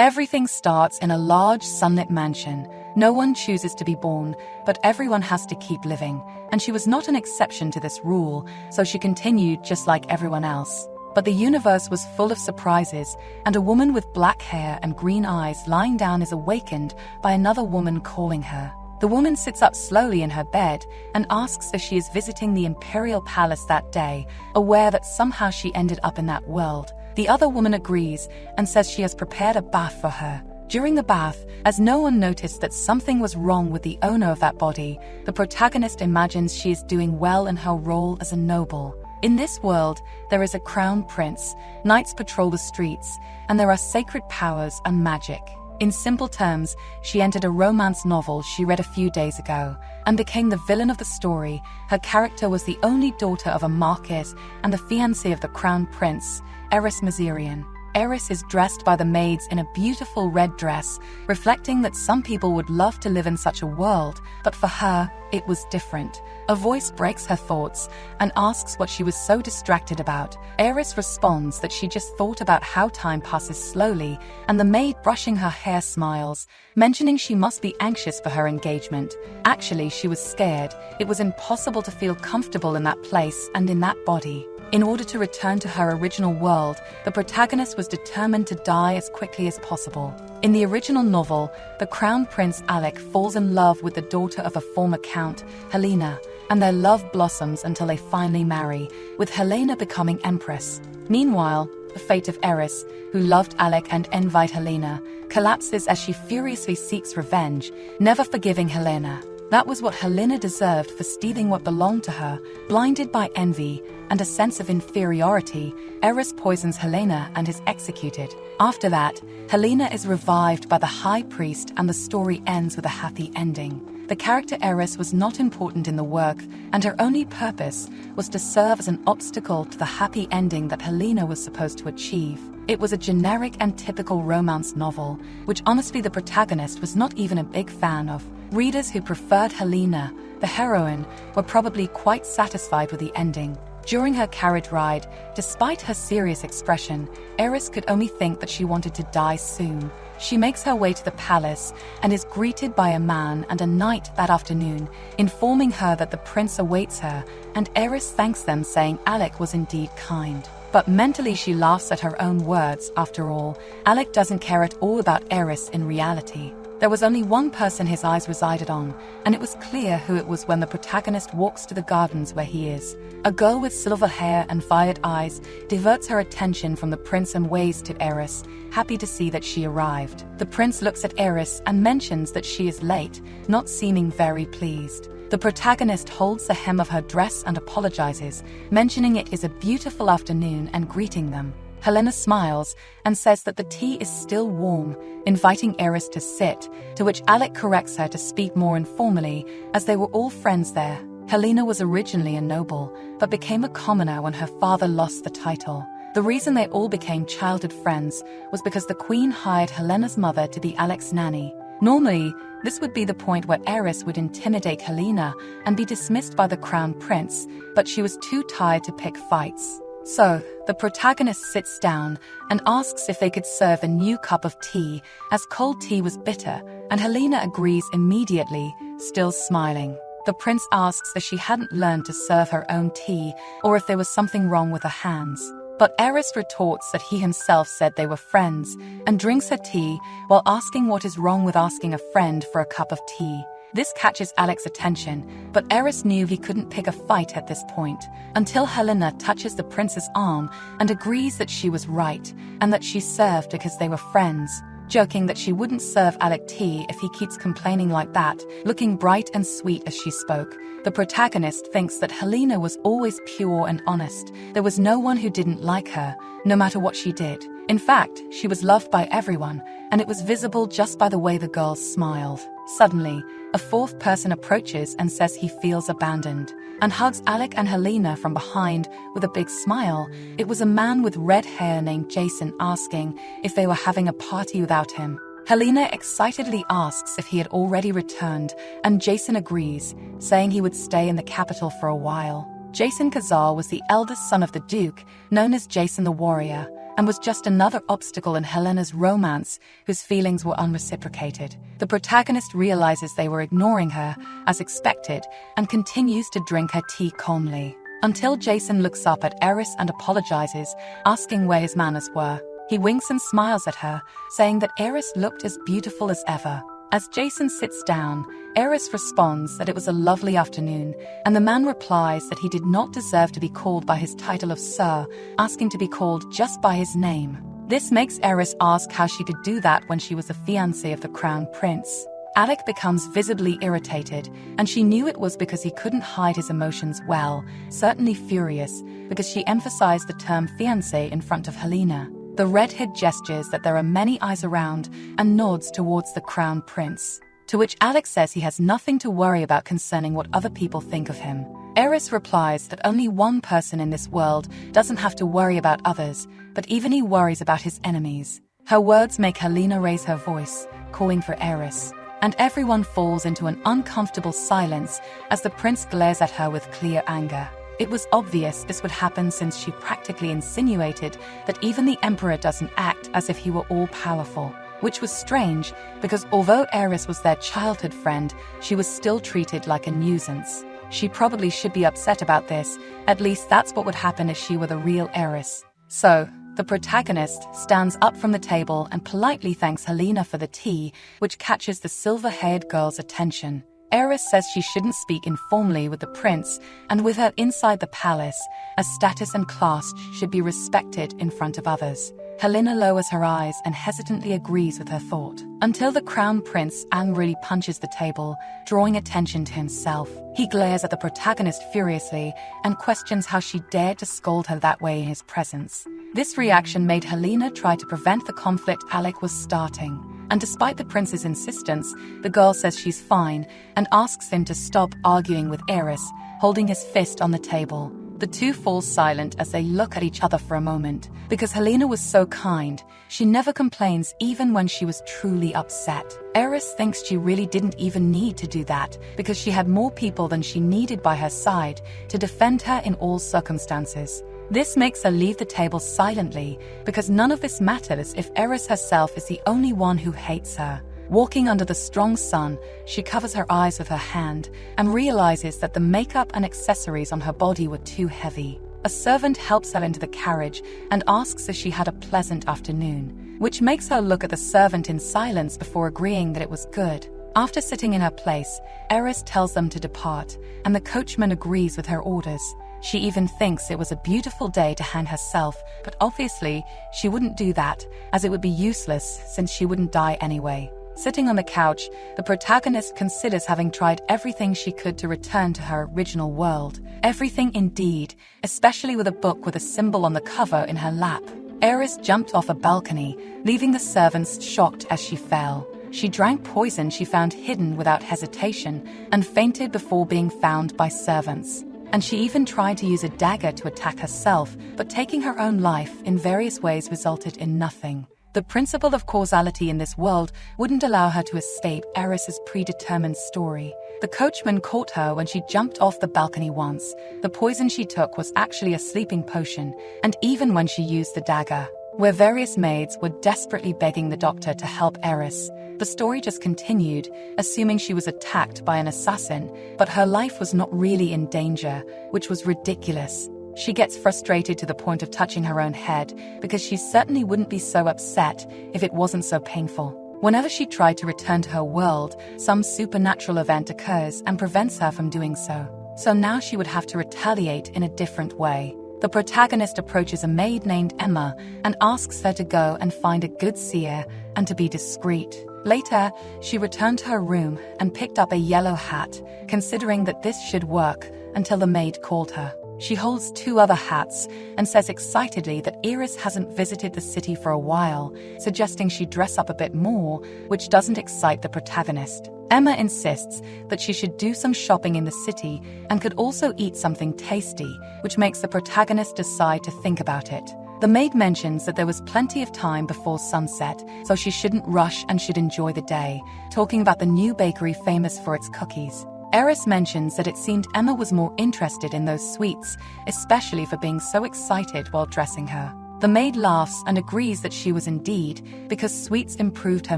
Everything starts in a large sunlit mansion. No one chooses to be born, but everyone has to keep living. And she was not an exception to this rule, so she continued just like everyone else. But the universe was full of surprises, and a woman with black hair and green eyes lying down is awakened by another woman calling her. The woman sits up slowly in her bed and asks if she is visiting the imperial palace that day, aware that somehow she ended up in that world. The other woman agrees and says she has prepared a bath for her. During the bath, as no one noticed that something was wrong with the owner of that body, the protagonist imagines she is doing well in her role as a noble. In this world, there is a crown prince, knights patrol the streets, and there are sacred powers and magic. In simple terms, she entered a romance novel she read a few days ago and became the villain of the story. Her character was the only daughter of a marquis and the fiancée of the crown prince, Eris Mazirian. Eris is dressed by the maids in a beautiful red dress, reflecting that some people would love to live in such a world, but for her, it was different. A voice breaks her thoughts and asks what she was so distracted about. Eris responds that she just thought about how time passes slowly, and the maid brushing her hair smiles, mentioning she must be anxious for her engagement. Actually, she was scared. It was impossible to feel comfortable in that place and in that body. In order to return to her original world, the protagonist was determined to die as quickly as possible. In the original novel, the Crown Prince Alec falls in love with the daughter of a former count, Helena, and their love blossoms until they finally marry, with Helena becoming empress. Meanwhile, the fate of Eris, who loved Alec and envied Helena, collapses as she furiously seeks revenge, never forgiving Helena. That was what Helena deserved for stealing what belonged to her. Blinded by envy and a sense of inferiority, Eris poisons Helena and is executed. After that, Helena is revived by the high priest and the story ends with a happy ending. The character Eris was not important in the work, and her only purpose was to serve as an obstacle to the happy ending that Helena was supposed to achieve. It was a generic and typical romance novel, which honestly the protagonist was not even a big fan of. Readers who preferred Helena, the heroine, were probably quite satisfied with the ending. During her carriage ride, despite her serious expression, Eris could only think that she wanted to die soon. She makes her way to the palace and is greeted by a man and a knight that afternoon, informing her that the prince awaits her, and Eris thanks them, saying Alec was indeed kind. But mentally she laughs at her own words. After all, Alec doesn't care at all about Eris in reality. There was only one person his eyes resided on, and it was clear who it was when the protagonist walks to the gardens where he is. A girl with silver hair and violet eyes diverts her attention from the prince and waves to Eris, happy to see that she arrived. The prince looks at Eris and mentions that she is late, not seeming very pleased. The protagonist holds the hem of her dress and apologizes, mentioning it is a beautiful afternoon and greeting them. Helena smiles and says that the tea is still warm, inviting Eris to sit, to which Alec corrects her to speak more informally, as they were all friends there. Helena was originally a noble, but became a commoner when her father lost the title. The reason they all became childhood friends was because the queen hired Helena's mother to be Alec's nanny. Normally, this would be the point where Eris would intimidate Helena and be dismissed by the crown prince, but she was too tired to pick fights. So, the protagonist sits down and asks if they could serve a new cup of tea, as cold tea was bitter, and Helena agrees immediately, still smiling. The prince asks if she hadn't learned to serve her own tea, or if there was something wrong with her hands. But Eris retorts that he himself said they were friends, and drinks her tea while asking what is wrong with asking a friend for a cup of tea. This catches Alec's attention, but Eris knew he couldn't pick a fight at this point, until Helena touches the prince's arm and agrees that she was right, and that she served because they were friends, joking that she wouldn't serve Alec tea if he keeps complaining like that, looking bright and sweet as she spoke. The protagonist thinks that Helena was always pure and honest. There was no one who didn't like her, no matter what she did. In fact, she was loved by everyone, and it was visible just by the way the girls smiled. Suddenly, a fourth person approaches and says he feels abandoned, and hugs Alec and Helena from behind with a big smile. It was a man with red hair named Jason, asking if they were having a party without him. Helena excitedly asks if he had already returned, and Jason agrees, saying he would stay in the capital for a while. Jason Kazar was the eldest son of the Duke, known as Jason the Warrior, and was just another obstacle in Helena's romance, whose feelings were unreciprocated. The protagonist realizes they were ignoring her, as expected, and continues to drink her tea calmly. Until Jason looks up at Eris and apologizes, asking where his manners were. He winks and smiles at her, saying that Eris looked as beautiful as ever. As Jason sits down, Eris responds that it was a lovely afternoon, and the man replies that he did not deserve to be called by his title of Sir, asking to be called just by his name. This makes Eris ask how she could do that when she was the fiancée of the Crown Prince. Alec becomes visibly irritated, and she knew it was because he couldn't hide his emotions well, certainly furious, because she emphasized the term fiancé in front of Helena. The redhead gestures that there are many eyes around and nods towards the Crown Prince, to which Alex says he has nothing to worry about concerning what other people think of him. Eris replies that only one person in this world doesn't have to worry about others, but even he worries about his enemies. Her words make Helena raise her voice, calling for Eris, and everyone falls into an uncomfortable silence as the prince glares at her with clear anger. It was obvious this would happen since she practically insinuated that even the emperor doesn't act as if he were all-powerful, which was strange because although Eris was their childhood friend, she was still treated like a nuisance. She probably should be upset about this, at least that's what would happen if she were the real Eris. So, the protagonist stands up from the table and politely thanks Helena for the tea, which catches the silver-haired girl's attention. Eris says she shouldn't speak informally with the prince, and with her inside the palace, as status and class should be respected in front of others. Helena lowers her eyes and hesitantly agrees with her thought, until the crown prince angrily punches the table, drawing attention to himself. He glares at the protagonist furiously and questions how she dared to scold her that way in his presence. This reaction made Helena try to prevent the conflict Alec was starting. And despite the prince's insistence, the girl says she's fine and asks him to stop arguing with Eris, holding his fist on the table. The two fall silent as they look at each other for a moment. Because Helena was so kind, she never complains even when she was truly upset. Eris thinks she really didn't even need to do that because she had more people than she needed by her side to defend her in all circumstances. This makes her leave the table silently because none of this matters if Eris herself is the only one who hates her. Walking under the strong sun, she covers her eyes with her hand and realizes that the makeup and accessories on her body were too heavy. A servant helps her into the carriage and asks if she had a pleasant afternoon, which makes her look at the servant in silence before agreeing that it was good. After sitting in her place, Eris tells them to depart, and the coachman agrees with her orders. She even thinks it was a beautiful day to hang herself, but obviously she wouldn't do that, as it would be useless since she wouldn't die anyway. Sitting on the couch, the protagonist considers having tried everything she could to return to her original world. Everything indeed, especially with a book with a symbol on the cover in her lap. Eris jumped off a balcony, leaving the servants shocked as she fell. She drank poison she found hidden without hesitation and fainted before being found by servants. And she even tried to use a dagger to attack herself, but taking her own life in various ways resulted in nothing. The principle of causality in this world wouldn't allow her to escape Eris's predetermined story. The coachman caught her when she jumped off the balcony once. The poison she took was actually a sleeping potion, and even when she used the dagger, where various maids were desperately begging the doctor to help Eris. The story just continued, assuming she was attacked by an assassin, but her life was not really in danger, which was ridiculous. She gets frustrated to the point of touching her own head because she certainly wouldn't be so upset if it wasn't so painful. Whenever she tried to return to her world, some supernatural event occurs and prevents her from doing so. So now she would have to retaliate in a different way. The protagonist approaches a maid named Emma and asks her to go and find a good seer and to be discreet. Later, she returned to her room and picked up a yellow hat, considering that this should work, until the maid called her. She holds 2 other hats and says excitedly that Eris hasn't visited the city for a while, suggesting she dress up a bit more, which doesn't excite the protagonist. Emma insists that she should do some shopping in the city and could also eat something tasty, which makes the protagonist decide to think about it. The maid mentions that there was plenty of time before sunset, so she shouldn't rush and should enjoy the day, talking about the new bakery famous for its cookies. Eris mentions that it seemed Emma was more interested in those sweets, especially for being so excited while dressing her. The maid laughs and agrees that she was indeed, because sweets improved her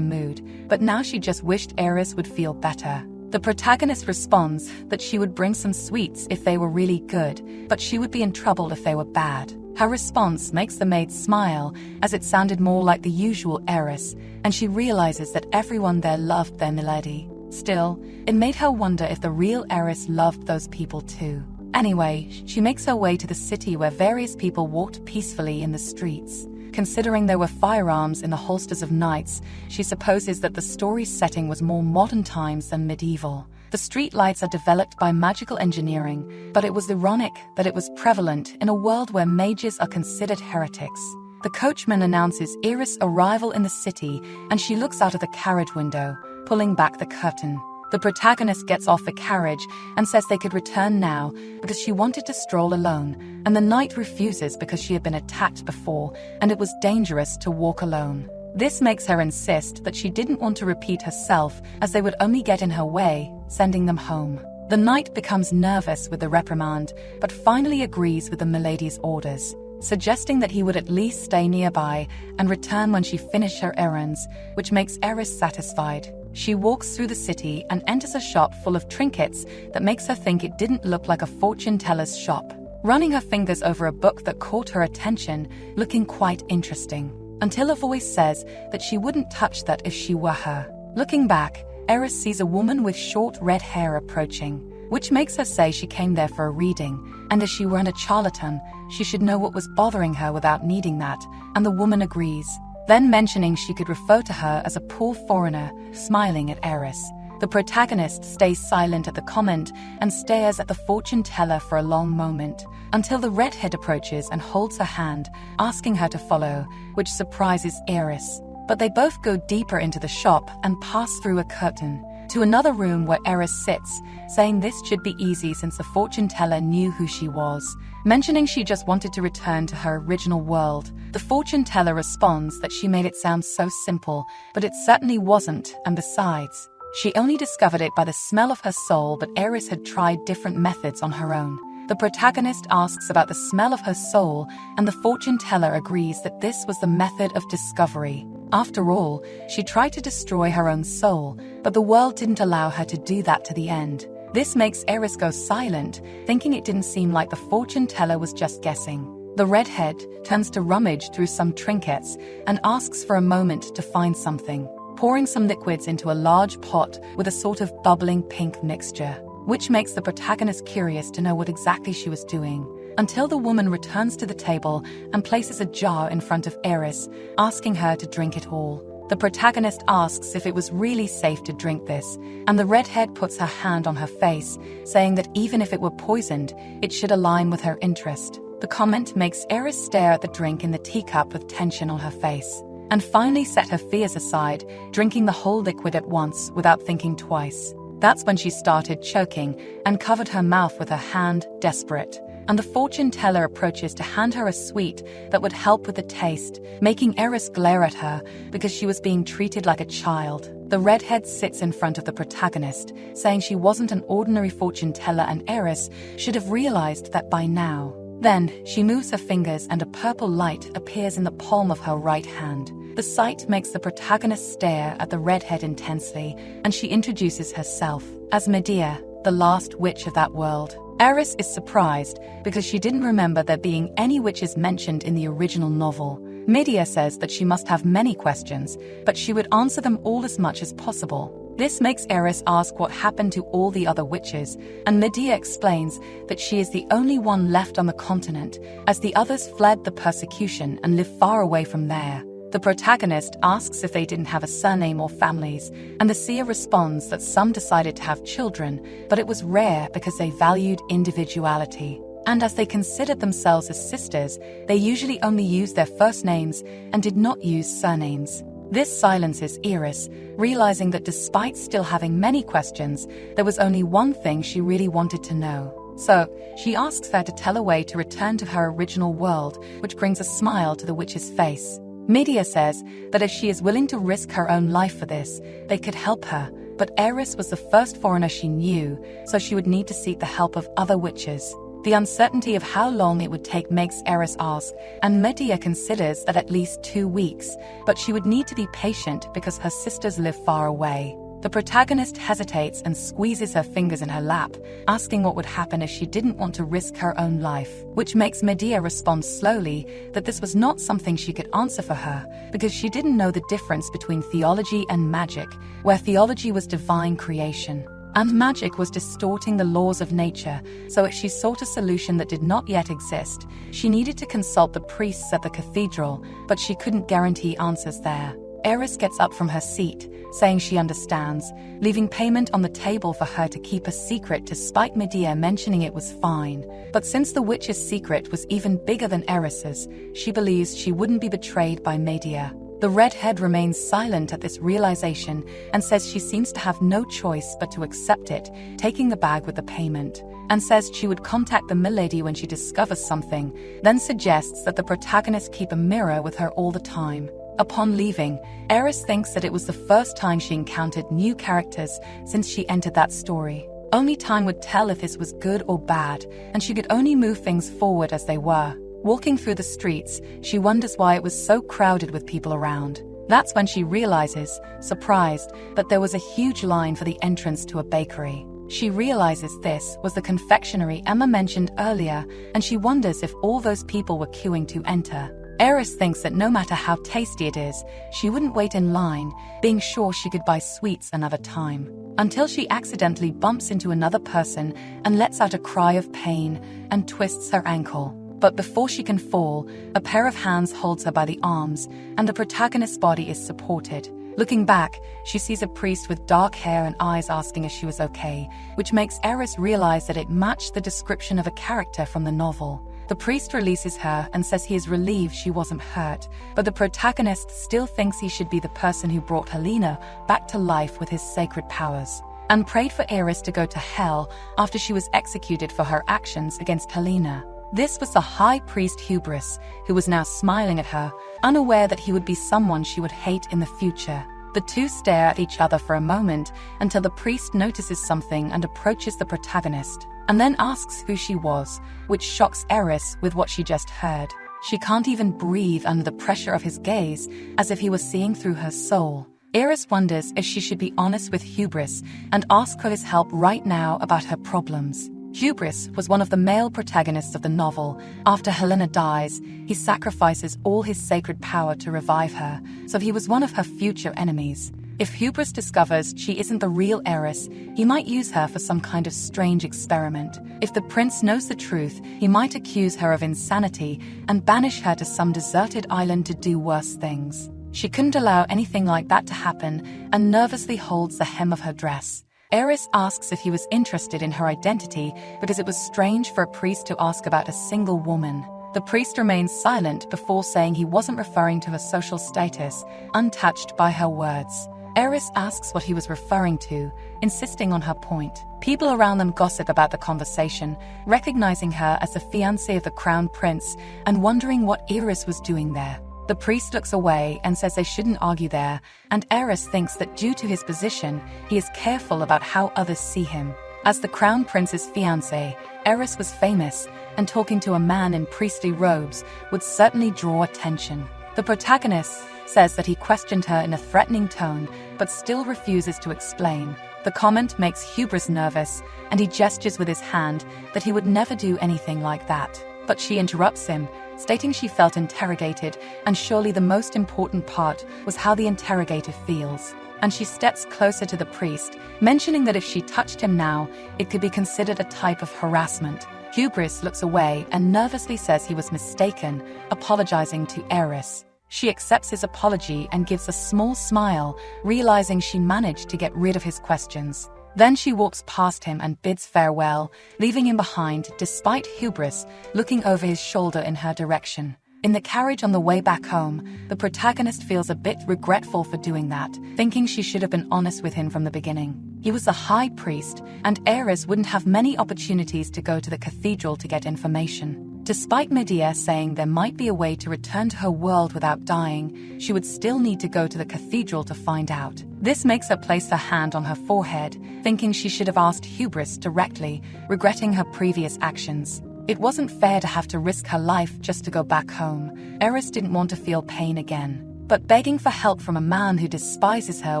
mood, but now she just wished Eris would feel better. The protagonist responds that she would bring some sweets if they were really good, but she would be in trouble if they were bad. Her response makes the maid smile, as it sounded more like the usual Eris, and she realizes that everyone there loved their milady. Still, it made her wonder if the real Eris loved those people too. Anyway, she makes her way to the city where various people walked peacefully in the streets. Considering there were firearms in the holsters of knights, she supposes that the story's setting was more modern times than medieval. The street lights are developed by magical engineering, but it was ironic that it was prevalent in a world where mages are considered heretics. The coachman announces Eris' arrival in the city, and she looks out of the carriage window, pulling back the curtain. The protagonist gets off the carriage and says they could return now because she wanted to stroll alone, and the knight refuses because she had been attacked before and it was dangerous to walk alone. This makes her insist that she didn't want to repeat herself, as they would only get in her way, sending them home. The knight becomes nervous with the reprimand, but finally agrees with the milady's orders, suggesting that he would at least stay nearby and return when she finished her errands, which makes Eris satisfied. She walks through the city and enters a shop full of trinkets that makes her think it didn't look like a fortune teller's shop, running her fingers over a book that caught her attention, looking quite interesting, until a voice says that she wouldn't touch that if she were her. Looking back, Eris sees a woman with short red hair approaching, which makes her say she came there for a reading, and as she weren't a charlatan, she should know what was bothering her without needing that, and the woman agrees, then mentioning she could refer to her as a poor foreigner, smiling at Eris. The protagonist stays silent at the comment and stares at the fortune teller for a long moment, until the redhead approaches and holds her hand, asking her to follow, which surprises Eris. But they both go deeper into the shop and pass through a curtain to another room where Eris sits, saying this should be easy since the fortune teller knew who she was, mentioning she just wanted to return to her original world. The fortune teller responds that she made it sound so simple, but it certainly wasn't, and besides, she only discovered it by the smell of her soul, but Eris had tried different methods on her own. The protagonist asks about the smell of her soul, and the fortune teller agrees that this was the method of discovery. After all, she tried to destroy her own soul, but the world didn't allow her to do that to the end. This makes Eris go silent, thinking it didn't seem like the fortune teller was just guessing. The redhead turns to rummage through some trinkets and asks for a moment to find something, pouring some liquids into a large pot with a sort of bubbling pink mixture, which makes the protagonist curious to know what exactly she was doing, until the woman returns to the table and places a jar in front of Eris, asking her to drink it all. The protagonist asks if it was really safe to drink this, and the redhead puts her hand on her face, saying that even if it were poisoned, it should align with her interest. The comment makes Eris stare at the drink in the teacup with tension on her face, and finally set her fears aside, drinking the whole liquid at once without thinking twice. That's when she started choking and covered her mouth with her hand, desperate. And the fortune teller approaches to hand her a sweet that would help with the taste, making Eris glare at her because she was being treated like a child. The redhead sits in front of the protagonist, saying she wasn't an ordinary fortune teller and Eris should have realized that by now. Then, she moves her fingers and a purple light appears in the palm of her right hand. The sight makes the protagonist stare at the redhead intensely, and she introduces herself as Medea, the last witch of that world. Eris is surprised because she didn't remember there being any witches mentioned in the original novel. Medea says that she must have many questions, but she would answer them all as much as possible. This makes Eris ask what happened to all the other witches, and Medea explains that she is the only one left on the continent, as the others fled the persecution and live far away from there. The protagonist asks if they didn't have a surname or families, and the seer responds that some decided to have children, but it was rare because they valued individuality. And as they considered themselves as sisters, they usually only used their first names and did not use surnames. This silences Eris, realizing that despite still having many questions, there was only one thing she really wanted to know. So, she asks her to tell a way to return to her original world, which brings a smile to the witch's face. Medea says that if she is willing to risk her own life for this, they could help her, but Eris was the first foreigner she knew, so she would need to seek the help of other witches. The uncertainty of how long it would take makes Eris ask, and Medea considers that at least 2 weeks, but she would need to be patient because her sisters live far away. The protagonist hesitates and squeezes her fingers in her lap, asking what would happen if she didn't want to risk her own life, which makes Medea respond slowly that this was not something she could answer for her, because she didn't know the difference between theology and magic, where theology was divine creation, and magic was distorting the laws of nature. So if she sought a solution that did not yet exist, she needed to consult the priests at the cathedral, but she couldn't guarantee answers there. Eris gets up from her seat, saying she understands, leaving payment on the table for her to keep a secret despite Medea mentioning it was fine. But since the witch's secret was even bigger than Eris's, she believes she wouldn't be betrayed by Medea. The redhead remains silent at this realization and says she seems to have no choice but to accept it, taking the bag with the payment, and says she would contact the milady when she discovers something, then suggests that the protagonist keep a mirror with her all the time. Upon leaving, Eris thinks that it was the first time she encountered new characters since she entered that story. Only time would tell if this was good or bad, and she could only move things forward as they were. Walking through the streets, she wonders why it was so crowded with people around. That's when she realizes, surprised, that there was a huge line for the entrance to a bakery. She realizes this was the confectionery Emma mentioned earlier, and she wonders if all those people were queuing to enter. Eris thinks that no matter how tasty it is, she wouldn't wait in line, being sure she could buy sweets another time. Until she accidentally bumps into another person and lets out a cry of pain and twists her ankle. But before she can fall, a pair of hands holds her by the arms, and the protagonist's body is supported. Looking back, she sees a priest with dark hair and eyes asking if she was okay, which makes Eris realize that it matched the description of a character from the novel. The priest releases her and says he is relieved she wasn't hurt, but the protagonist still thinks he should be the person who brought Helena back to life with his sacred powers, and prayed for Eris to go to hell after she was executed for her actions against Helena. This was the high priest Hubris, who was now smiling at her, unaware that he would be someone she would hate in the future. The two stare at each other for a moment until the priest notices something and approaches the protagonist, and then asks who she was, which shocks Eris with what she just heard. She can't even breathe under the pressure of his gaze, as if he was seeing through her soul. Eris wonders if she should be honest with Hubris and ask for his help right now about her problems. Hubris was one of the male protagonists of the novel. After Helena dies, he sacrifices all his sacred power to revive her, so he was one of her future enemies. If Hubris discovers she isn't the real Eris, he might use her for some kind of strange experiment. If the prince knows the truth, he might accuse her of insanity and banish her to some deserted island to do worse things. She couldn't allow anything like that to happen and nervously holds the hem of her dress. Eris asks if he was interested in her identity because it was strange for a priest to ask about a single woman. The priest remains silent before saying he wasn't referring to her social status, untouched by her words. Eris asks what he was referring to, insisting on her point. People around them gossip about the conversation, recognizing her as the fiancée of the crown prince and wondering what Eris was doing there. The priest looks away and says they shouldn't argue there, and Eris thinks that due to his position, he is careful about how others see him. As the crown prince's fiancée, Eris was famous, and talking to a man in priestly robes would certainly draw attention. The protagonist says that he questioned her in a threatening tone, but still refuses to explain. The comment makes Hubris nervous, and he gestures with his hand that he would never do anything like that. But she interrupts him, stating she felt interrogated, and surely the most important part was how the interrogator feels. And she steps closer to the priest, mentioning that if she touched him now, it could be considered a type of harassment. Hubris looks away and nervously says he was mistaken, apologizing to Eris. She accepts his apology and gives a small smile, realizing she managed to get rid of his questions. Then she walks past him and bids farewell, leaving him behind despite Hubris looking over his shoulder in her direction. In the carriage on the way back home, the protagonist feels a bit regretful for doing that, thinking she should have been honest with him from the beginning. He was the high priest, and Eris wouldn't have many opportunities to go to the cathedral to get information. Despite Medea saying there might be a way to return to her world without dying, she would still need to go to the cathedral to find out. This makes her place her hand on her forehead, thinking she should have asked Hubris directly, regretting her previous actions. It wasn't fair to have to risk her life just to go back home. Eris didn't want to feel pain again. But begging for help from a man who despises her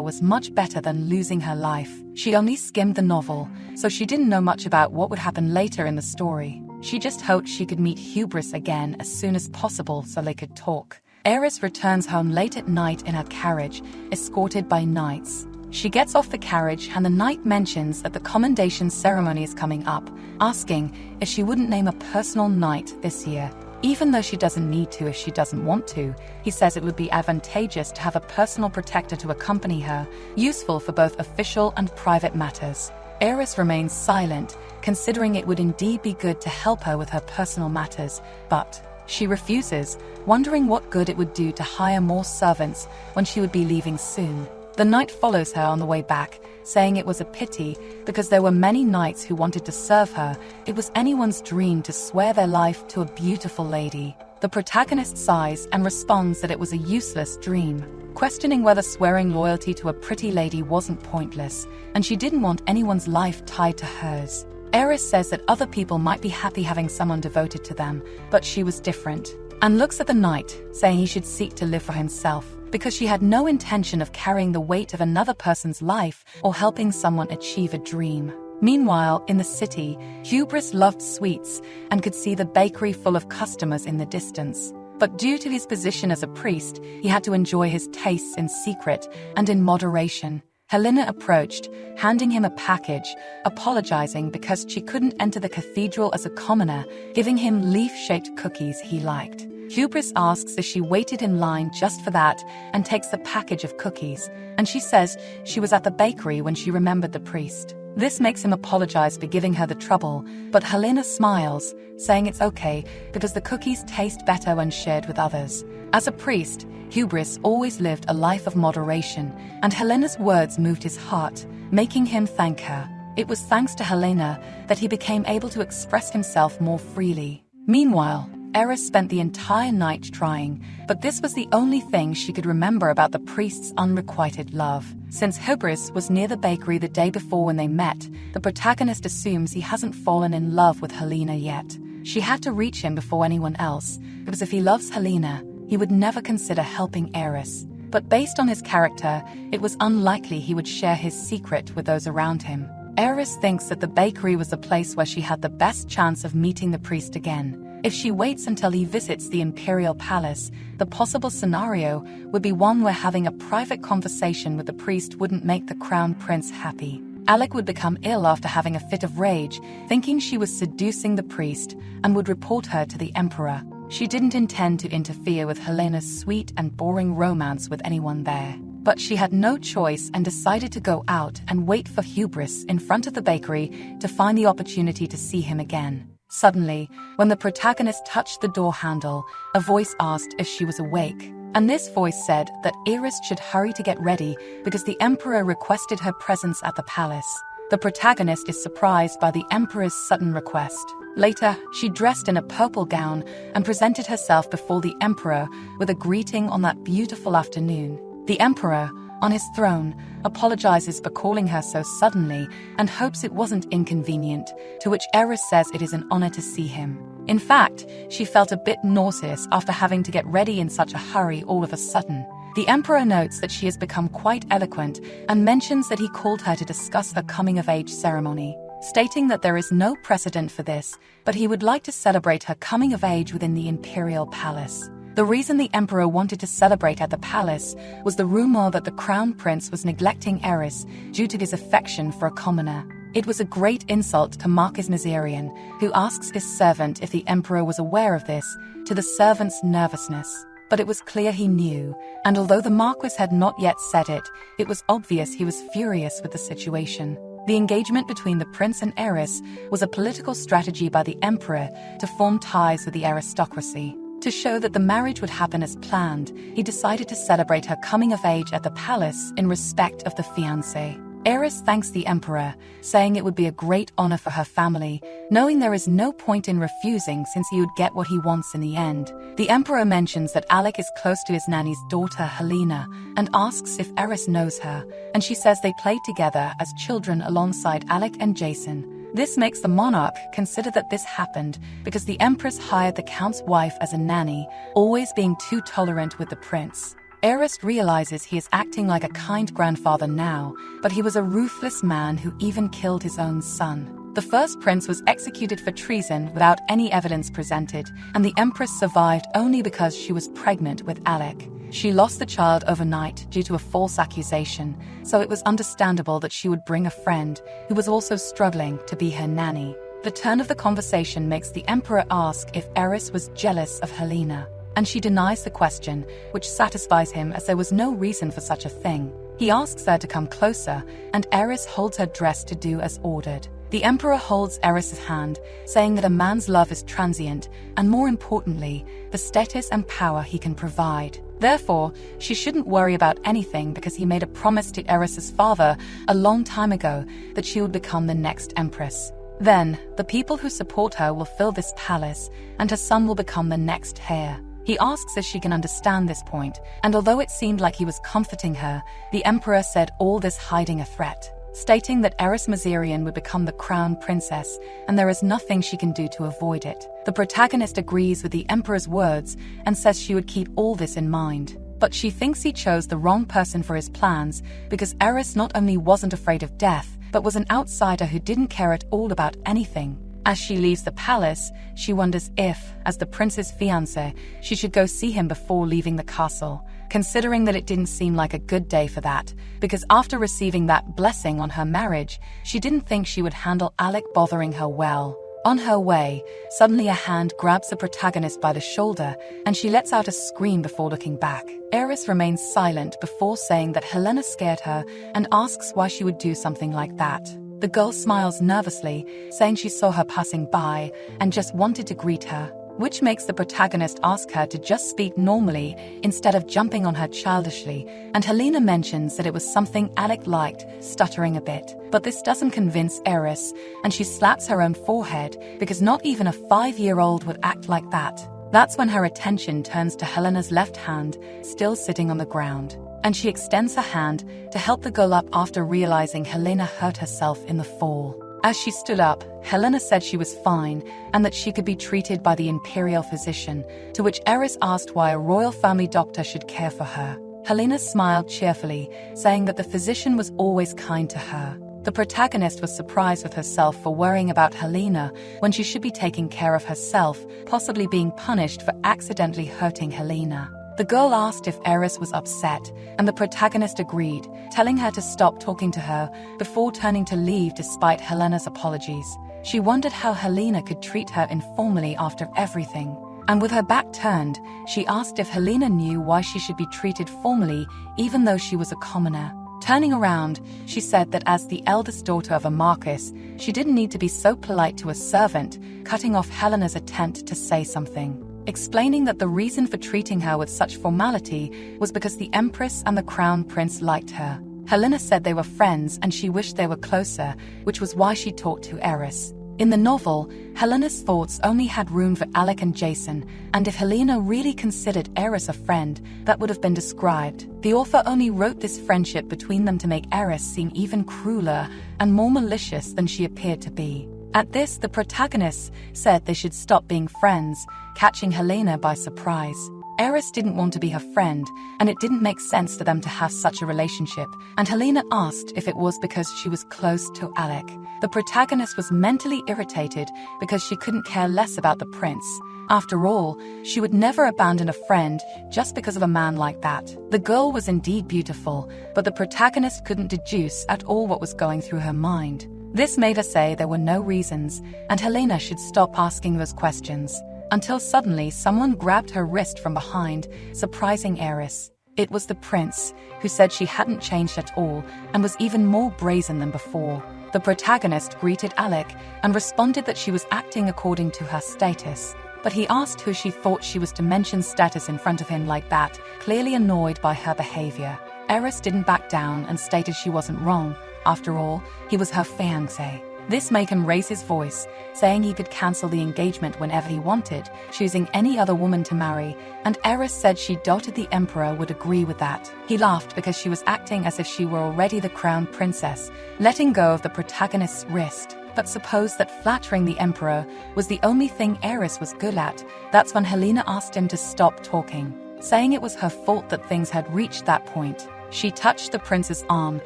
was much better than losing her life. She only skimmed the novel, so she didn't know much about what would happen later in the story. She just hoped she could meet Hubris again as soon as possible so they could talk. Eris returns home late at night in her carriage, escorted by knights. She gets off the carriage and the knight mentions that the commendation ceremony is coming up, asking if she wouldn't name a personal knight this year. Even though she doesn't need to if she doesn't want to, he says it would be advantageous to have a personal protector to accompany her, useful for both official and private matters. Eris remains silent, considering it would indeed be good to help her with her personal matters, but she refuses, wondering what good it would do to hire more servants when she would be leaving soon. The knight follows her on the way back, saying it was a pity because there were many knights who wanted to serve her. It was anyone's dream to swear their life to a beautiful lady. The protagonist sighs and responds that it was a useless dream, questioning whether swearing loyalty to a pretty lady wasn't pointless, and she didn't want anyone's life tied to hers. Eris says that other people might be happy having someone devoted to them, but she was different, and looks at the knight, saying he should seek to live for himself, because she had no intention of carrying the weight of another person's life or helping someone achieve a dream. Meanwhile, in the city, Hubris loved sweets and could see the bakery full of customers in the distance. But due to his position as a priest, he had to enjoy his tastes in secret and in moderation. Helena approached, handing him a package, apologizing because she couldn't enter the cathedral as a commoner, giving him leaf-shaped cookies he liked. Hubris asks if she waited in line just for that and takes the package of cookies, and she says she was at the bakery when she remembered the priest. This makes him apologize for giving her the trouble, but Helena smiles, saying it's okay because the cookies taste better when shared with others. As a priest, Hubris always lived a life of moderation, and Helena's words moved his heart, making him thank her. It was thanks to Helena that he became able to express himself more freely. Meanwhile, Eris spent the entire night trying, but this was the only thing she could remember about the priest's unrequited love. Since Hubris was near the bakery the day before when they met, the protagonist assumes he hasn't fallen in love with Helena yet. She had to reach him before anyone else, because if he loves Helena, he would never consider helping Eris. But based on his character, it was unlikely he would share his secret with those around him. Eris thinks that the bakery was the place where she had the best chance of meeting the priest again. If she waits until he visits the imperial palace, the possible scenario would be one where having a private conversation with the priest wouldn't make the crown prince happy. Alec would become ill after having a fit of rage, thinking she was seducing the priest, and would report her to the emperor. She didn't intend to interfere with Helena's sweet and boring romance with anyone there. But she had no choice and decided to go out and wait for Hubris in front of the bakery to find the opportunity to see him again. Suddenly, when the protagonist touched the door handle, a voice asked if she was awake, and this voice said that Eris should hurry to get ready because the emperor requested her presence at the palace. The protagonist is surprised by the emperor's sudden request. Later, she dressed in a purple gown and presented herself before the emperor with a greeting on that beautiful afternoon. The emperor, on his throne, apologizes for calling her so suddenly and hopes it wasn't inconvenient, to which Eris says it is an honor to see him. In fact, she felt a bit nauseous after having to get ready in such a hurry all of a sudden. The emperor notes that she has become quite eloquent and mentions that he called her to discuss a coming-of-age ceremony, stating that there is no precedent for this, but he would like to celebrate her coming of age within the imperial palace. The reason the emperor wanted to celebrate at the palace was the rumor that the crown prince was neglecting Eris due to his affection for a commoner. It was a great insult to Marquis Nazarian, who asks his servant if the emperor was aware of this, to the servant's nervousness. But it was clear he knew, and although the Marquis had not yet said it, it was obvious he was furious with the situation. The engagement between the prince and Eris was a political strategy by the emperor to form ties with the aristocracy. To show that the marriage would happen as planned, he decided to celebrate her coming of age at the palace in respect of the fiancé. Eris thanks the emperor, saying it would be a great honor for her family, knowing there is no point in refusing since he would get what he wants in the end. The emperor mentions that Alec is close to his nanny's daughter Helena and asks if Eris knows her, and she says they played together as children alongside Alec and Jason. This makes the monarch consider that this happened because the empress hired the count's wife as a nanny, always being too tolerant with the prince. Eris realizes he is acting like a kind grandfather now, but he was a ruthless man who even killed his own son. The first prince was executed for treason without any evidence presented, and the empress survived only because she was pregnant with Alec. She lost the child overnight due to a false accusation, so it was understandable that she would bring a friend who was also struggling to be her nanny. The turn of the conversation makes the emperor ask if Eris was jealous of Helena, and she denies the question, which satisfies him as there was no reason for such a thing. He asks her to come closer, and Eris holds her dress to do as ordered. The emperor holds Eris's hand, saying that a man's love is transient, and more importantly, the status and power he can provide. Therefore, she shouldn't worry about anything because he made a promise to Eris's father a long time ago that she would become the next empress. Then, the people who support her will fill this palace, and her son will become the next heir. He asks if she can understand this point, and although it seemed like he was comforting her, the emperor said all this hiding a threat, stating that Eris Mazarian would become the crown princess, and there is nothing she can do to avoid it. The protagonist agrees with the emperor's words and says she would keep all this in mind. But she thinks he chose the wrong person for his plans because Eris not only wasn't afraid of death, but was an outsider who didn't care at all about anything. As she leaves the palace, she wonders if, as the prince's fiancé, she should go see him before leaving the castle, considering that it didn't seem like a good day for that, because after receiving that blessing on her marriage, she didn't think she would handle Alec bothering her well. On her way, suddenly a hand grabs the protagonist by the shoulder, and she lets out a scream before looking back. Eris remains silent before saying that Helena scared her and asks why she would do something like that. The girl smiles nervously, saying she saw her passing by and just wanted to greet her, which makes the protagonist ask her to just speak normally instead of jumping on her childishly, and Helena mentions that it was something Alec liked, stuttering a bit. But this doesn't convince Eris, and she slaps her own forehead because not even a 5-year-old would act like that. That's when her attention turns to Helena's left hand, still sitting on the ground, and she extends her hand to help the girl up after realizing Helena hurt herself in the fall. As she stood up, Helena said she was fine and that she could be treated by the imperial physician, to which Eris asked why a royal family doctor should care for her. Helena smiled cheerfully, saying that the physician was always kind to her. The protagonist was surprised with herself for worrying about Helena when she should be taking care of herself, possibly being punished for accidentally hurting Helena. The girl asked if Eris was upset, and the protagonist agreed, telling her to stop talking to her before turning to leave despite Helena's apologies. She wondered how Helena could treat her informally after everything. And with her back turned, she asked if Helena knew why she should be treated formally even though she was a commoner. Turning around, she said that as the eldest daughter of a Marcus, she didn't need to be so polite to a servant, cutting off Helena's attempt to say something, explaining that the reason for treating her with such formality was because the Empress and the Crown Prince liked her. Helena said they were friends and she wished they were closer, which was why she talked to Eris. In the novel, Helena's thoughts only had room for Alec and Jason, and if Helena really considered Eris a friend, that would have been described. The author only wrote this friendship between them to make Eris seem even crueler and more malicious than she appeared to be. At this, the protagonist said they should stop being friends, catching Helena by surprise. Eris didn't want to be her friend, and it didn't make sense to them to have such a relationship, and Helena asked if it was because she was close to Alec. The protagonist was mentally irritated because she couldn't care less about the prince. After all, she would never abandon a friend just because of a man like that. The girl was indeed beautiful, but the protagonist couldn't deduce at all what was going through her mind. This made her say there were no reasons, and Helena should stop asking those questions. Until suddenly someone grabbed her wrist from behind, surprising Eris. It was the prince, who said she hadn't changed at all and was even more brazen than before. The protagonist greeted Alec and responded that she was acting according to her status. But he asked who she thought she was to mention status in front of him like that, clearly annoyed by her behavior. Eris didn't back down and stated she wasn't wrong. After all, he was her fiancé. This made him raise his voice, saying he could cancel the engagement whenever he wanted, choosing any other woman to marry, and Eris said she doubted the emperor would agree with that. He laughed because she was acting as if she were already the crown princess, letting go of the protagonist's wrist. but supposed that flattering the emperor was the only thing Eris was good at. That's when Helena asked him to stop talking, saying it was her fault that things had reached that point. She touched the prince's arm,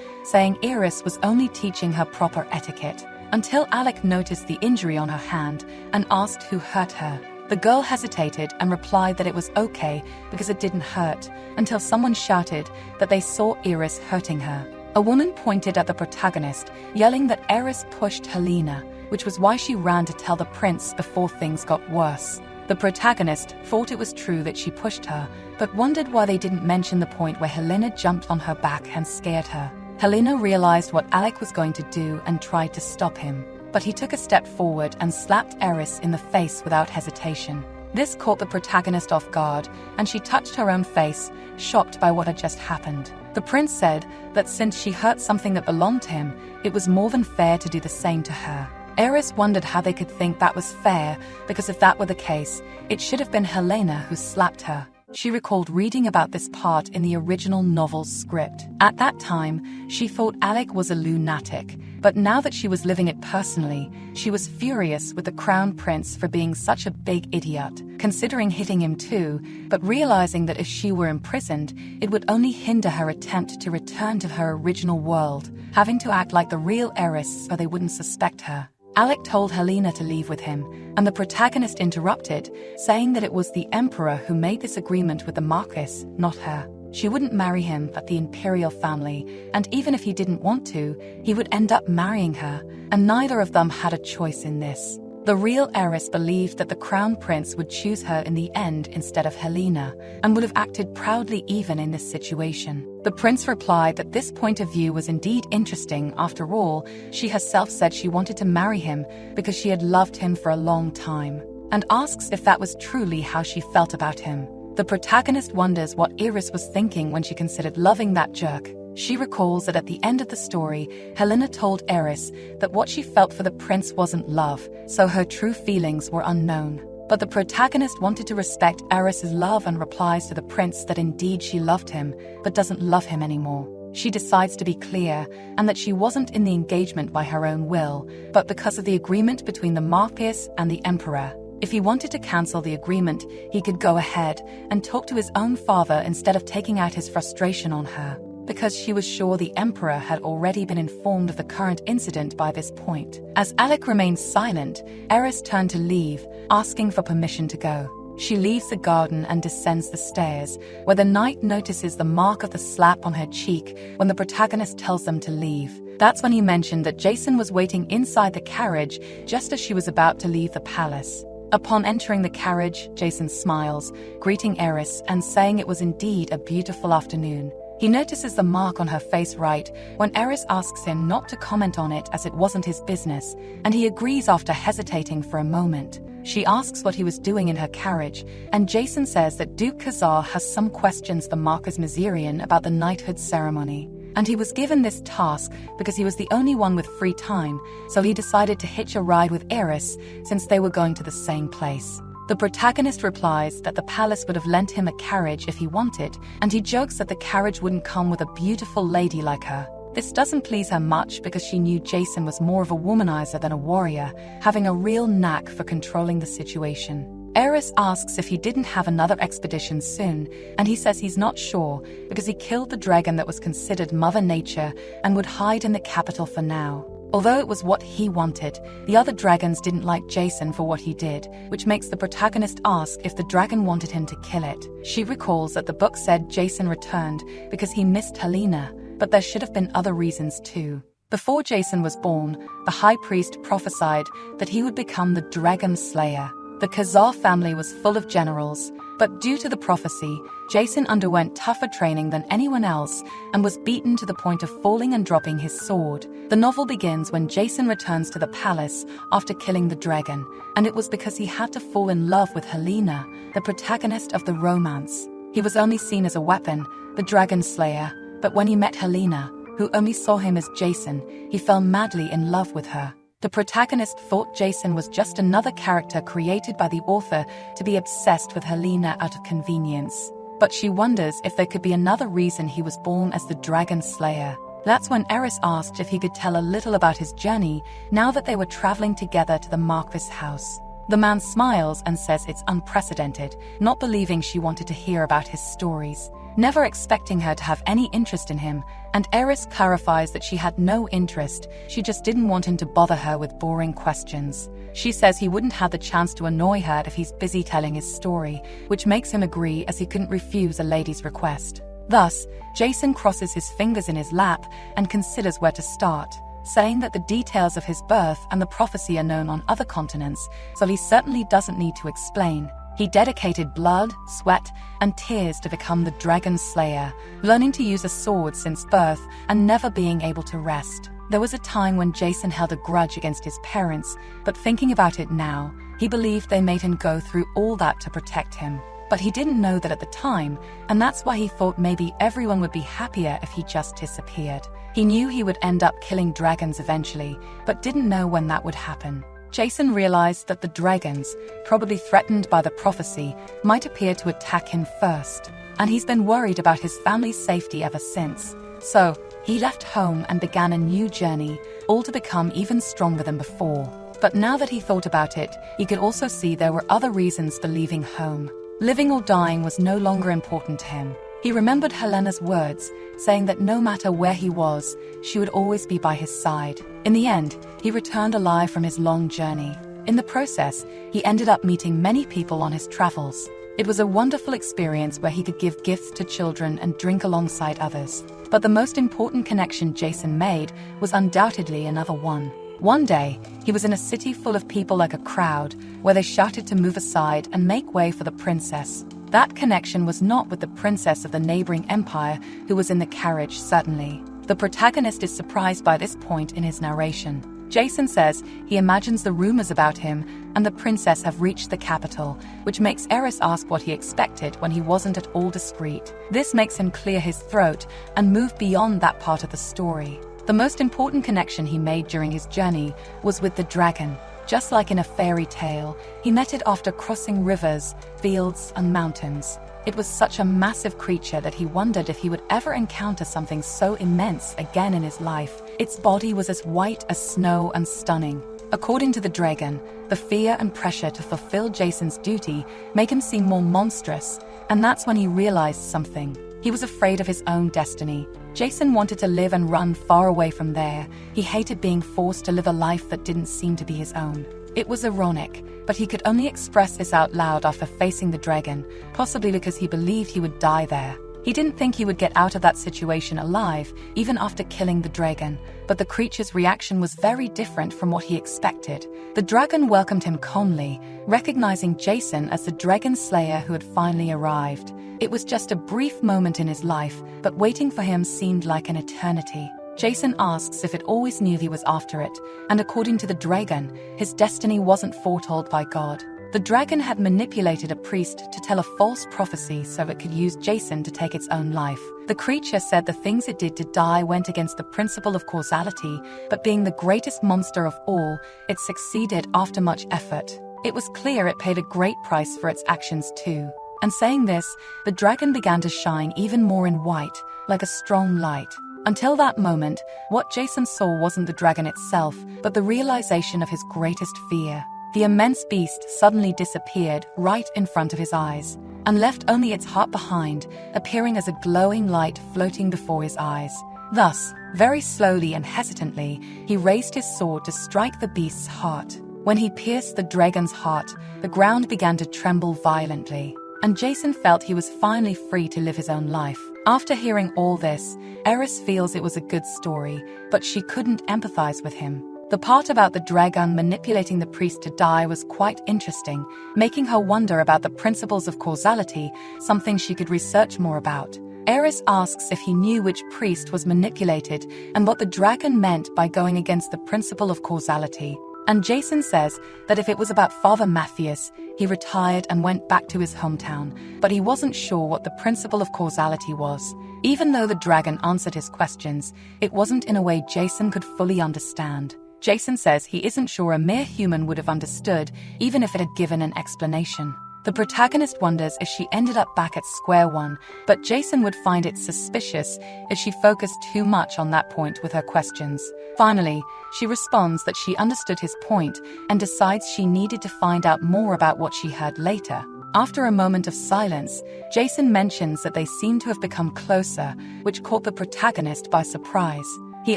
saying Eris was only teaching her proper etiquette, until Alec noticed the injury on her hand and asked who hurt her. The girl hesitated and replied that it was okay because it didn't hurt, until someone shouted that they saw Eris hurting her. A woman pointed at the protagonist, yelling that Eris pushed Helena, which was why she ran to tell the prince before things got worse. The protagonist thought it was true that she pushed her, but wondered why they didn't mention the point where Helena jumped on her back and scared her. Helena realized what Alec was going to do and tried to stop him, but he took a step forward and slapped Eris in the face without hesitation. This caught the protagonist off guard, and she touched her own face, shocked by what had just happened. The prince said that since she hurt something that belonged to him, it was more than fair to do the same to her. Eris wondered how they could think that was fair, because if that were the case, it should have been Helena who slapped her. She recalled reading about this part in the original novel's script. At that time, she thought Alec was a lunatic, but now that she was living it personally, she was furious with the crown prince for being such a big idiot, considering hitting him too, but realizing that if she were imprisoned, it would only hinder her attempt to return to her original world, having to act like the real Eris so they wouldn't suspect her. Alec told Helena to leave with him, and the protagonist interrupted, saying that it was the emperor who made this agreement with the Marquis, not her. She wouldn't marry him but the imperial family, and even if he didn't want to, he would end up marrying her, and neither of them had a choice in this. The real Eris believed that the crown prince would choose her in the end instead of Helena, and would have acted proudly even in this situation. The prince replied that this point of view was indeed interesting. After all, she herself said she wanted to marry him because she had loved him for a long time, and asks if that was truly how she felt about him. The protagonist wonders what Eris was thinking when she considered loving that jerk. She recalls that at the end of the story, Helena told Eris that what she felt for the prince wasn't love, so her true feelings were unknown. But the protagonist wanted to respect Eris's love and replies to the prince that indeed she loved him, but doesn't love him anymore. She decides to be clear, and that she wasn't in the engagement by her own will, but because of the agreement between the Marquis and the Emperor. If he wanted to cancel the agreement, he could go ahead and talk to his own father instead of taking out his frustration on her, because she was sure the Emperor had already been informed of the current incident by this point. As Alec remained silent, Eris turned to leave, asking for permission to go. She leaves the garden and descends the stairs, where the knight notices the mark of the slap on her cheek when the protagonist tells them to leave. That's when he mentioned that Jason was waiting inside the carriage just as she was about to leave the palace. Upon entering the carriage, Jason smiles, greeting Eris and saying it was indeed a beautiful afternoon. He notices the mark on her face right when Eris asks him not to comment on it as it wasn't his business, and he agrees after hesitating for a moment. She asks what he was doing in her carriage, and Jason says that Duke Khazar has some questions for Marcus Mazirian about the knighthood ceremony, and he was given this task because he was the only one with free time, so he decided to hitch a ride with Eris since they were going to the same place. The protagonist replies that the palace would have lent him a carriage if he wanted, and he jokes that the carriage wouldn't come with a beautiful lady like her. This doesn't please her much because she knew Jason was more of a womanizer than a warrior, having a real knack for controlling the situation. Eris asks if he didn't have another expedition soon, and he says he's not sure because he killed the dragon that was considered Mother Nature and would hide in the capital for now. Although it was what he wanted, the other dragons didn't like Jason for what he did, which makes the protagonist ask if the dragon wanted him to kill it. She recalls that the book said Jason returned because he missed Helena, but there should have been other reasons too. Before Jason was born, the high priest prophesied that he would become the Dragon Slayer. The Khazar family was full of generals, but due to the prophecy, Jason underwent tougher training than anyone else and was beaten to the point of falling and dropping his sword. The novel begins when Jason returns to the palace after killing the dragon, and it was because he had to fall in love with Helena, the protagonist of the romance. He was only seen as a weapon, the Dragon Slayer, but when he met Helena, who only saw him as Jason, he fell madly in love with her. The protagonist thought Jason was just another character created by the author to be obsessed with Helena out of convenience. But she wonders if there could be another reason he was born as the Dragon Slayer. That's when Eris asked if he could tell a little about his journey now that they were traveling together to the Marquis' house. The man smiles and says it's unprecedented, not believing she wanted to hear about his stories, never expecting her to have any interest in him, and Eris clarifies that she had no interest, she just didn't want him to bother her with boring questions. She says he wouldn't have the chance to annoy her if he's busy telling his story, which makes him agree as he couldn't refuse a lady's request. Thus, Jason crosses his fingers in his lap and considers where to start, saying that the details of his birth and the prophecy are known on other continents, so he certainly doesn't need to explain. He dedicated blood, sweat, and tears to become the Dragon Slayer, learning to use a sword since birth and never being able to rest. There was a time when Jason held a grudge against his parents, but thinking about it now, he believed they made him go through all that to protect him. But he didn't know that at the time, and that's why he thought maybe everyone would be happier if he just disappeared. He knew he would end up killing dragons eventually, but didn't know when that would happen. Jason realized that the dragons, probably threatened by the prophecy, might appear to attack him first, and he's been worried about his family's safety ever since. So, he left home and began a new journey, all to become even stronger than before. But now that he thought about it, he could also see there were other reasons for leaving home. Living or dying was no longer important to him. He remembered Helena's words, saying that no matter where he was, she would always be by his side. In the end, he returned alive from his long journey. In the process, he ended up meeting many people on his travels. It was a wonderful experience where he could give gifts to children and drink alongside others. But the most important connection Jason made was undoubtedly another one. One day, he was in a city full of people like a crowd, where they shouted to move aside and make way for the princess. That connection was not with the princess of the neighboring empire who was in the carriage, certainly. The protagonist is surprised by this point in his narration. Jason says he imagines the rumors about him and the princess have reached the capital, which makes Eris ask what he expected when he wasn't at all discreet. This makes him clear his throat and move beyond that part of the story. The most important connection he made during his journey was with the dragon. Just like in a fairy tale, he met it after crossing rivers, fields, and mountains. It was such a massive creature that he wondered if he would ever encounter something so immense again in his life. Its body was as white as snow and stunning. According to the dragon, the fear and pressure to fulfill Jason's duty make him seem more monstrous, and that's when he realized something. He was afraid of his own destiny. Jason wanted to live and run far away from there. He hated being forced to live a life that didn't seem to be his own. It was ironic, but he could only express this out loud after facing the dragon, possibly because he believed he would die there. He didn't think he would get out of that situation alive, even after killing the dragon, but the creature's reaction was very different from what he expected. The dragon welcomed him calmly, recognizing Jason as the dragon slayer who had finally arrived. It was just a brief moment in his life, but waiting for him seemed like an eternity. Jason asks if it always knew he was after it, and according to the dragon, his destiny wasn't foretold by God. The dragon had manipulated a priest to tell a false prophecy so it could use Jason to take its own life. The creature said the things it did to die went against the principle of causality, but being the greatest monster of all, it succeeded after much effort. It was clear it paid a great price for its actions too. And saying this, the dragon began to shine even more in white, like a strong light. Until that moment, what Jason saw wasn't the dragon itself, but the realization of his greatest fear. The immense beast suddenly disappeared right in front of his eyes, and left only its heart behind, appearing as a glowing light floating before his eyes. Thus, very slowly and hesitantly, he raised his sword to strike the beast's heart. When he pierced the dragon's heart, the ground began to tremble violently, and Jason felt he was finally free to live his own life. After hearing all this, Eris feels it was a good story, but she couldn't empathize with him. The part about the dragon manipulating the priest to die was quite interesting, making her wonder about the principles of causality, something she could research more about. Eris asks if he knew which priest was manipulated and what the dragon meant by going against the principle of causality. And Jason says that if it was about Father Matthias, he retired and went back to his hometown, but he wasn't sure what the principle of causality was. Even though the dragon answered his questions, it wasn't in a way Jason could fully understand. Jason says he isn't sure a mere human would have understood, even if it had given an explanation. The protagonist wonders if she ended up back at square one, but Jason would find it suspicious if she focused too much on that point with her questions. Finally, she responds that she understood his point and decides she needed to find out more about what she heard later. After a moment of silence, Jason mentions that they seem to have become closer, which caught the protagonist by surprise. He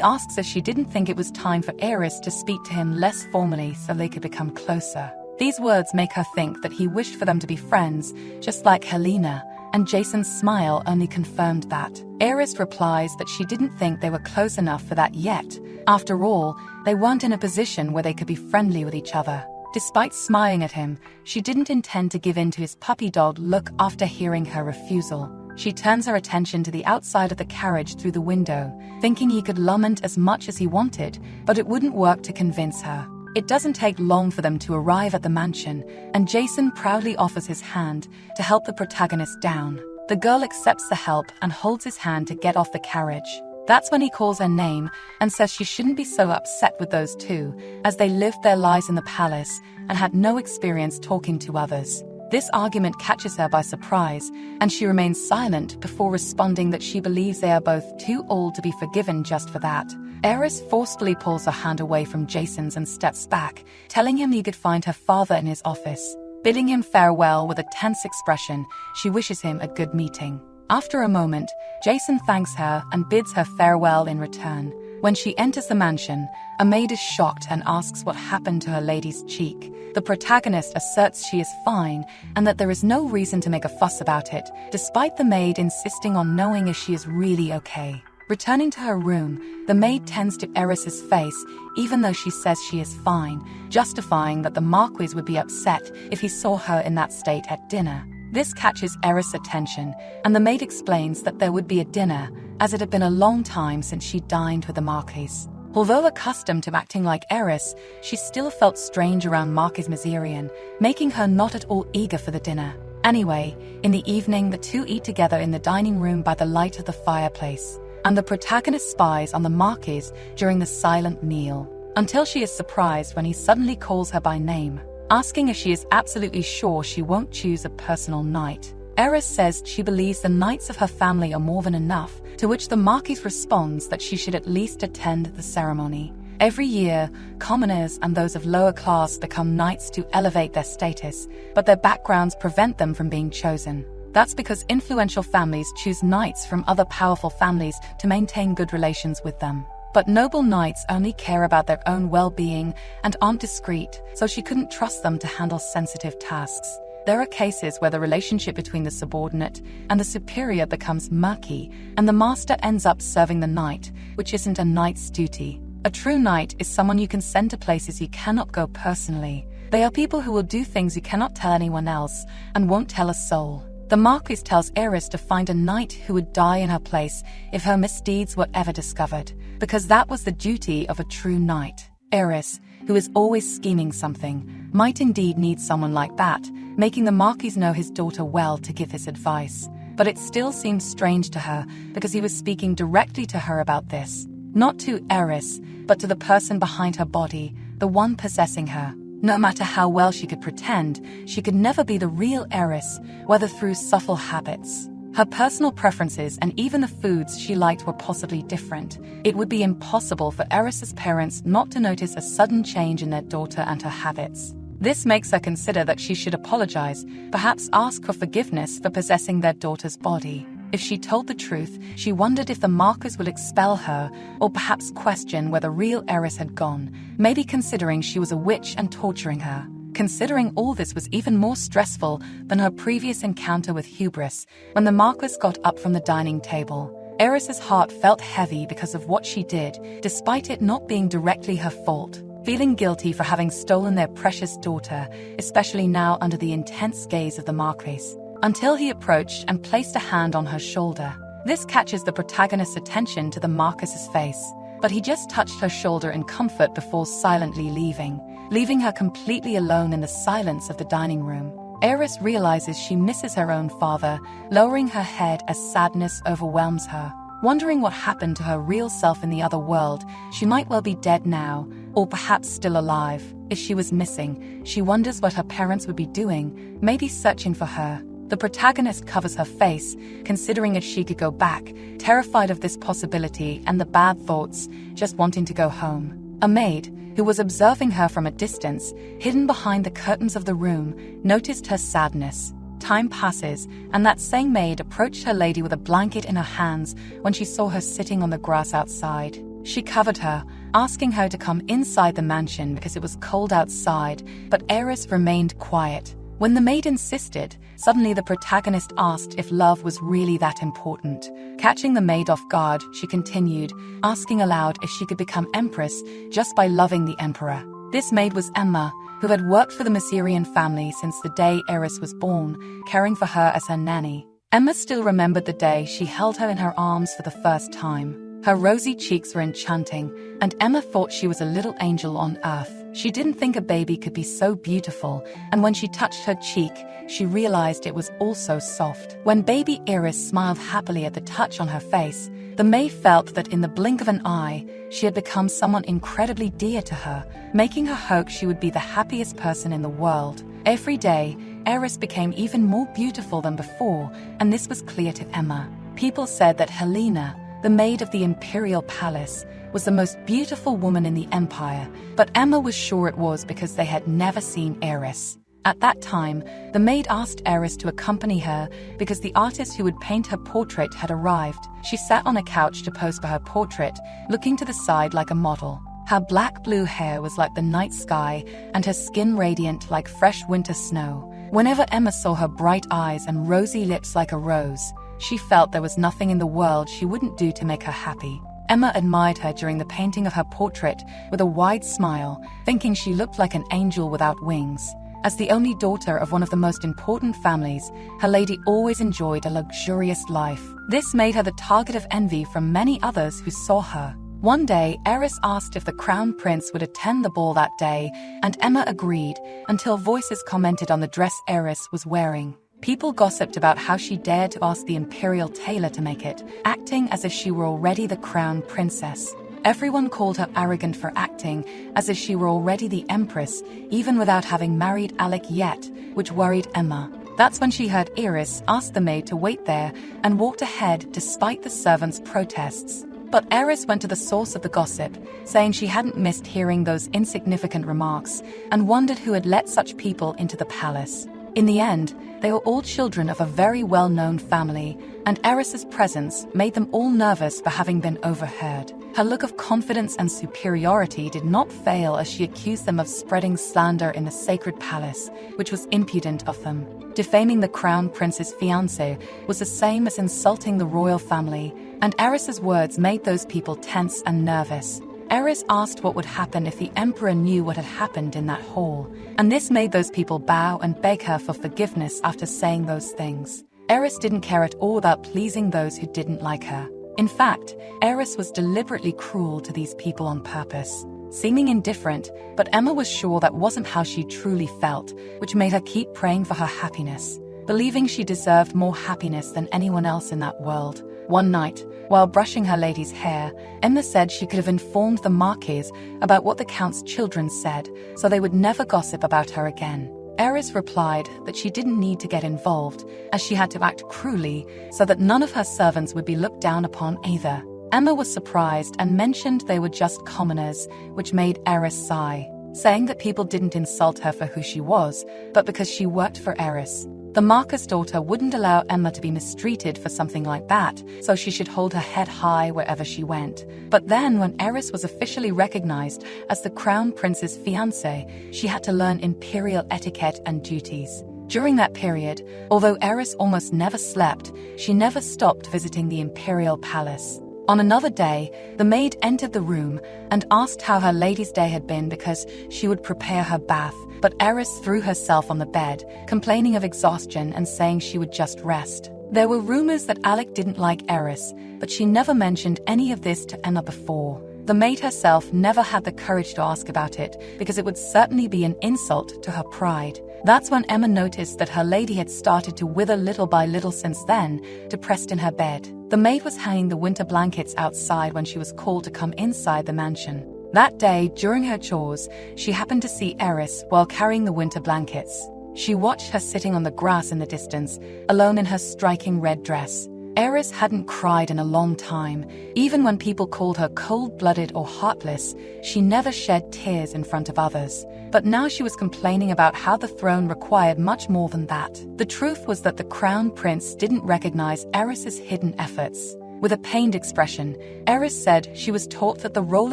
asks if she didn't think it was time for Eris to speak to him less formally so they could become closer. These words make her think that he wished for them to be friends, just like Helena, and Jason's smile only confirmed that. Eris replies that she didn't think they were close enough for that yet. After all, they weren't in a position where they could be friendly with each other. Despite smiling at him, she didn't intend to give in to his puppy dog look after hearing her refusal. She turns her attention to the outside of the carriage through the window, thinking he could lament as much as he wanted, but it wouldn't work to convince her. It doesn't take long for them to arrive at the mansion, and Jason proudly offers his hand to help the protagonist down. The girl accepts the help and holds his hand to get off the carriage. That's when he calls her name and says she shouldn't be so upset with those two, as they lived their lives in the palace and had no experience talking to others. This argument catches her by surprise, and she remains silent before responding that she believes they are both too old to be forgiven just for that. Eris forcefully pulls her hand away from Jason's and steps back, telling him he could find her father in his office. Bidding him farewell with a tense expression, she wishes him a good meeting. After a moment, Jason thanks her and bids her farewell in return. When she enters the mansion, a maid is shocked and asks what happened to her lady's cheek. The protagonist asserts she is fine and that there is no reason to make a fuss about it, despite the maid insisting on knowing if she is really okay. Returning to her room, the maid tends to Eris's face, even though she says she is fine, justifying that the Marquis would be upset if he saw her in that state at dinner. This catches Eris' attention, and the maid explains that there would be a dinner, as it had been a long time since she dined with the Marquis. Although accustomed to acting like Eris, she still felt strange around Marquis Miserian, making her not at all eager for the dinner. Anyway, in the evening the two eat together in the dining room by the light of the fireplace, and the protagonist spies on the Marquis during the silent meal, until she is surprised when he suddenly calls her by name, asking if she is absolutely sure she won't choose a personal knight. Eris says she believes the knights of her family are more than enough, to which the Marquis responds that she should at least attend the ceremony. Every year, commoners and those of lower class become knights to elevate their status, but their backgrounds prevent them from being chosen. That's because influential families choose knights from other powerful families to maintain good relations with them. But noble knights only care about their own well-being and aren't discreet, so she couldn't trust them to handle sensitive tasks. There are cases where the relationship between the subordinate and the superior becomes murky, and the master ends up serving the knight, which isn't a knight's duty. A true knight is someone you can send to places you cannot go personally. They are people who will do things you cannot tell anyone else and won't tell a soul. The Marquis tells Eris to find a knight who would die in her place if her misdeeds were ever discovered, because that was the duty of a true knight. Eris, who is always scheming something, might indeed need someone like that, making the Marquis know his daughter well to give his advice. But it still seemed strange to her because he was speaking directly to her about this. Not to Eris, but to the person behind her body, the one possessing her. No matter how well she could pretend, she could never be the real Eris, whether through subtle habits. Her personal preferences and even the foods she liked were possibly different. It would be impossible for Eris's parents not to notice a sudden change in their daughter and her habits. This makes her consider that she should apologize, perhaps ask for forgiveness for possessing their daughter's body. If she told the truth, she wondered if the Marquis would expel her, or perhaps question where the real Eris had gone, maybe considering she was a witch and torturing her. Considering all this was even more stressful than her previous encounter with Hubris, when the Marquis got up from the dining table. Eris's heart felt heavy because of what she did, despite it not being directly her fault. Feeling guilty for having stolen their precious daughter, especially now under the intense gaze of the Marquis, until he approached and placed a hand on her shoulder. This catches the protagonist's attention to the Marquis's face, but he just touched her shoulder in comfort before silently leaving her completely alone in the silence of the dining room. Eris realizes she misses her own father, lowering her head as sadness overwhelms her. Wondering what happened to her real self in the other world, she might well be dead now, or perhaps still alive. If she was missing, she wonders what her parents would be doing, maybe searching for her. The protagonist covers her face, considering if she could go back, terrified of this possibility and the bad thoughts, just wanting to go home. A maid, who was observing her from a distance, hidden behind the curtains of the room, noticed her sadness. Time passes, and that same maid approached her lady with a blanket in her hands when she saw her sitting on the grass outside. She covered her, asking her to come inside the mansion because it was cold outside, but Eris remained quiet. When the maid insisted, suddenly the protagonist asked if love was really that important. Catching the maid off guard, she continued, asking aloud if she could become empress just by loving the emperor. This maid was Emma, who had worked for the Massyrian family since the day Eris was born, caring for her as her nanny. Emma still remembered the day she held her in her arms for the first time. Her rosy cheeks were enchanting, and Emma thought she was a little angel on earth. She didn't think a baby could be so beautiful, and when she touched her cheek, she realized it was also soft. When baby Eris smiled happily at the touch on her face, the maid felt that in the blink of an eye, she had become someone incredibly dear to her, making her hope she would be the happiest person in the world. Every day, Eris became even more beautiful than before, and this was clear to Emma. People said that Helena, the maid of the imperial palace, was the most beautiful woman in the empire, but Emma was sure it was because they had never seen Eris. At that time, the maid asked Eris to accompany her because the artist who would paint her portrait had arrived. She sat on a couch to pose for her portrait, looking to the side like a model. Her black-blue hair was like the night sky, and her skin radiant like fresh winter snow. Whenever Emma saw her bright eyes and rosy lips like a rose, she felt there was nothing in the world she wouldn't do to make her happy. Emma admired her during the painting of her portrait with a wide smile, thinking she looked like an angel without wings. As the only daughter of one of the most important families, her lady always enjoyed a luxurious life. This made her the target of envy from many others who saw her. One day, Eris asked if the crown prince would attend the ball that day, and Emma agreed, until voices commented on the dress Eris was wearing. People gossiped about how she dared to ask the imperial tailor to make it, acting as if she were already the crown princess. Everyone called her arrogant for acting as if she were already the empress, even without having married Alec yet, which worried Emma. That's when she heard Eris ask the maid to wait there and walked ahead despite the servants' protests. But Eris went to the source of the gossip, saying she hadn't missed hearing those insignificant remarks and wondered who had let such people into the palace. In the end, they were all children of a very well-known family, and Eris's presence made them all nervous for having been overheard. Her look of confidence and superiority did not fail as she accused them of spreading slander in the sacred palace, which was impudent of them. Defaming the crown prince's fiancé was the same as insulting the royal family, and Eris's words made those people tense and nervous. Eris asked what would happen if the emperor knew what had happened in that hall, and this made those people bow and beg her for forgiveness after saying those things. Eris didn't care at all about pleasing those who didn't like her. In fact, Eris was deliberately cruel to these people on purpose, seeming indifferent, but Emma was sure that wasn't how she truly felt, which made her keep praying for her happiness, believing she deserved more happiness than anyone else in that world. One night, while brushing her lady's hair, Emma said she could have informed the Marquis about what the Count's children said, so they would never gossip about her again. Eris replied that she didn't need to get involved, as she had to act cruelly so that none of her servants would be looked down upon either. Emma was surprised and mentioned they were just commoners, which made Eris sigh, saying that people didn't insult her for who she was, but because she worked for Eris. The Marquis' daughter wouldn't allow Emma to be mistreated for something like that, so she should hold her head high wherever she went. But then, when Eris was officially recognized as the crown prince's fiancé, she had to learn imperial etiquette and duties. During that period, although Eris almost never slept, she never stopped visiting the imperial palace. On another day, the maid entered the room and asked how her lady's day had been because she would prepare her bath, but Eris threw herself on the bed, complaining of exhaustion and saying she would just rest. There were rumors that Alec didn't like Eris, but she never mentioned any of this to Emma before. The maid herself never had the courage to ask about it because it would certainly be an insult to her pride. That's when Emma noticed that her lady had started to wither little by little since then, depressed in her bed. The maid was hanging the winter blankets outside when she was called to come inside the mansion. That day, during her chores, she happened to see Eris while carrying the winter blankets. She watched her sitting on the grass in the distance, alone in her striking red dress. Eris hadn't cried in a long time. Even when people called her cold-blooded or heartless, she never shed tears in front of others. But now she was complaining about how the throne required much more than that. The truth was that the crown prince didn't recognize Eris's hidden efforts. With a pained expression, Eris said she was taught that the role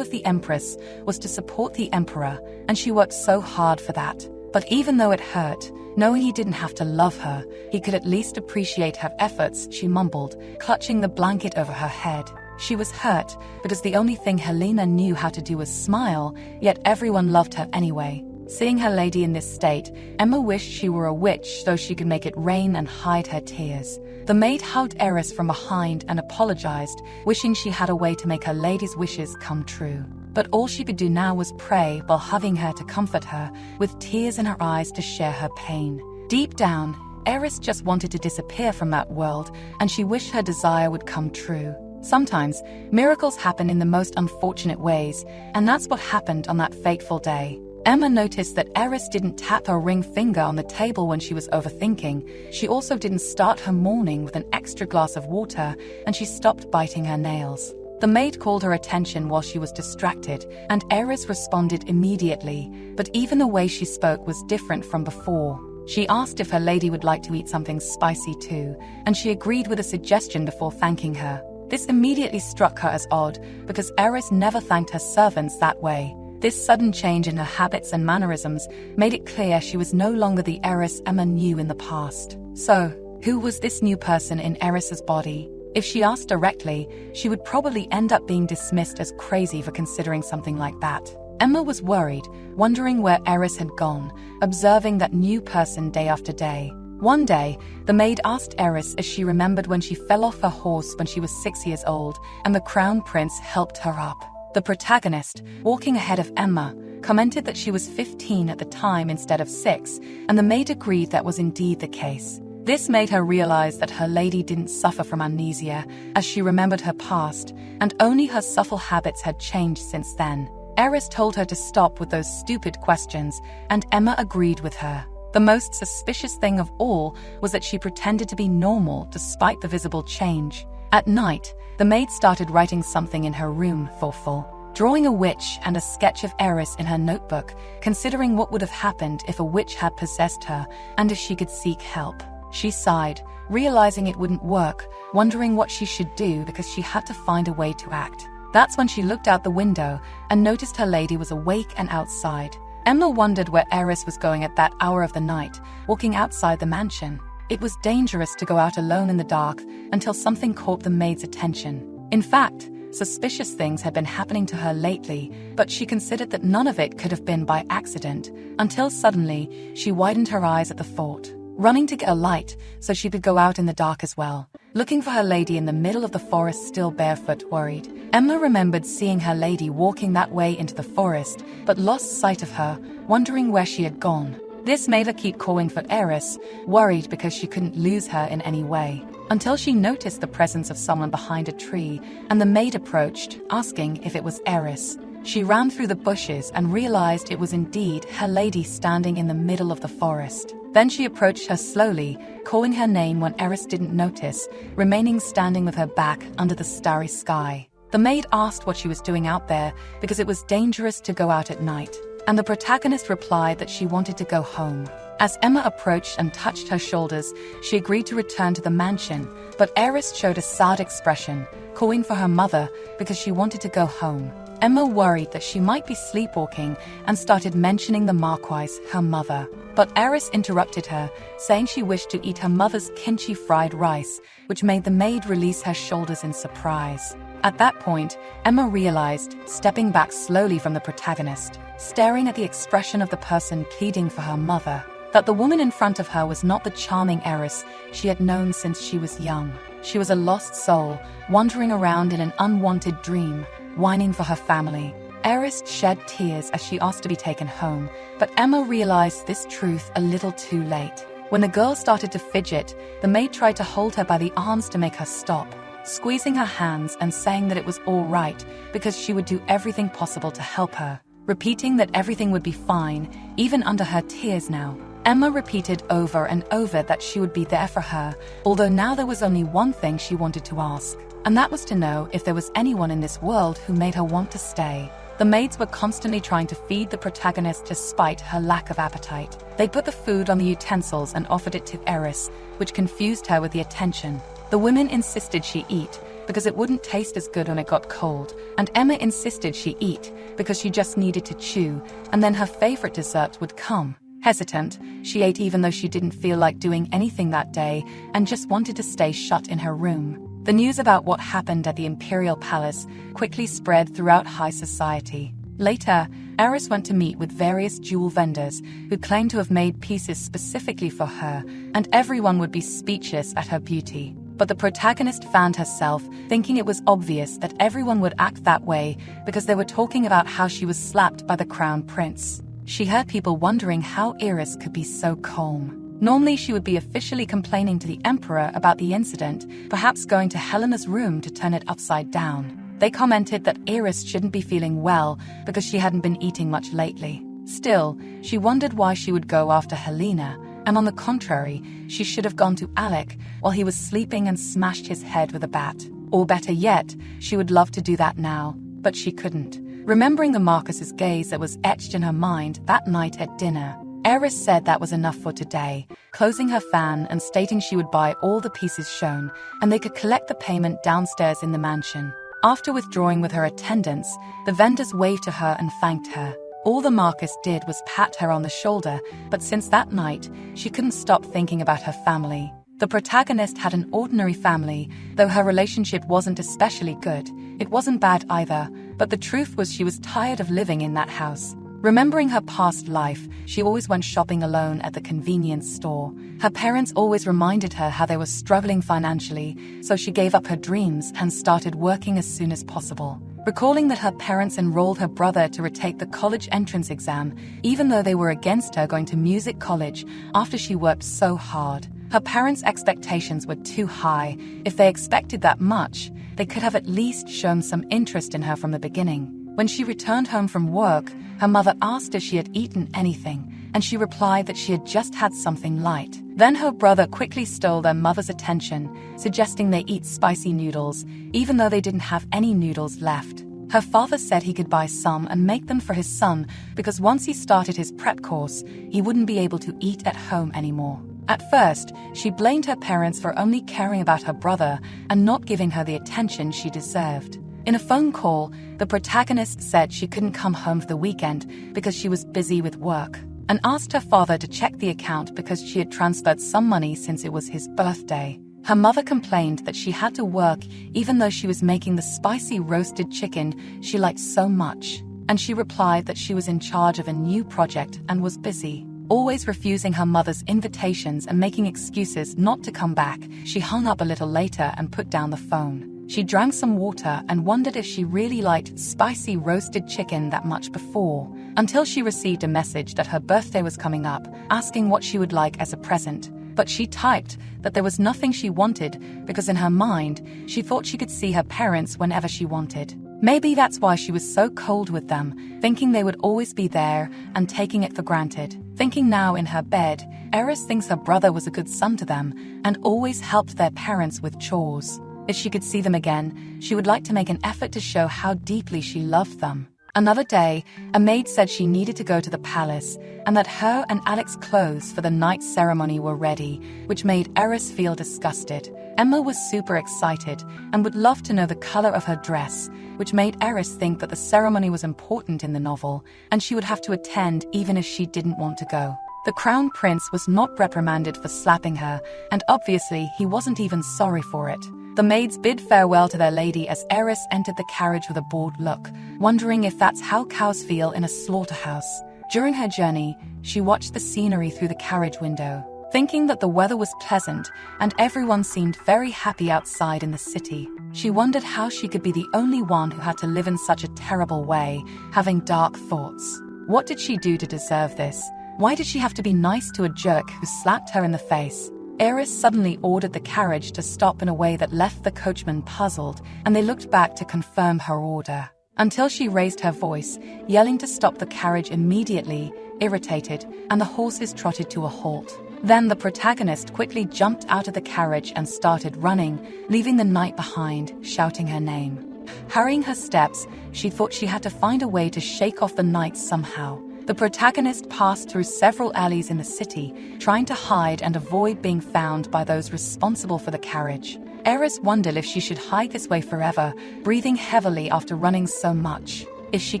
of the empress was to support the emperor, and she worked so hard for that. But even though it hurt, knowing he didn't have to love her, he could at least appreciate her efforts, she mumbled, clutching the blanket over her head. She was hurt because the only thing Helena knew how to do was smile, yet everyone loved her anyway. Seeing her lady in this state, Emma wished she were a witch so she could make it rain and hide her tears. The maid hugged Eris from behind and apologized, wishing she had a way to make her lady's wishes come true. But all she could do now was pray while hugging her to comfort her, with tears in her eyes to share her pain. Deep down, Eris just wanted to disappear from that world, and she wished her desire would come true. Sometimes, miracles happen in the most unfortunate ways, and that's what happened on that fateful day. Emma noticed that Eris didn't tap her ring finger on the table when she was overthinking. She also didn't start her morning with an extra glass of water, and she stopped biting her nails. The maid called her attention while she was distracted, and Eris responded immediately, but even the way she spoke was different from before. She asked if her lady would like to eat something spicy too, and she agreed with a suggestion before thanking her. This immediately struck her as odd, because Eris never thanked her servants that way. This sudden change in her habits and mannerisms made it clear she was no longer the Eris Emma knew in the past. So, who was this new person in Eris's body? If she asked directly, she would probably end up being dismissed as crazy for considering something like that. Emma was worried, wondering where Eris had gone, observing that new person day after day. One day, the maid asked Eris if she remembered when she fell off her horse when she was 6 years old, and the crown prince helped her up. The protagonist, walking ahead of Emma, commented that she was 15 at the time instead of 6, and the maid agreed that was indeed the case. This made her realize that her lady didn't suffer from amnesia, as she remembered her past, and only her subtle habits had changed since then. Eris told her to stop with those stupid questions, and Emma agreed with her. The most suspicious thing of all was that she pretended to be normal despite the visible change. At night, the maid started writing something in her room, thoughtful, drawing a witch and a sketch of Eris in her notebook, considering what would have happened if a witch had possessed her and if she could seek help. She sighed, realizing it wouldn't work, wondering what she should do because she had to find a way to act. That's when she looked out the window and noticed her lady was awake and outside. Emma wondered where Eris was going at that hour of the night, walking outside the mansion. It was dangerous to go out alone in the dark until something caught the maid's attention. In fact, suspicious things had been happening to her lately, but she considered that none of it could have been by accident, until suddenly she widened her eyes at the thought, running to get a light so she could go out in the dark as well. Looking for her lady in the middle of the forest, still barefoot, worried, Emma remembered seeing her lady walking that way into the forest, but lost sight of her, wondering where she had gone. This made her keep calling for Eris, worried because she couldn't lose her in any way, until she noticed the presence of someone behind a tree, and the maid approached, asking if it was Eris. She ran through the bushes and realized it was indeed her lady standing in the middle of the forest. Then she approached her slowly, calling her name when Eris didn't notice, remaining standing with her back under the starry sky. The maid asked what she was doing out there because it was dangerous to go out at night, and the protagonist replied that she wanted to go home. As Emma approached and touched her shoulders, she agreed to return to the mansion, but Eris showed a sad expression, calling for her mother because she wanted to go home. Emma worried that she might be sleepwalking and started mentioning the Marquise, her mother. But Eris interrupted her, saying she wished to eat her mother's kimchi fried rice, which made the maid release her shoulders in surprise. At that point, Emma realized, stepping back slowly from the protagonist, staring at the expression of the person pleading for her mother, that the woman in front of her was not the charming Eris she had known since she was young. She was a lost soul, wandering around in an unwanted dream, whining for her family. Eris shed tears as she asked to be taken home, but Emma realized this truth a little too late. When the girl started to fidget, the maid tried to hold her by the arms to make her stop. squeezing her hands and saying that it was all right because she would do everything possible to help her, repeating that everything would be fine, even under her tears now. Emma repeated over and over that she would be there for her, although now there was only one thing she wanted to ask, and that was to know if there was anyone in this world who made her want to stay. The maids were constantly trying to feed the protagonist despite her lack of appetite. They put the food on the utensils and offered it to Eris, which confused her with the attention. The women insisted she eat because it wouldn't taste as good when it got cold, and Emma insisted she eat because she just needed to chew, and then her favorite dessert would come. Hesitant, she ate even though she didn't feel like doing anything that day and just wanted to stay shut in her room. The news about what happened at the Imperial Palace quickly spread throughout high society. Later, Eris went to meet with various jewel vendors who claimed to have made pieces specifically for her, and everyone would be speechless at her beauty. But the protagonist found herself thinking it was obvious that everyone would act that way because they were talking about how she was slapped by the crown prince. She heard people wondering how Eris could be so calm. Normally she would be officially complaining to the emperor about the incident, perhaps going to Helena's room to turn it upside down. They commented that Eris shouldn't be feeling well because she hadn't been eating much lately. Still, she wondered why she would go after Helena, and on the contrary, she should have gone to Alec while he was sleeping and smashed his head with a bat. Or better yet, she would love to do that now, but she couldn't. Remembering the Marcus's gaze that was etched in her mind that night at dinner, Eris said that was enough for today, closing her fan and stating she would buy all the pieces shown, and they could collect the payment downstairs in the mansion. After withdrawing with her attendants, the vendors waved to her and thanked her. All the Marcus did was pat her on the shoulder, but since that night, she couldn't stop thinking about her family. The protagonist had an ordinary family, though her relationship wasn't especially good. It wasn't bad either, but the truth was she was tired of living in that house. Remembering her past life, she always went shopping alone at the convenience store. Her parents always reminded her how they were struggling financially, so she gave up her dreams and started working as soon as possible. Recalling that her parents enrolled her brother to retake the college entrance exam, even though they were against her going to music college after she worked so hard. Her parents' expectations were too high. If they expected that much, they could have at least shown some interest in her from the beginning. When she returned home from work, her mother asked if she had eaten anything, and she replied that she had just had something light. Then her brother quickly stole their mother's attention, suggesting they eat spicy noodles, even though they didn't have any noodles left. Her father said he could buy some and make them for his son because once he started his prep course, he wouldn't be able to eat at home anymore. At first, she blamed her parents for only caring about her brother and not giving her the attention she deserved. In a phone call, the protagonist said she couldn't come home for the weekend because she was busy with work, and asked her father to check the account because she had transferred some money since it was his birthday. Her mother complained that she had to work even though she was making the spicy roasted chicken she liked so much, and she replied that she was in charge of a new project and was busy. Always refusing her mother's invitations and making excuses not to come back, she hung up a little later and put down the phone. She drank some water and wondered if she really liked spicy roasted chicken that much before, until she received a message that her birthday was coming up, asking what she would like as a present. But she typed that there was nothing she wanted because in her mind, she thought she could see her parents whenever she wanted. Maybe that's why she was so cold with them, thinking they would always be there and taking it for granted. Thinking now in her bed, Eris thinks her brother was a good son to them and always helped their parents with chores. If she could see them again, she would like to make an effort to show how deeply she loved them. Another day, a maid said she needed to go to the palace and that her and Alec's clothes for the night ceremony were ready, which made Eris feel disgusted. Emma was super excited and would love to know the color of her dress, which made Eris think that the ceremony was important in the novel and she would have to attend even if she didn't want to go. The crown prince was not reprimanded for slapping her, and obviously he wasn't even sorry for it. The maids bid farewell to their lady as Eris entered the carriage with a bored look, wondering if that's how cows feel in a slaughterhouse. During her journey, she watched the scenery through the carriage window, thinking that the weather was pleasant and everyone seemed very happy outside in the city. She wondered how she could be the only one who had to live in such a terrible way, having dark thoughts. What did she do to deserve this? Why did she have to be nice to a jerk who slapped her in the face? Eris suddenly ordered the carriage to stop in a way that left the coachman puzzled, and they looked back to confirm her order. Until she raised her voice, yelling to stop the carriage immediately, irritated, and the horses trotted to a halt. Then the protagonist quickly jumped out of the carriage and started running, leaving the knight behind, shouting her name. Hurrying her steps, she thought she had to find a way to shake off the knight somehow. The protagonist passed through several alleys in the city, trying to hide and avoid being found by those responsible for the carriage. Eris wondered if she should hide this way forever, breathing heavily after running so much. If she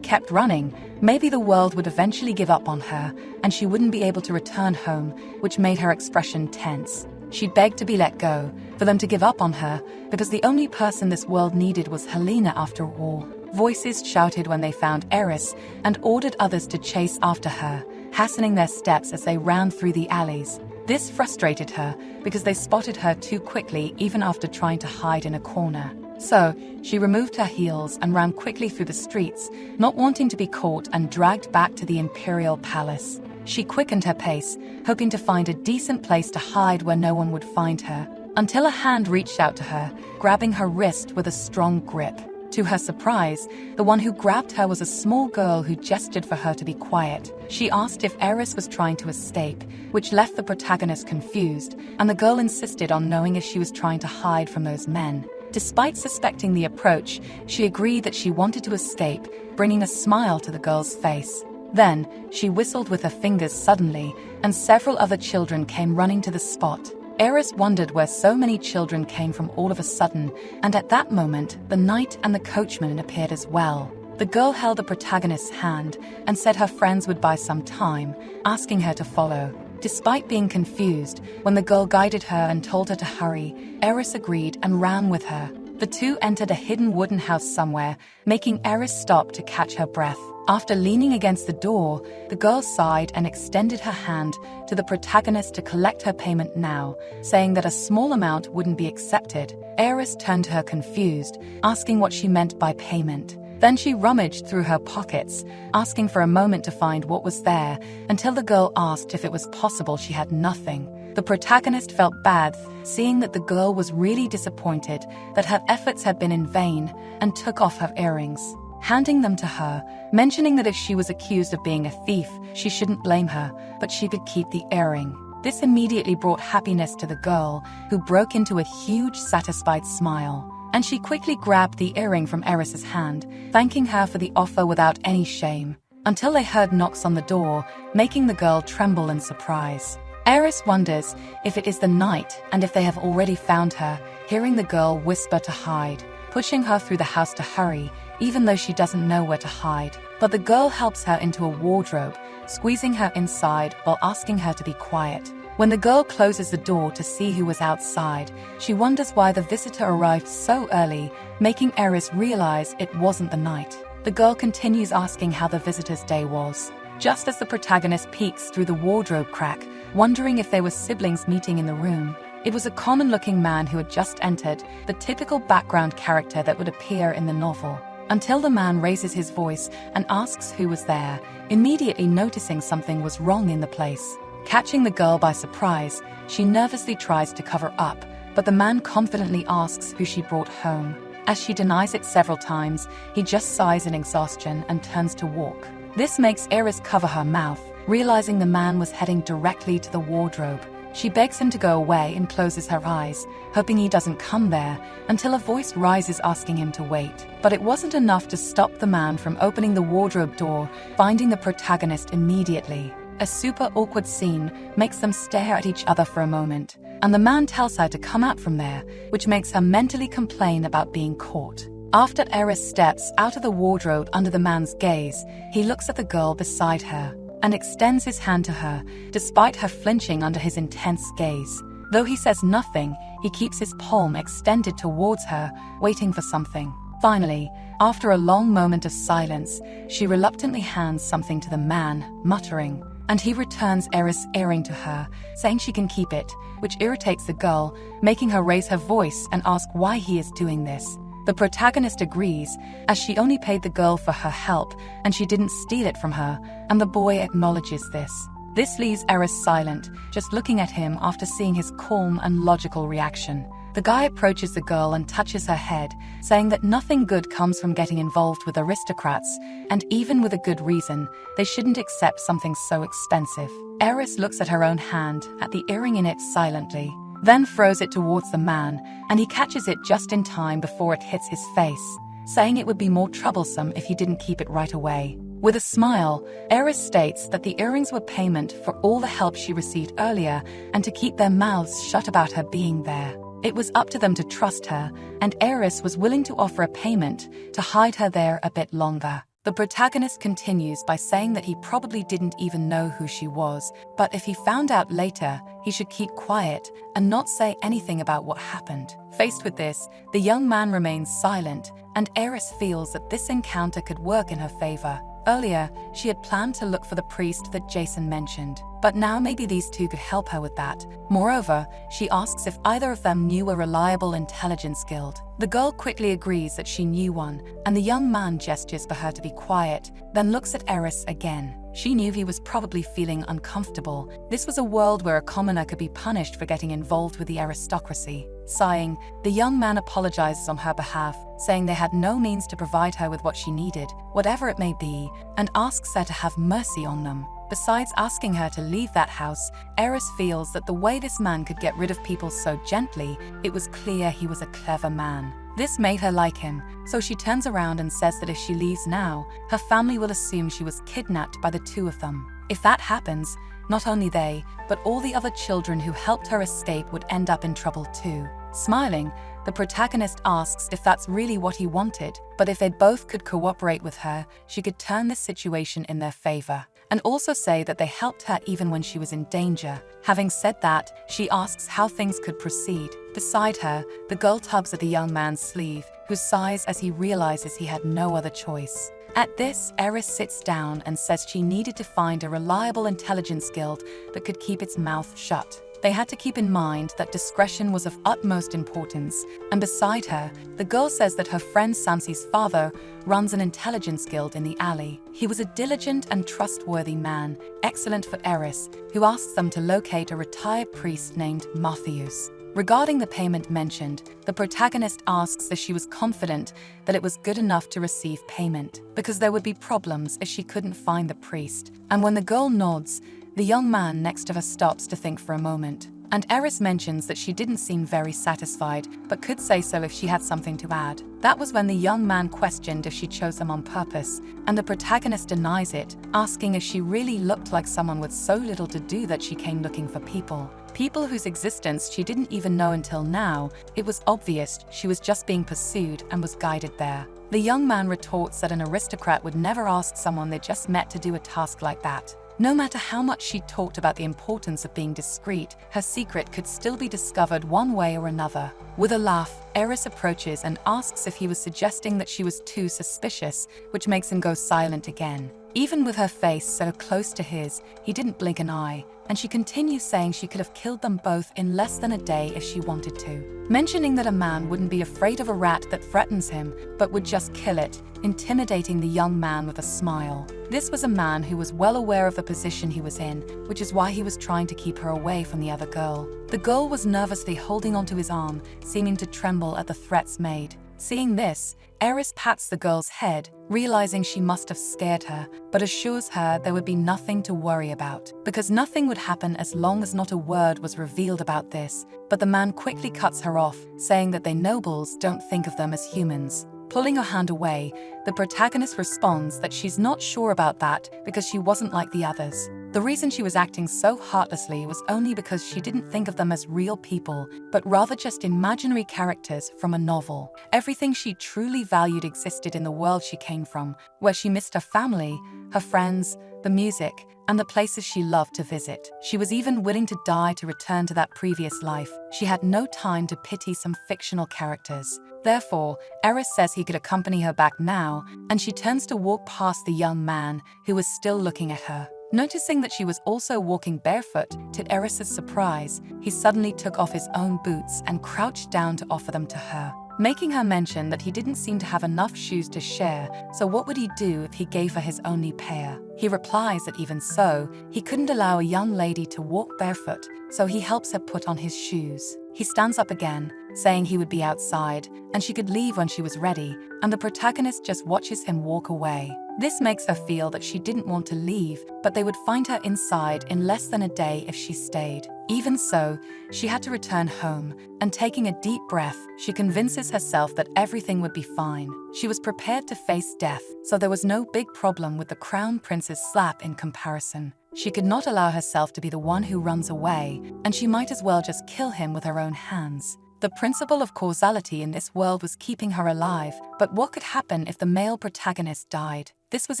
kept running, maybe the world would eventually give up on her, and she wouldn't be able to return home, which made her expression tense. She begged to be let go, for them to give up on her, because the only person this world needed was Helena after all. Voices shouted when they found Eris and ordered others to chase after her, hastening their steps as they ran through the alleys. This frustrated her because they spotted her too quickly even after trying to hide in a corner. So, she removed her heels and ran quickly through the streets, not wanting to be caught and dragged back to the Imperial Palace. She quickened her pace, hoping to find a decent place to hide where no one would find her, until a hand reached out to her, grabbing her wrist with a strong grip. To her surprise, the one who grabbed her was a small girl who gestured for her to be quiet. She asked if Eris was trying to escape, which left the protagonist confused, and the girl insisted on knowing if she was trying to hide from those men. Despite suspecting the approach, she agreed that she wanted to escape, bringing a smile to the girl's face. Then, she whistled with her fingers suddenly, and several other children came running to the spot. Eris wondered where so many children came from all of a sudden, and at that moment, the knight and the coachman appeared as well. The girl held the protagonist's hand and said her friends would buy some time, asking her to follow. Despite being confused, when the girl guided her and told her to hurry, Eris agreed and ran with her. The two entered a hidden wooden house somewhere, making Eris stop to catch her breath. After leaning against the door, the girl sighed and extended her hand to the protagonist to collect her payment now, saying that a small amount wouldn't be accepted. Eris turned to her confused, asking what she meant by payment. Then she rummaged through her pockets, asking for a moment to find what was there, until the girl asked if it was possible she had nothing. The protagonist felt bad, seeing that the girl was really disappointed that her efforts had been in vain, and took off her earrings, handing them to her, mentioning that if she was accused of being a thief, she shouldn't blame her, but she could keep the earring. This immediately brought happiness to the girl, who broke into a huge, satisfied smile. And she quickly grabbed the earring from Eris's hand, thanking her for the offer without any shame, until they heard knocks on the door, making the girl tremble in surprise. Eris wonders if it is the knight and if they have already found her, hearing the girl whisper to hide, pushing her through the house to hurry, even though she doesn't know where to hide. But the girl helps her into a wardrobe, squeezing her inside while asking her to be quiet. When the girl closes the door to see who was outside, she wonders why the visitor arrived so early, making Eris realize it wasn't the knight. The girl continues asking how the visitor's day was, just as the protagonist peeks through the wardrobe crack, wondering if they were siblings meeting in the room. It was a common-looking man who had just entered, the typical background character that would appear in the novel. Until the man raises his voice and asks who was there, immediately noticing something was wrong in the place. Catching the girl by surprise, she nervously tries to cover up, but the man confidently asks who she brought home. As she denies it several times, he just sighs in exhaustion and turns to walk. This makes Eris cover her mouth, realizing the man was heading directly to the wardrobe. She begs him to go away and closes her eyes, hoping he doesn't come there, until a voice rises asking him to wait. But it wasn't enough to stop the man from opening the wardrobe door, finding the protagonist immediately. A super awkward scene makes them stare at each other for a moment, and the man tells her to come out from there, which makes her mentally complain about being caught. After Eris steps out of the wardrobe under the man's gaze, he looks at the girl beside her and extends his hand to her, despite her flinching under his intense gaze. Though he says nothing, he keeps his palm extended towards her, waiting for something. Finally, after a long moment of silence, she reluctantly hands something to the man, muttering, and he returns Eris' earring to her, saying she can keep it, which irritates the girl, making her raise her voice and ask why he is doing this. The protagonist agrees, as she only paid the girl for her help and she didn't steal it from her, and the boy acknowledges this. This leaves Eris silent, just looking at him after seeing his calm and logical reaction. The guy approaches the girl and touches her head, saying that nothing good comes from getting involved with aristocrats, and even with a good reason, they shouldn't accept something so expensive. Eris looks at her own hand, at the earring in it silently, then throws it towards the man, and he catches it just in time before it hits his face, saying it would be more troublesome if he didn't keep it right away. With a smile, Eris states that the earrings were payment for all the help she received earlier and to keep their mouths shut about her being there. It was up to them to trust her, and Eris was willing to offer a payment to hide her there a bit longer. The protagonist continues by saying that he probably didn't even know who she was, but if he found out later, he should keep quiet and not say anything about what happened. Faced with this, the young man remains silent, and Eris feels that this encounter could work in her favor. Earlier, she had planned to look for the priest that Jason mentioned, but now maybe these two could help her with that. Moreover, she asks if either of them knew a reliable intelligence guild. The girl quickly agrees that she knew one, and the young man gestures for her to be quiet, then looks at Eris again. She knew he was probably feeling uncomfortable. This was a world where a commoner could be punished for getting involved with the aristocracy. Sighing, the young man apologizes on her behalf, saying they had no means to provide her with what she needed, whatever it may be, and asks her to have mercy on them. Besides asking her to leave that house, Eris feels that the way this man could get rid of people so gently, it was clear he was a clever man. This made her like him, so she turns around and says that if she leaves now, her family will assume she was kidnapped by the two of them. If that happens, not only they, but all the other children who helped her escape would end up in trouble too. Smiling, the protagonist asks if that's really what he wanted, but if they both could cooperate with her, she could turn this situation in their favor, and also say that they helped her even when she was in danger. Having said that, she asks how things could proceed. Beside her, the girl tugs at the young man's sleeve, who sighs as he realizes he had no other choice. At this, Eris sits down and says she needed to find a reliable intelligence guild that could keep its mouth shut. They had to keep in mind that discretion was of utmost importance, and beside her, the girl says that her friend Sansi's father runs an intelligence guild in the alley. He was a diligent and trustworthy man, excellent for Eris, who asks them to locate a retired priest named Matthews. Regarding the payment mentioned, the protagonist asks if she was confident that it was good enough to receive payment, because there would be problems if she couldn't find the priest. And when the girl nods, the young man next to her stops to think for a moment. And Eris mentions that she didn't seem very satisfied, but could say so if she had something to add. That was when the young man questioned if she chose them on purpose, and the protagonist denies it, asking if she really looked like someone with so little to do that she came looking for people. People whose existence she didn't even know until now. It was obvious she was just being pursued and was guided there. The young man retorts that an aristocrat would never ask someone they just met to do a task like that. No matter how much she talked about the importance of being discreet, her secret could still be discovered one way or another. With a laugh, Eris approaches and asks if he was suggesting that she was too suspicious, which makes him go silent again. Even with her face so close to his, he didn't blink an eye, and she continues saying she could have killed them both in less than a day if she wanted to, mentioning that a man wouldn't be afraid of a rat that threatens him, but would just kill it, intimidating the young man with a smile. This was a man who was well aware of the position he was in, which is why he was trying to keep her away from the other girl. The girl was nervously holding onto his arm, seeming to tremble at the threats made. Seeing this, Eris pats the girl's head, realizing she must have scared her, but assures her there would be nothing to worry about, because nothing would happen as long as not a word was revealed about this. But the man quickly cuts her off, saying that they nobles don't think of them as humans. Pulling her hand away, the protagonist responds that she's not sure about that because she wasn't like the others. The reason she was acting so heartlessly was only because she didn't think of them as real people, but rather just imaginary characters from a novel. Everything she truly valued existed in the world she came from, where she missed her family, her friends, the music, and the places she loved to visit. She was even willing to die to return to that previous life. She had no time to pity some fictional characters. Therefore, Eris says he could accompany her back now, and she turns to walk past the young man, who was still looking at her. Noticing that she was also walking barefoot, to Eris's surprise, he suddenly took off his own boots and crouched down to offer them to her. making her mention that he didn't seem to have enough shoes to share, so what would he do if he gave her his only pair? He replies that even so, he couldn't allow a young lady to walk barefoot, so he helps her put on his shoes. He stands up again, saying he would be outside, and she could leave when she was ready, and the protagonist just watches him walk away. This makes her feel that she didn't want to leave, but they would find her inside in less than a day if she stayed. Even so, she had to return home, and taking a deep breath, she convinces herself that everything would be fine. She was prepared to face death, so there was no big problem with the crown prince's slap in comparison. She could not allow herself to be the one who runs away, and she might as well just kill him with her own hands. The principle of causality in this world was keeping her alive, but what could happen if the male protagonist died? This was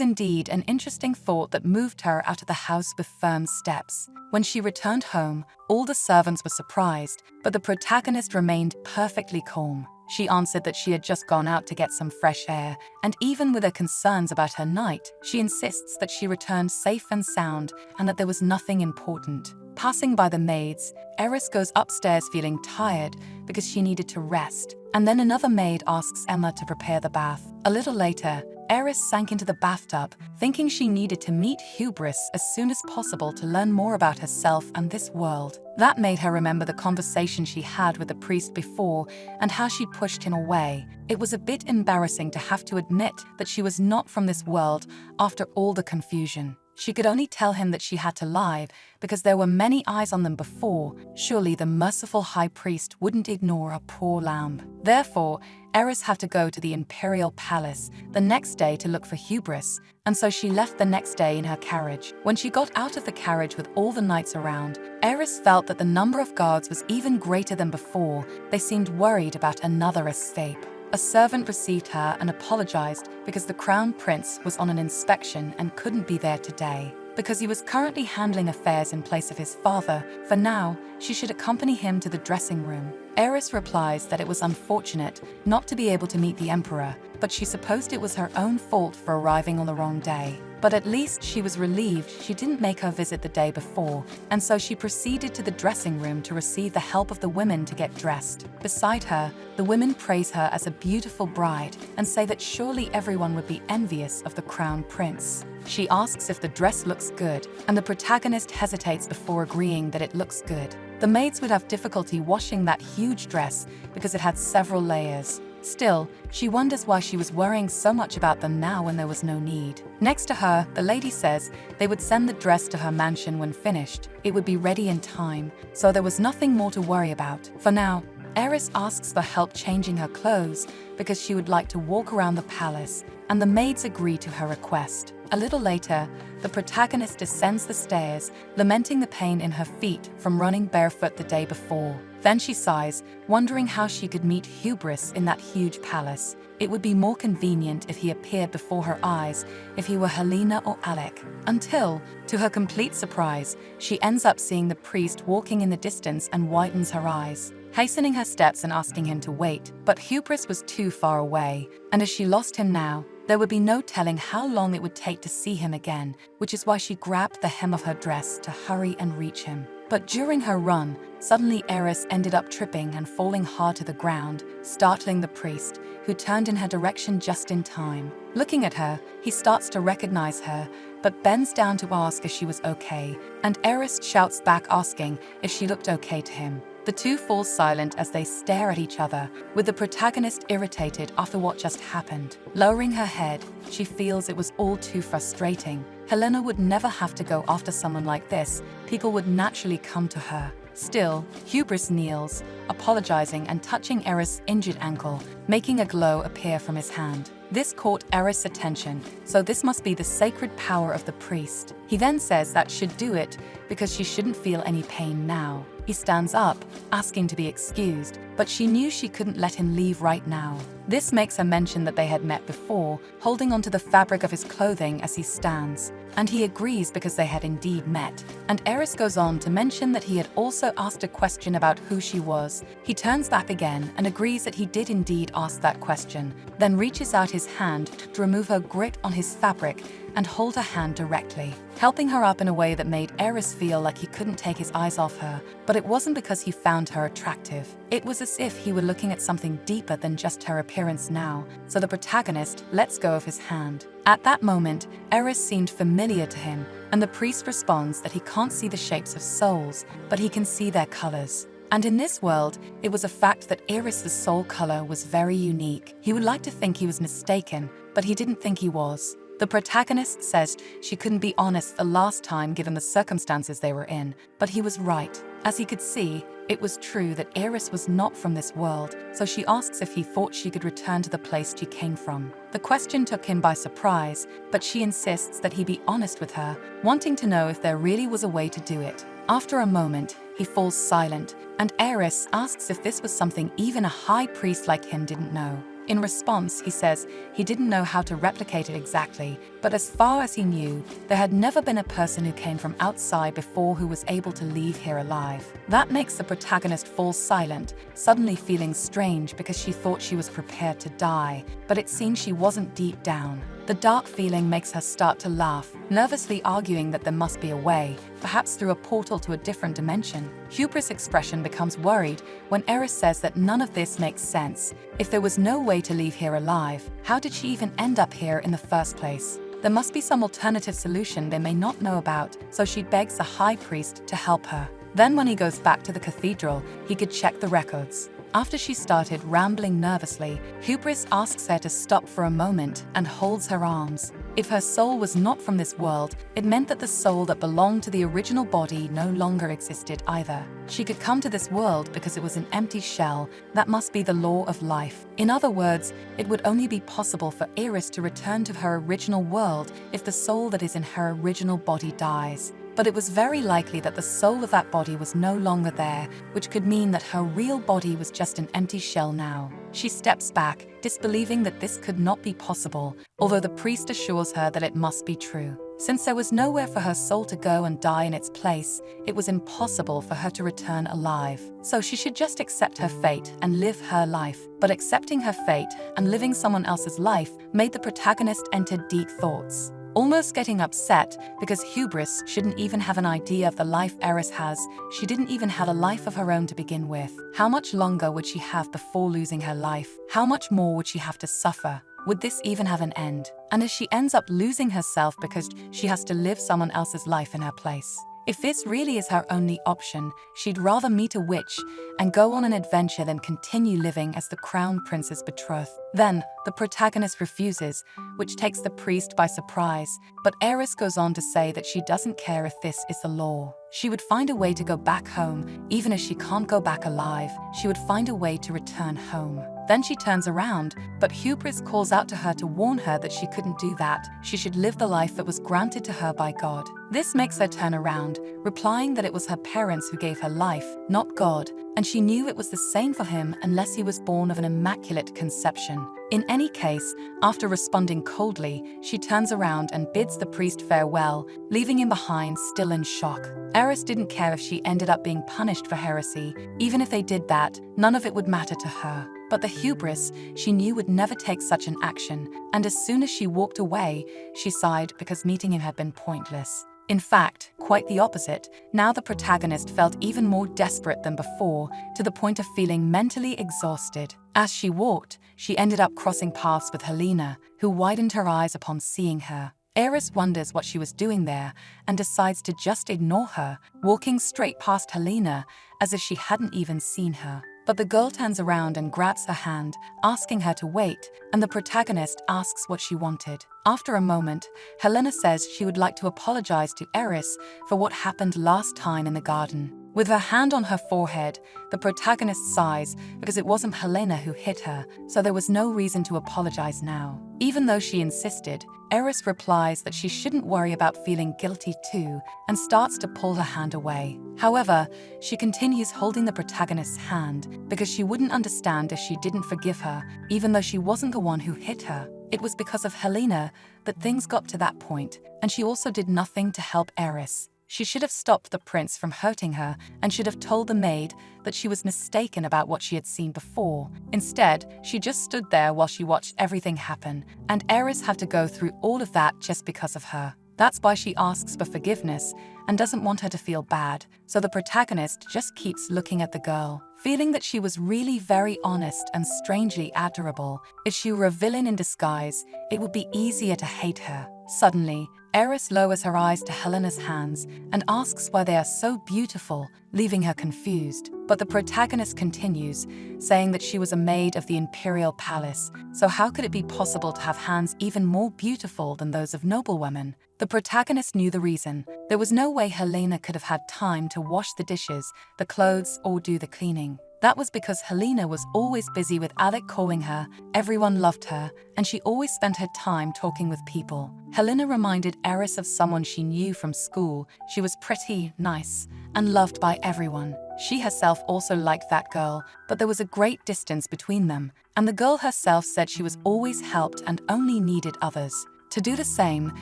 indeed an interesting thought that moved her out of the house with firm steps. When she returned home, all the servants were surprised, but the protagonist remained perfectly calm. She answered that she had just gone out to get some fresh air, and even with her concerns about her night, she insists that she returned safe and sound and that there was nothing important. Passing by the maids, Eris goes upstairs feeling tired because she needed to rest, and then another maid asks Emma to prepare the bath. A little later, Eris sank into the bathtub, thinking she needed to meet Hubris as soon as possible to learn more about herself and this world. That made her remember the conversation she had with the priest before and how she pushed him away. It was a bit embarrassing to have to admit that she was not from this world after all the confusion. She could only tell him that she had to lie because there were many eyes on them before. Surely the merciful high priest wouldn't ignore a poor lamb. Therefore, Eris had to go to the imperial palace the next day to look for Hubris, and so she left the next day in her carriage. When she got out of the carriage with all the knights around, Eris felt that the number of guards was even greater than before. They seemed worried about another escape. A servant received her and apologized because the crown prince was on an inspection and couldn't be there today. Because he was currently handling affairs in place of his father, for now, she should accompany him to the dressing room. Eris replies that it was unfortunate not to be able to meet the emperor, but she supposed it was her own fault for arriving on the wrong day. But at least she was relieved she didn't make her visit the day before, and so she proceeded to the dressing room to receive the help of the women to get dressed. Beside her, the women praise her as a beautiful bride and say that surely everyone would be envious of the crown prince. She asks if the dress looks good, and the protagonist hesitates before agreeing that it looks good. The maids would have difficulty washing that huge dress because it had several layers. Still, she wonders why she was worrying so much about them now when there was no need. Next to her, the lady says they would send the dress to her mansion when finished. It would be ready in time, so there was nothing more to worry about. For now, Eris asks for help changing her clothes because she would like to walk around the palace, and the maids agree to her request. A little later, the protagonist descends the stairs, lamenting the pain in her feet from running barefoot the day before. Then she sighs, wondering how she could meet Hubris in that huge palace. It would be more convenient if he appeared before her eyes, if he were Helena or Alec. Until, to her complete surprise, she ends up seeing the priest walking in the distance and widens her eyes, hastening her steps and asking him to wait. But Hubris was too far away, and as she lost him now, there would be no telling how long it would take to see him again, which is why she grabbed the hem of her dress to hurry and reach him. But during her run, suddenly Eris ended up tripping and falling hard to the ground, startling the priest, who turned in her direction just in time. Looking at her, he starts to recognize her, but bends down to ask if she was okay, and Eris shouts back asking if she looked okay to him. The two fall silent as they stare at each other, with the protagonist irritated after what just happened. Lowering her head, she feels it was all too frustrating. Helena would never have to go after someone like this. People would naturally come to her. Still, Hubris kneels, apologizing and touching Eris' injured ankle, making a glow appear from his hand. This caught Eris' attention, so this must be the sacred power of the priest. He then says that should do it because she shouldn't feel any pain now. He stands up, asking to be excused, but she knew she couldn't let him leave right now. This makes her mention that they had met before, holding onto the fabric of his clothing as he stands. And he agrees because they had indeed met. And Eris goes on to mention that he had also asked a question about who she was. He turns back again and agrees that he did indeed ask that question, then reaches out his hand to remove her grip on his fabric and hold her hand directly, helping her up in a way that made Eris feel like he couldn't take his eyes off her. But it wasn't because he found her attractive. It was as if he were looking at something deeper than just her appearance now, so the protagonist lets go of his hand. At that moment, Eris seemed familiar to him, and the priest responds that he can't see the shapes of souls, but he can see their colors. And in this world, it was a fact that Eris's soul color was very unique. He would like to think he was mistaken, but he didn't think he was. The protagonist says she couldn't be honest the last time given the circumstances they were in, but he was right. As he could see, it was true that Eris was not from this world, so she asks if he thought she could return to the place she came from. The question took him by surprise, but she insists that he be honest with her, wanting to know if there really was a way to do it. After a moment, he falls silent, and Eris asks if this was something even a high priest like him didn't know. In response, he says he didn't know how to replicate it exactly, but as far as he knew, there had never been a person who came from outside before who was able to leave here alive. That makes the protagonist fall silent, suddenly feeling strange because she thought she was prepared to die, but it seems she wasn't deep down. The dark feeling makes her start to laugh, nervously arguing that there must be a way, perhaps through a portal to a different dimension. Hubris' expression becomes worried when Eris says that none of this makes sense. If there was no way to leave here alive, how did she even end up here in the first place? There must be some alternative solution they may not know about, so she begs the high priest to help her. Then when he goes back to the cathedral, he could check the records. After she started rambling nervously, Hubris asks her to stop for a moment and holds her arms. If her soul was not from this world, it meant that the soul that belonged to the original body no longer existed either. She could come to this world because it was an empty shell. That must be the law of life. In other words, it would only be possible for Eris to return to her original world if the soul that is in her original body dies. But it was very likely that the soul of that body was no longer there, which could mean that her real body was just an empty shell now. She steps back, disbelieving that this could not be possible, although the priest assures her that it must be true. Since there was nowhere for her soul to go and die in its place, it was impossible for her to return alive. So she should just accept her fate and live her life. But accepting her fate and living someone else's life made the protagonist enter deep thoughts, almost getting upset because Hubris shouldn't even have an idea of the life Eris has. She didn't even have a life of her own to begin with. How much longer would she have before losing her life? How much more would she have to suffer? Would this even have an end? And if she ends up losing herself because she has to live someone else's life in her place? If this really is her only option, she'd rather meet a witch and go on an adventure than continue living as the crown prince's betrothed. Then, the protagonist refuses, which takes the priest by surprise, but Eris goes on to say that she doesn't care if this is the law. She would find a way to go back home, even if she can't go back alive. She would find a way to return home. Then she turns around, but Hubris calls out to her to warn her that she couldn't do that. She should live the life that was granted to her by God. This makes her turn around, replying that it was her parents who gave her life, not God, and she knew it was the same for him unless he was born of an immaculate conception. In any case, after responding coldly, she turns around and bids the priest farewell, leaving him behind still in shock. Eris didn't care if she ended up being punished for heresy. Even if they did that, none of it would matter to her. But the Hubris she knew would never take such an action, and as soon as she walked away, she sighed because meeting him had been pointless. In fact, quite the opposite. Now the protagonist felt even more desperate than before, to the point of feeling mentally exhausted. As she walked, she ended up crossing paths with Helena, who widened her eyes upon seeing her. Eris wonders what she was doing there and decides to just ignore her, walking straight past Helena as if she hadn't even seen her. But the girl turns around and grabs her hand, asking her to wait, and the protagonist asks what she wanted. After a moment, Helena says she would like to apologize to Eris for what happened last time in the garden. With her hand on her forehead, the protagonist sighs because it wasn't Helena who hit her, so there was no reason to apologize now. Even though she insisted, Eris replies that she shouldn't worry about feeling guilty too and starts to pull her hand away. However, she continues holding the protagonist's hand because she wouldn't understand if she didn't forgive her, even though she wasn't the one who hit her. It was because of Helena that things got to that point, and she also did nothing to help Eris. She should have stopped the prince from hurting her and should have told the maid that she was mistaken about what she had seen before. Instead, she just stood there while she watched everything happen, and Eris had to go through all of that just because of her. That's why she asks for forgiveness and doesn't want her to feel bad, so the protagonist just keeps looking at the girl, feeling that she was really very honest and strangely adorable. If she were a villain in disguise, it would be easier to hate her. Suddenly, Eris lowers her eyes to Helena's hands and asks why they are so beautiful, leaving her confused. But the protagonist continues, saying that she was a maid of the imperial palace, so how could it be possible to have hands even more beautiful than those of noblewomen? The protagonist knew the reason. There was no way Helena could have had time to wash the dishes, the clothes, or do the cleaning. That was because Helena was always busy with Alec calling her, everyone loved her, and she always spent her time talking with people. Helena reminded Eris of someone she knew from school. She was pretty, nice, and loved by everyone. She herself also liked that girl, but there was a great distance between them, and the girl herself said she was always helped and only needed others to do the same,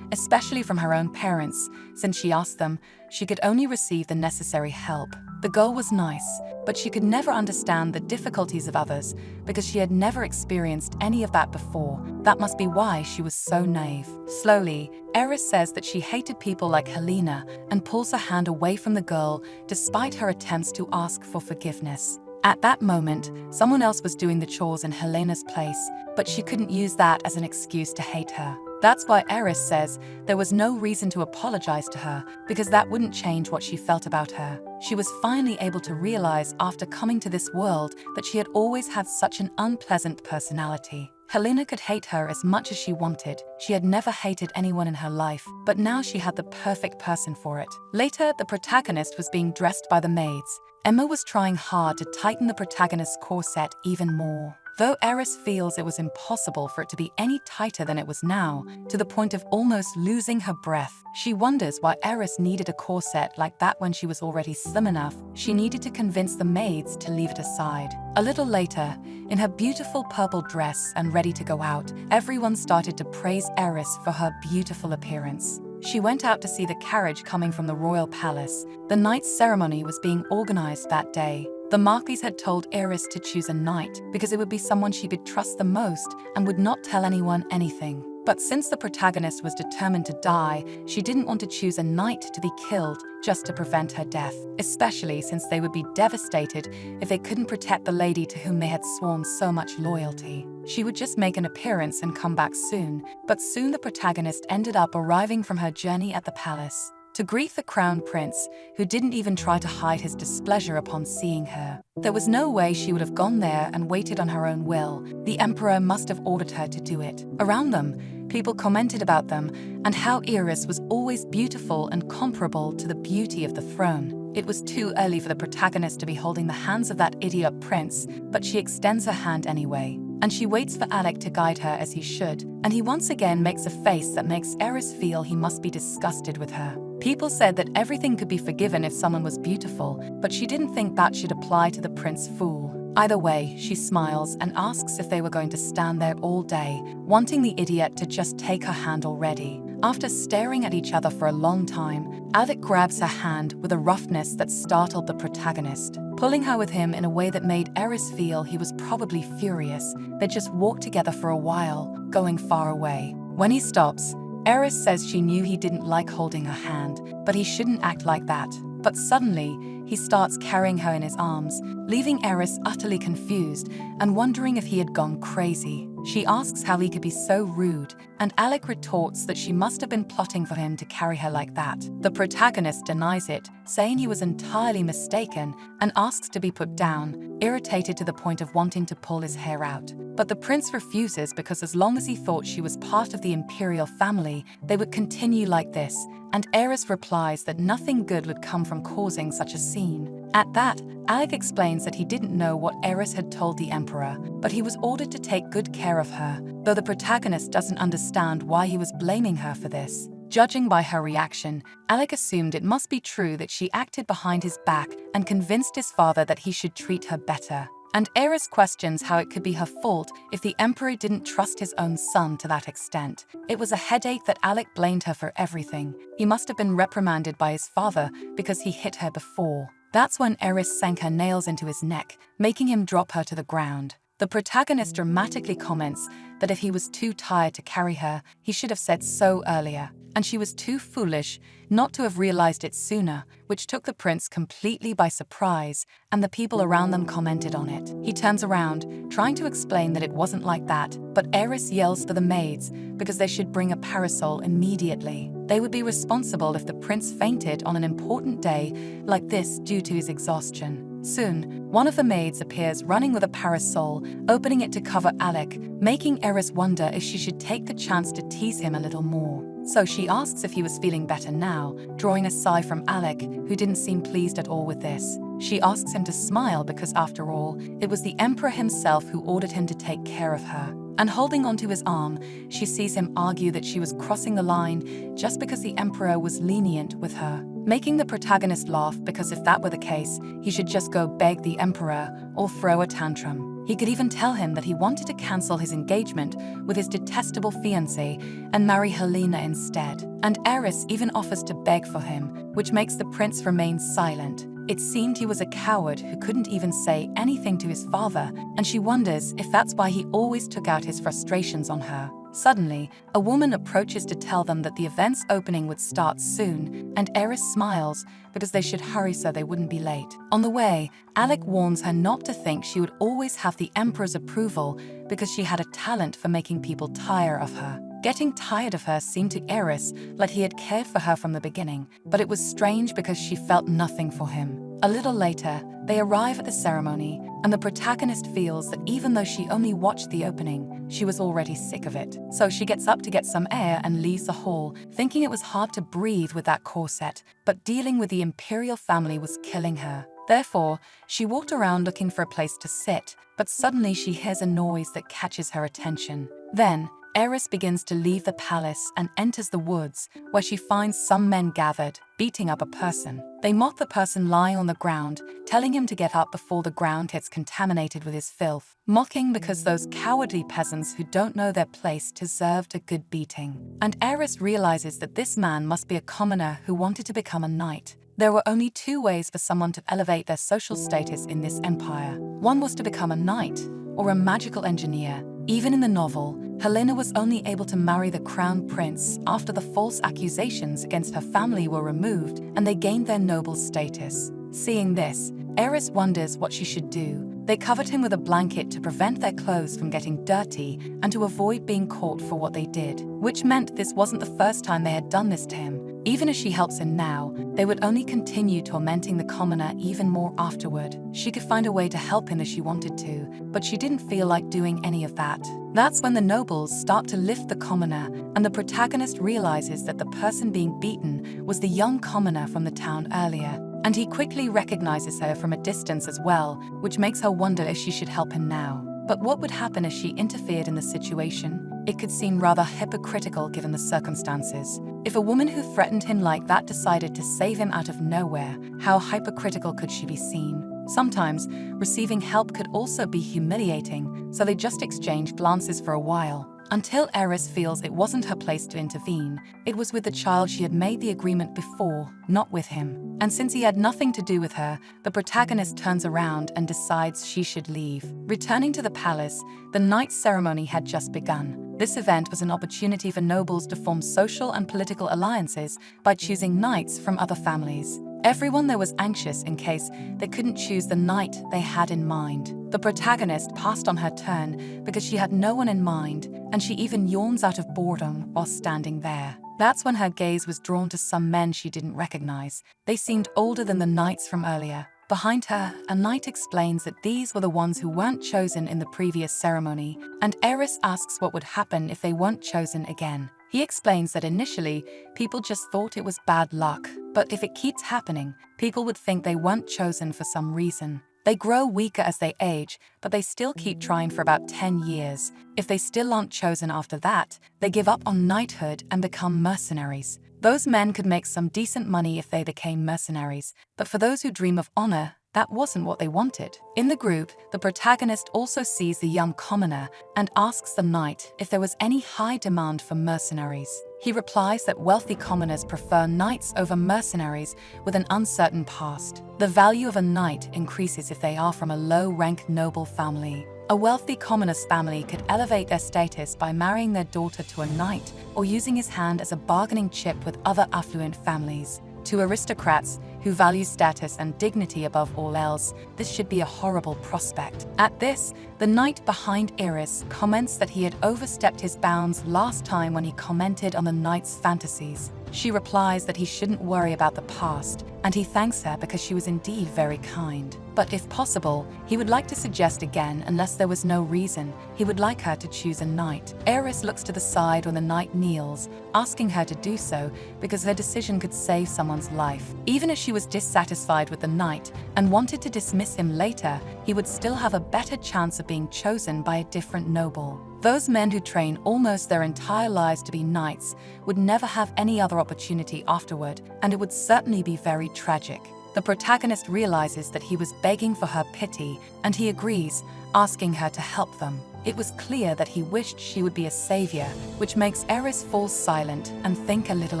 especially from her own parents. Since she asked them, she could only receive the necessary help. The girl was nice, but she could never understand the difficulties of others because she had never experienced any of that before. That must be why she was so naive. Slowly, Eris says that she hated people like Helena and pulls her hand away from the girl despite her attempts to ask for forgiveness. At that moment, someone else was doing the chores in Helena's place, but she couldn't use that as an excuse to hate her. That's why Eris says there was no reason to apologize to her, because that wouldn't change what she felt about her. She was finally able to realize after coming to this world that she had always had such an unpleasant personality. Helena could hate her as much as she wanted. She had never hated anyone in her life, but now she had the perfect person for it. Later, the protagonist was being dressed by the maids. Emma was trying hard to tighten the protagonist's corset even more. Though Eris feels it was impossible for it to be any tighter than it was now, to the point of almost losing her breath, she wonders why Eris needed a corset like that when she was already slim enough. She needed to convince the maids to leave it aside. A little later, in her beautiful purple dress and ready to go out, everyone started to praise Eris for her beautiful appearance. She went out to see the carriage coming from the royal palace. The knight's ceremony was being organized that day. The Marquis had told Eris to choose a knight because it would be someone she could trust the most and would not tell anyone anything. But since the protagonist was determined to die, she didn't want to choose a knight to be killed just to prevent her death, especially since they would be devastated if they couldn't protect the lady to whom they had sworn so much loyalty. She would just make an appearance and come back soon, but soon the protagonist ended up arriving from her journey at the palace to greet the crown prince, who didn't even try to hide his displeasure upon seeing her. There was no way she would have gone there and waited on her own will. The emperor must have ordered her to do it. Around them, people commented about them and how Eris was always beautiful and comparable to the beauty of the throne. It was too early for the protagonist to be holding the hands of that idiot prince, but she extends her hand anyway. And she waits for Alec to guide her as he should, and he once again makes a face that makes Eris feel he must be disgusted with her. People said that everything could be forgiven if someone was beautiful, but she didn't think that should apply to the prince fool. Either way, she smiles and asks if they were going to stand there all day, wanting the idiot to just take her hand already. After staring at each other for a long time, Alec grabs her hand with a roughness that startled the protagonist, pulling her with him in a way that made Eris feel he was probably furious. They just walked together for a while, going far away. When he stops, Eris says she knew he didn't like holding her hand, but he shouldn't act like that. But suddenly, he starts carrying her in his arms, leaving Eris utterly confused and wondering if he had gone crazy. She asks how he could be so rude, and Alec retorts that she must have been plotting for him to carry her like that. The protagonist denies it, saying he was entirely mistaken, and asks to be put down, irritated to the point of wanting to pull his hair out. But the prince refuses because as long as he thought she was part of the imperial family, they would continue like this, and Eris replies that nothing good would come from causing such a scene. At that, Alec explains that he didn't know what Eris had told the emperor, but he was ordered to take good care of her, though the protagonist doesn't understand why he was blaming her for this. Judging by her reaction, Alec assumed it must be true that she acted behind his back and convinced his father that he should treat her better. And Eris questions how it could be her fault if the emperor didn't trust his own son to that extent. It was a headache that Alec blamed her for everything. He must have been reprimanded by his father because he hit her before. That's when Eris sank her nails into his neck, making him drop her to the ground. The protagonist dramatically comments that if he was too tired to carry her, he should have said so earlier, and she was too foolish not to have realized it sooner, which took the prince completely by surprise, and the people around them commented on it. He turns around, trying to explain that it wasn't like that, but Eris yells for the maids because they should bring a parasol immediately. They would be responsible if the prince fainted on an important day like this due to his exhaustion. Soon, one of the maids appears running with a parasol, opening it to cover Alec, making Eris wonder if she should take the chance to tease him a little more. So she asks if he was feeling better now, drawing a sigh from Alec, who didn't seem pleased at all with this. She asks him to smile because, after all, it was the emperor himself who ordered him to take care of her. And holding onto his arm, she sees him argue that she was crossing the line just because the emperor was lenient with her, making the protagonist laugh because if that were the case, he should just go beg the emperor or throw a tantrum. He could even tell him that he wanted to cancel his engagement with his detestable fiancée and marry Helena instead. And Eris even offers to beg for him, which makes the prince remain silent. It seemed he was a coward who couldn't even say anything to his father, and she wonders if that's why he always took out his frustrations on her. Suddenly, a woman approaches to tell them that the event's opening would start soon, and Eris smiles because they should hurry so they wouldn't be late. On the way, Alec warns her not to think she would always have the emperor's approval because she had a talent for making people tire of her. Getting tired of her seemed to Eris like he had cared for her from the beginning, but it was strange because she felt nothing for him. A little later, they arrive at the ceremony, and the protagonist feels that even though she only watched the opening, she was already sick of it. So she gets up to get some air and leaves the hall, thinking it was hard to breathe with that corset, but dealing with the imperial family was killing her. Therefore, she walked around looking for a place to sit, but suddenly she hears a noise that catches her attention. Then, Eris begins to leave the palace and enters the woods, where she finds some men gathered, beating up a person. They mock the person lying on the ground, telling him to get up before the ground gets contaminated with his filth, mocking because those cowardly peasants who don't know their place deserved a good beating. And Eris realizes that this man must be a commoner who wanted to become a knight. There were only two ways for someone to elevate their social status in this empire. One was to become a knight, or a magical engineer. Even in the novel, Helena was only able to marry the crown prince after the false accusations against her family were removed and they gained their noble status. Seeing this, Eris wonders what she should do. They covered him with a blanket to prevent their clothes from getting dirty and to avoid being caught for what they did, which meant this wasn't the first time they had done this to him. Even if she helps him now, they would only continue tormenting the commoner even more afterward. She could find a way to help him if she wanted to, but she didn't feel like doing any of that. That's when the nobles start to lift the commoner, and the protagonist realizes that the person being beaten was the young commoner from the town earlier. And he quickly recognizes her from a distance as well, which makes her wonder if she should help him now. But what would happen if she interfered in the situation? It could seem rather hypocritical given the circumstances. If a woman who threatened him like that decided to save him out of nowhere, how hypocritical could she be seen? Sometimes, receiving help could also be humiliating, so they just exchange glances for a while. Until Eris feels it wasn't her place to intervene. It was with the child she had made the agreement before, not with him. And since he had nothing to do with her, the protagonist turns around and decides she should leave. Returning to the palace, the night ceremony had just begun. This event was an opportunity for nobles to form social and political alliances by choosing knights from other families. Everyone there was anxious in case they couldn't choose the knight they had in mind. The protagonist passed on her turn because she had no one in mind, and she even yawns out of boredom while standing there. That's when her gaze was drawn to some men she didn't recognize. They seemed older than the knights from earlier. Behind her, a knight explains that these were the ones who weren't chosen in the previous ceremony, and Eris asks what would happen if they weren't chosen again. He explains that initially, people just thought it was bad luck, but if it keeps happening, people would think they weren't chosen for some reason. They grow weaker as they age, but they still keep trying for about 10 years. If they still aren't chosen after that, they give up on knighthood and become mercenaries. Those men could make some decent money if they became mercenaries, but for those who dream of honor, that wasn't what they wanted. In the group, the protagonist also sees the young commoner and asks the knight if there was any high demand for mercenaries. He replies that wealthy commoners prefer knights over mercenaries with an uncertain past. The value of a knight increases if they are from a low-rank noble family. A wealthy commoner's family could elevate their status by marrying their daughter to a knight or using his hand as a bargaining chip with other affluent families. To aristocrats who value status and dignity above all else, this should be a horrible prospect. At this, the knight behind Eris comments that he had overstepped his bounds last time when he commented on the knight's fantasies. She replies that he shouldn't worry about the past, and he thanks her because she was indeed very kind. But if possible, he would like to suggest again, unless there was no reason, he would like her to choose a knight. Eris looks to the side when the knight kneels, asking her to do so because her decision could save someone's life. Even if she was dissatisfied with the knight and wanted to dismiss him later, he would still have a better chance of being chosen by a different noble. Those men who train almost their entire lives to be knights would never have any other opportunity afterward, and it would certainly be very tragic. The protagonist realizes that he was begging for her pity, and he agrees, asking her to help them. It was clear that he wished she would be a savior, which makes Eris fall silent and think a little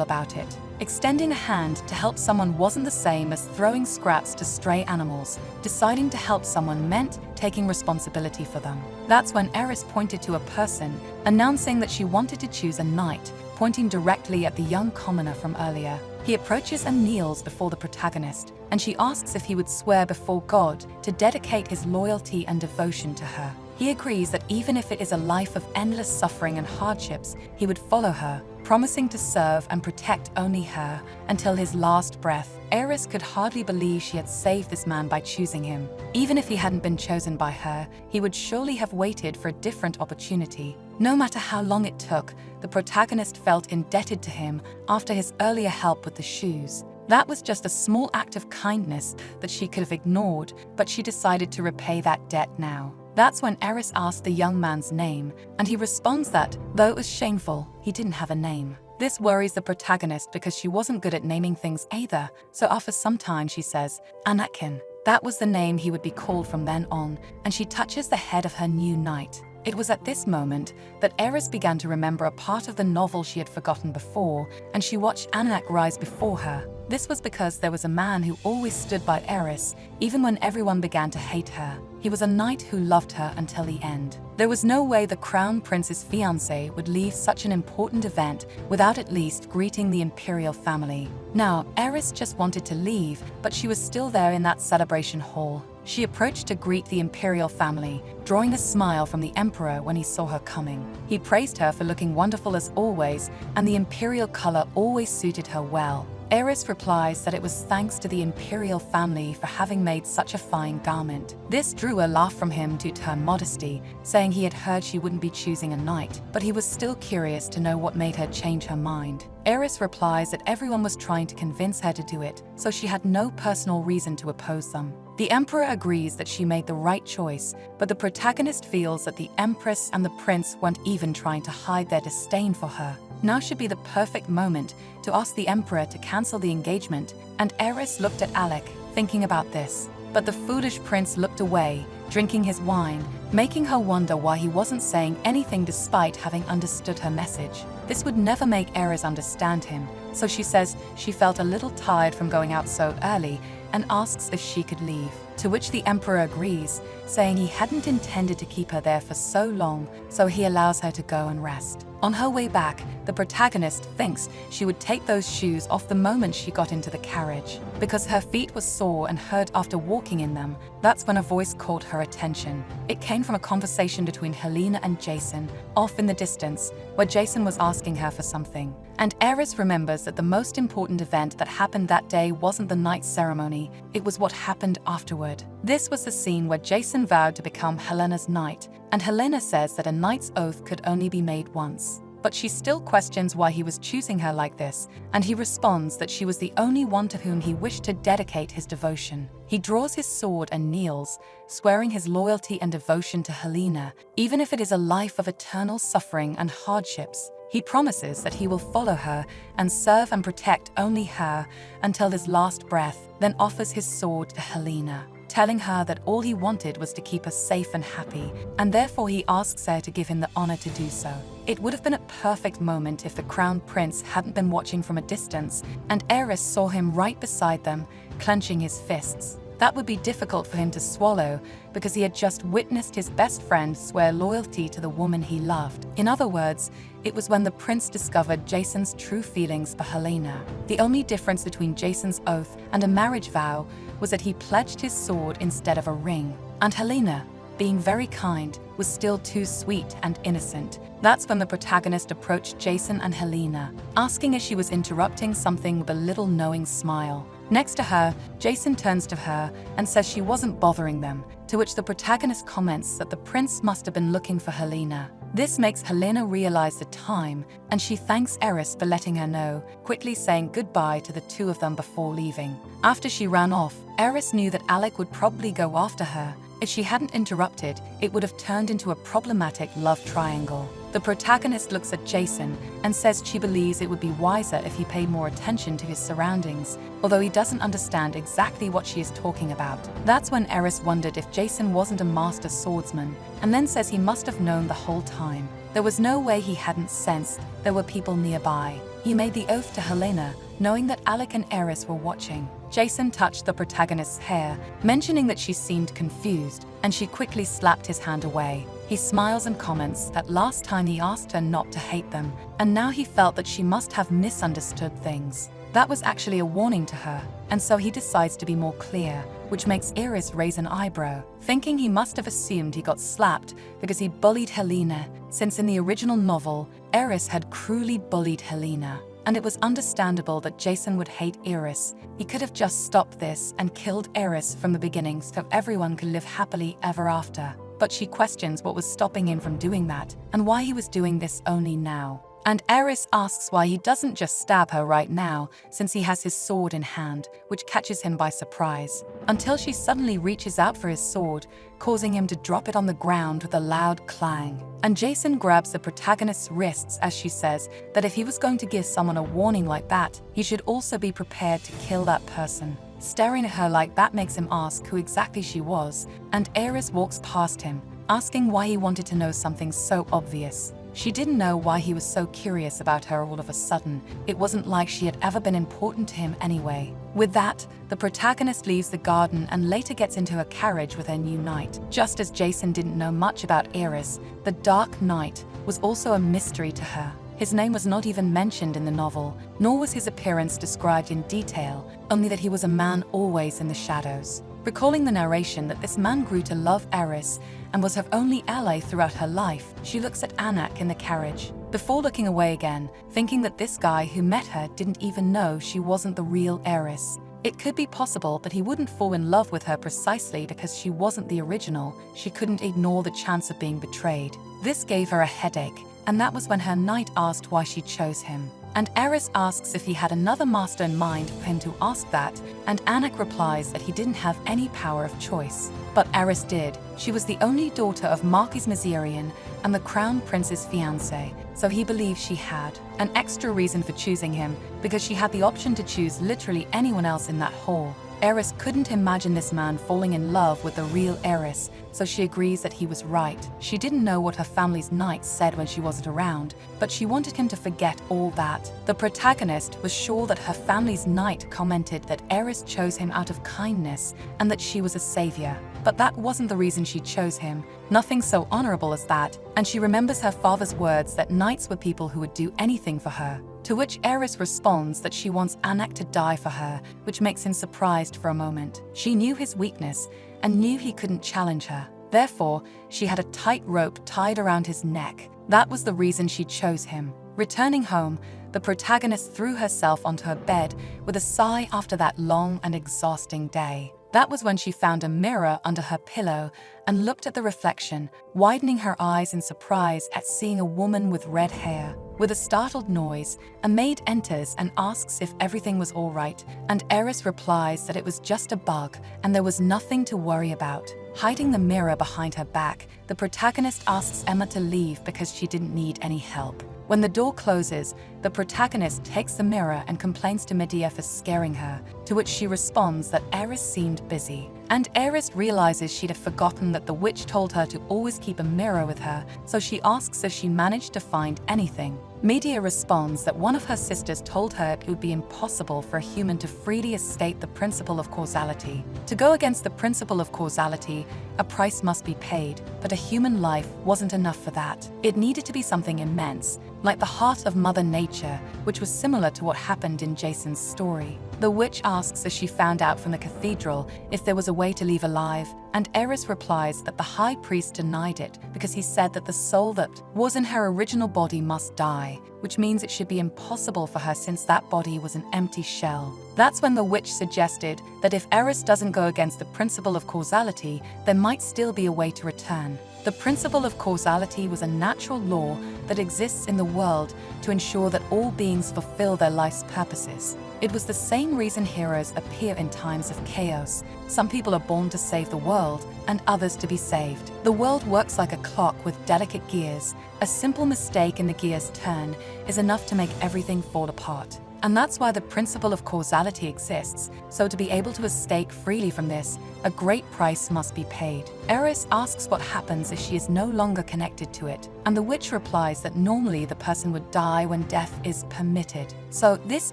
about it. Extending a hand to help someone wasn't the same as throwing scraps to stray animals. Deciding to help someone meant taking responsibility for them. That's when Eris pointed to a person, announcing that she wanted to choose a knight, pointing directly at the young commoner from earlier. He approaches and kneels before the protagonist, and she asks if he would swear before God to dedicate his loyalty and devotion to her. He agrees that even if it is a life of endless suffering and hardships, he would follow her, promising to serve and protect only her until his last breath. Eris could hardly believe she had saved this man by choosing him. Even if he hadn't been chosen by her, he would surely have waited for a different opportunity. No matter how long it took, the protagonist felt indebted to him after his earlier help with the shoes. That was just a small act of kindness that she could have ignored, but she decided to repay that debt now. That's when Eris asked the young man's name, and he responds that, though it was shameful, he didn't have a name. This worries the protagonist because she wasn't good at naming things either, so after some time she says, Anakin. That was the name he would be called from then on, and she touches the head of her new knight. It was at this moment that Eris began to remember a part of the novel she had forgotten before, and she watched Anak rise before her. This was because there was a man who always stood by Eris, even when everyone began to hate her. He was a knight who loved her until the end. There was no way the crown prince's fiancé would leave such an important event without at least greeting the imperial family. Now, Eris just wanted to leave, but she was still there in that celebration hall. She approached to greet the imperial family, drawing a smile from the emperor when he saw her coming. He praised her for looking wonderful as always, and the imperial color always suited her well. Eris replies that it was thanks to the imperial family for having made such a fine garment. This drew a laugh from him due to her modesty, saying he had heard she wouldn't be choosing a knight, but he was still curious to know what made her change her mind. Eris replies that everyone was trying to convince her to do it, so she had no personal reason to oppose them. The emperor agrees that she made the right choice, but the protagonist feels that the empress and the prince weren't even trying to hide their disdain for her. Now should be the perfect moment to ask the emperor to cancel the engagement, and Eris looked at Alec, thinking about this. But the foolish prince looked away, drinking his wine, making her wonder why he wasn't saying anything despite having understood her message. This would never make Eris understand him, so she says she felt a little tired from going out so early and asks if she could leave, to which the emperor agrees, saying he hadn't intended to keep her there for so long, so he allows her to go and rest. On her way back, the protagonist thinks she would take those shoes off the moment she got into the carriage. Because her feet were sore and hurt after walking in them, that's when a voice caught her attention. It came from a conversation between Helena and Jason, off in the distance, where Jason was asking her for something. And Eris remembers that the most important event that happened that day wasn't the night ceremony, it was what happened afterward. This was the scene where Jason vowed to become Helena's knight, and Helena says that a knight's oath could only be made once. But she still questions why he was choosing her like this, and he responds that she was the only one to whom he wished to dedicate his devotion. He draws his sword and kneels, swearing his loyalty and devotion to Helena, even if it is a life of eternal suffering and hardships. He promises that he will follow her and serve and protect only her until his last breath, then offers his sword to Helena, telling her that all he wanted was to keep her safe and happy, and therefore he asks her to give him the honor to do so. It would have been a perfect moment if the crown prince hadn't been watching from a distance, and Eris saw him right beside them, clenching his fists. That would be difficult for him to swallow, because he had just witnessed his best friend swear loyalty to the woman he loved. In other words, it was when the prince discovered Jason's true feelings for Helena. The only difference between Jason's oath and a marriage vow was that he pledged his sword instead of a ring. And Helena, being very kind, was still too sweet and innocent. That's when the protagonist approached Jason and Helena, asking if she was interrupting something with a little knowing smile. Next to her, Jason turns to her and says she wasn't bothering them, to which the protagonist comments that the prince must have been looking for Helena. This makes Helena realize the time, and she thanks Eris for letting her know, quickly saying goodbye to the two of them before leaving. After she ran off, Eris knew that Alec would probably go after her. If she hadn't interrupted, it would have turned into a problematic love triangle. The protagonist looks at Jason and says she believes it would be wiser if he paid more attention to his surroundings, although he doesn't understand exactly what she is talking about. That's when Eris wondered if Jason wasn't a master swordsman, and then says he must have known the whole time. There was no way he hadn't sensed there were people nearby. He made the oath to Helena, knowing that Alec and Eris were watching. Jason touched the protagonist's hair, mentioning that she seemed confused, and she quickly slapped his hand away. He smiles and comments that last time he asked her not to hate them, and now he felt that she must have misunderstood things. That was actually a warning to her, and so he decides to be more clear, which makes Eris raise an eyebrow, thinking he must have assumed he got slapped because he bullied Helena, since in the original novel, Eris had cruelly bullied Helena. And it was understandable that Jason would hate Eris. He could have just stopped this and killed Eris from the beginning so everyone could live happily ever after. But she questions what was stopping him from doing that, and why he was doing this only now. And Eris asks why he doesn't just stab her right now, since he has his sword in hand, which catches him by surprise, until she suddenly reaches out for his sword, causing him to drop it on the ground with a loud clang. And Jason grabs the protagonist's wrists as she says that if he was going to give someone a warning like that, he should also be prepared to kill that person. Staring at her like that makes him ask who exactly she was, and Eris walks past him, asking why he wanted to know something so obvious. She didn't know why he was so curious about her all of a sudden. It wasn't like she had ever been important to him anyway. With that, the protagonist leaves the garden and later gets into a carriage with her new knight. Just as Jason didn't know much about Eris, the Dark Knight was also a mystery to her. His name was not even mentioned in the novel, nor was his appearance described in detail, only that he was a man always in the shadows. Recalling the narration that this man grew to love Eris and was her only ally throughout her life, she looks at Anak in the carriage, before looking away again, thinking that this guy who met her didn't even know she wasn't the real Eris. It could be possible that he wouldn't fall in love with her precisely because she wasn't the original. She couldn't ignore the chance of being betrayed. This gave her a headache, and that was when her knight asked why she chose him. And Eris asks if he had another master in mind for him to ask that, and Anak replies that he didn't have any power of choice. But Eris did. She was the only daughter of Marquis Mazirian and the Crown Prince's fiancé, so he believed she had an extra reason for choosing him, because she had the option to choose literally anyone else in that hall. Eris couldn't imagine this man falling in love with the real Eris, so she agrees that he was right. She didn't know what her family's knights said when she wasn't around, but she wanted him to forget all that. The protagonist was sure that her family's knight commented that Eris chose him out of kindness and that she was a savior. But that wasn't the reason she chose him. Nothing so honorable as that, and she remembers her father's words that knights were people who would do anything for her. To which Eris responds that she wants Anak to die for her, which makes him surprised for a moment. She knew his weakness and knew he couldn't challenge her. Therefore, she had a tight rope tied around his neck. That was the reason she chose him. Returning home, the protagonist threw herself onto her bed with a sigh after that long and exhausting day. That was when she found a mirror under her pillow and looked at the reflection, widening her eyes in surprise at seeing a woman with red hair. With a startled noise, a maid enters and asks if everything was all right, and Eris replies that it was just a bug and there was nothing to worry about. Hiding the mirror behind her back, the protagonist asks Emma to leave because she didn't need any help. When the door closes, the protagonist takes the mirror and complains to Medea for scaring her, to which she responds that Eris seemed busy. And Eris realizes she'd have forgotten that the witch told her to always keep a mirror with her, so she asks if she managed to find anything. Medea responds that one of her sisters told her it would be impossible for a human to freely escape the principle of causality. To go against the principle of causality, a price must be paid, but a human life wasn't enough for that. It needed to be something immense, like the heart of Mother Nature, which was similar to what happened in Jason's story. The witch asks if she found out from the cathedral if there was a way to leave alive, and Eris replies that the high priest denied it because he said that the soul that was in her original body must die, which means it should be impossible for her since that body was an empty shell. That's when the witch suggested that if Eris doesn't go against the principle of causality, there might still be a way to return. The principle of causality was a natural law that exists in the world to ensure that all beings fulfill their life's purposes. It was the same reason heroes appear in times of chaos. Some people are born to save the world, and others to be saved. The world works like a clock with delicate gears. A simple mistake in the gear's turn is enough to make everything fall apart. And that's why the principle of causality exists. So to be able to escape freely from this, a great price must be paid. Eris asks what happens if she is no longer connected to it, and the witch replies that normally the person would die when death is permitted. So this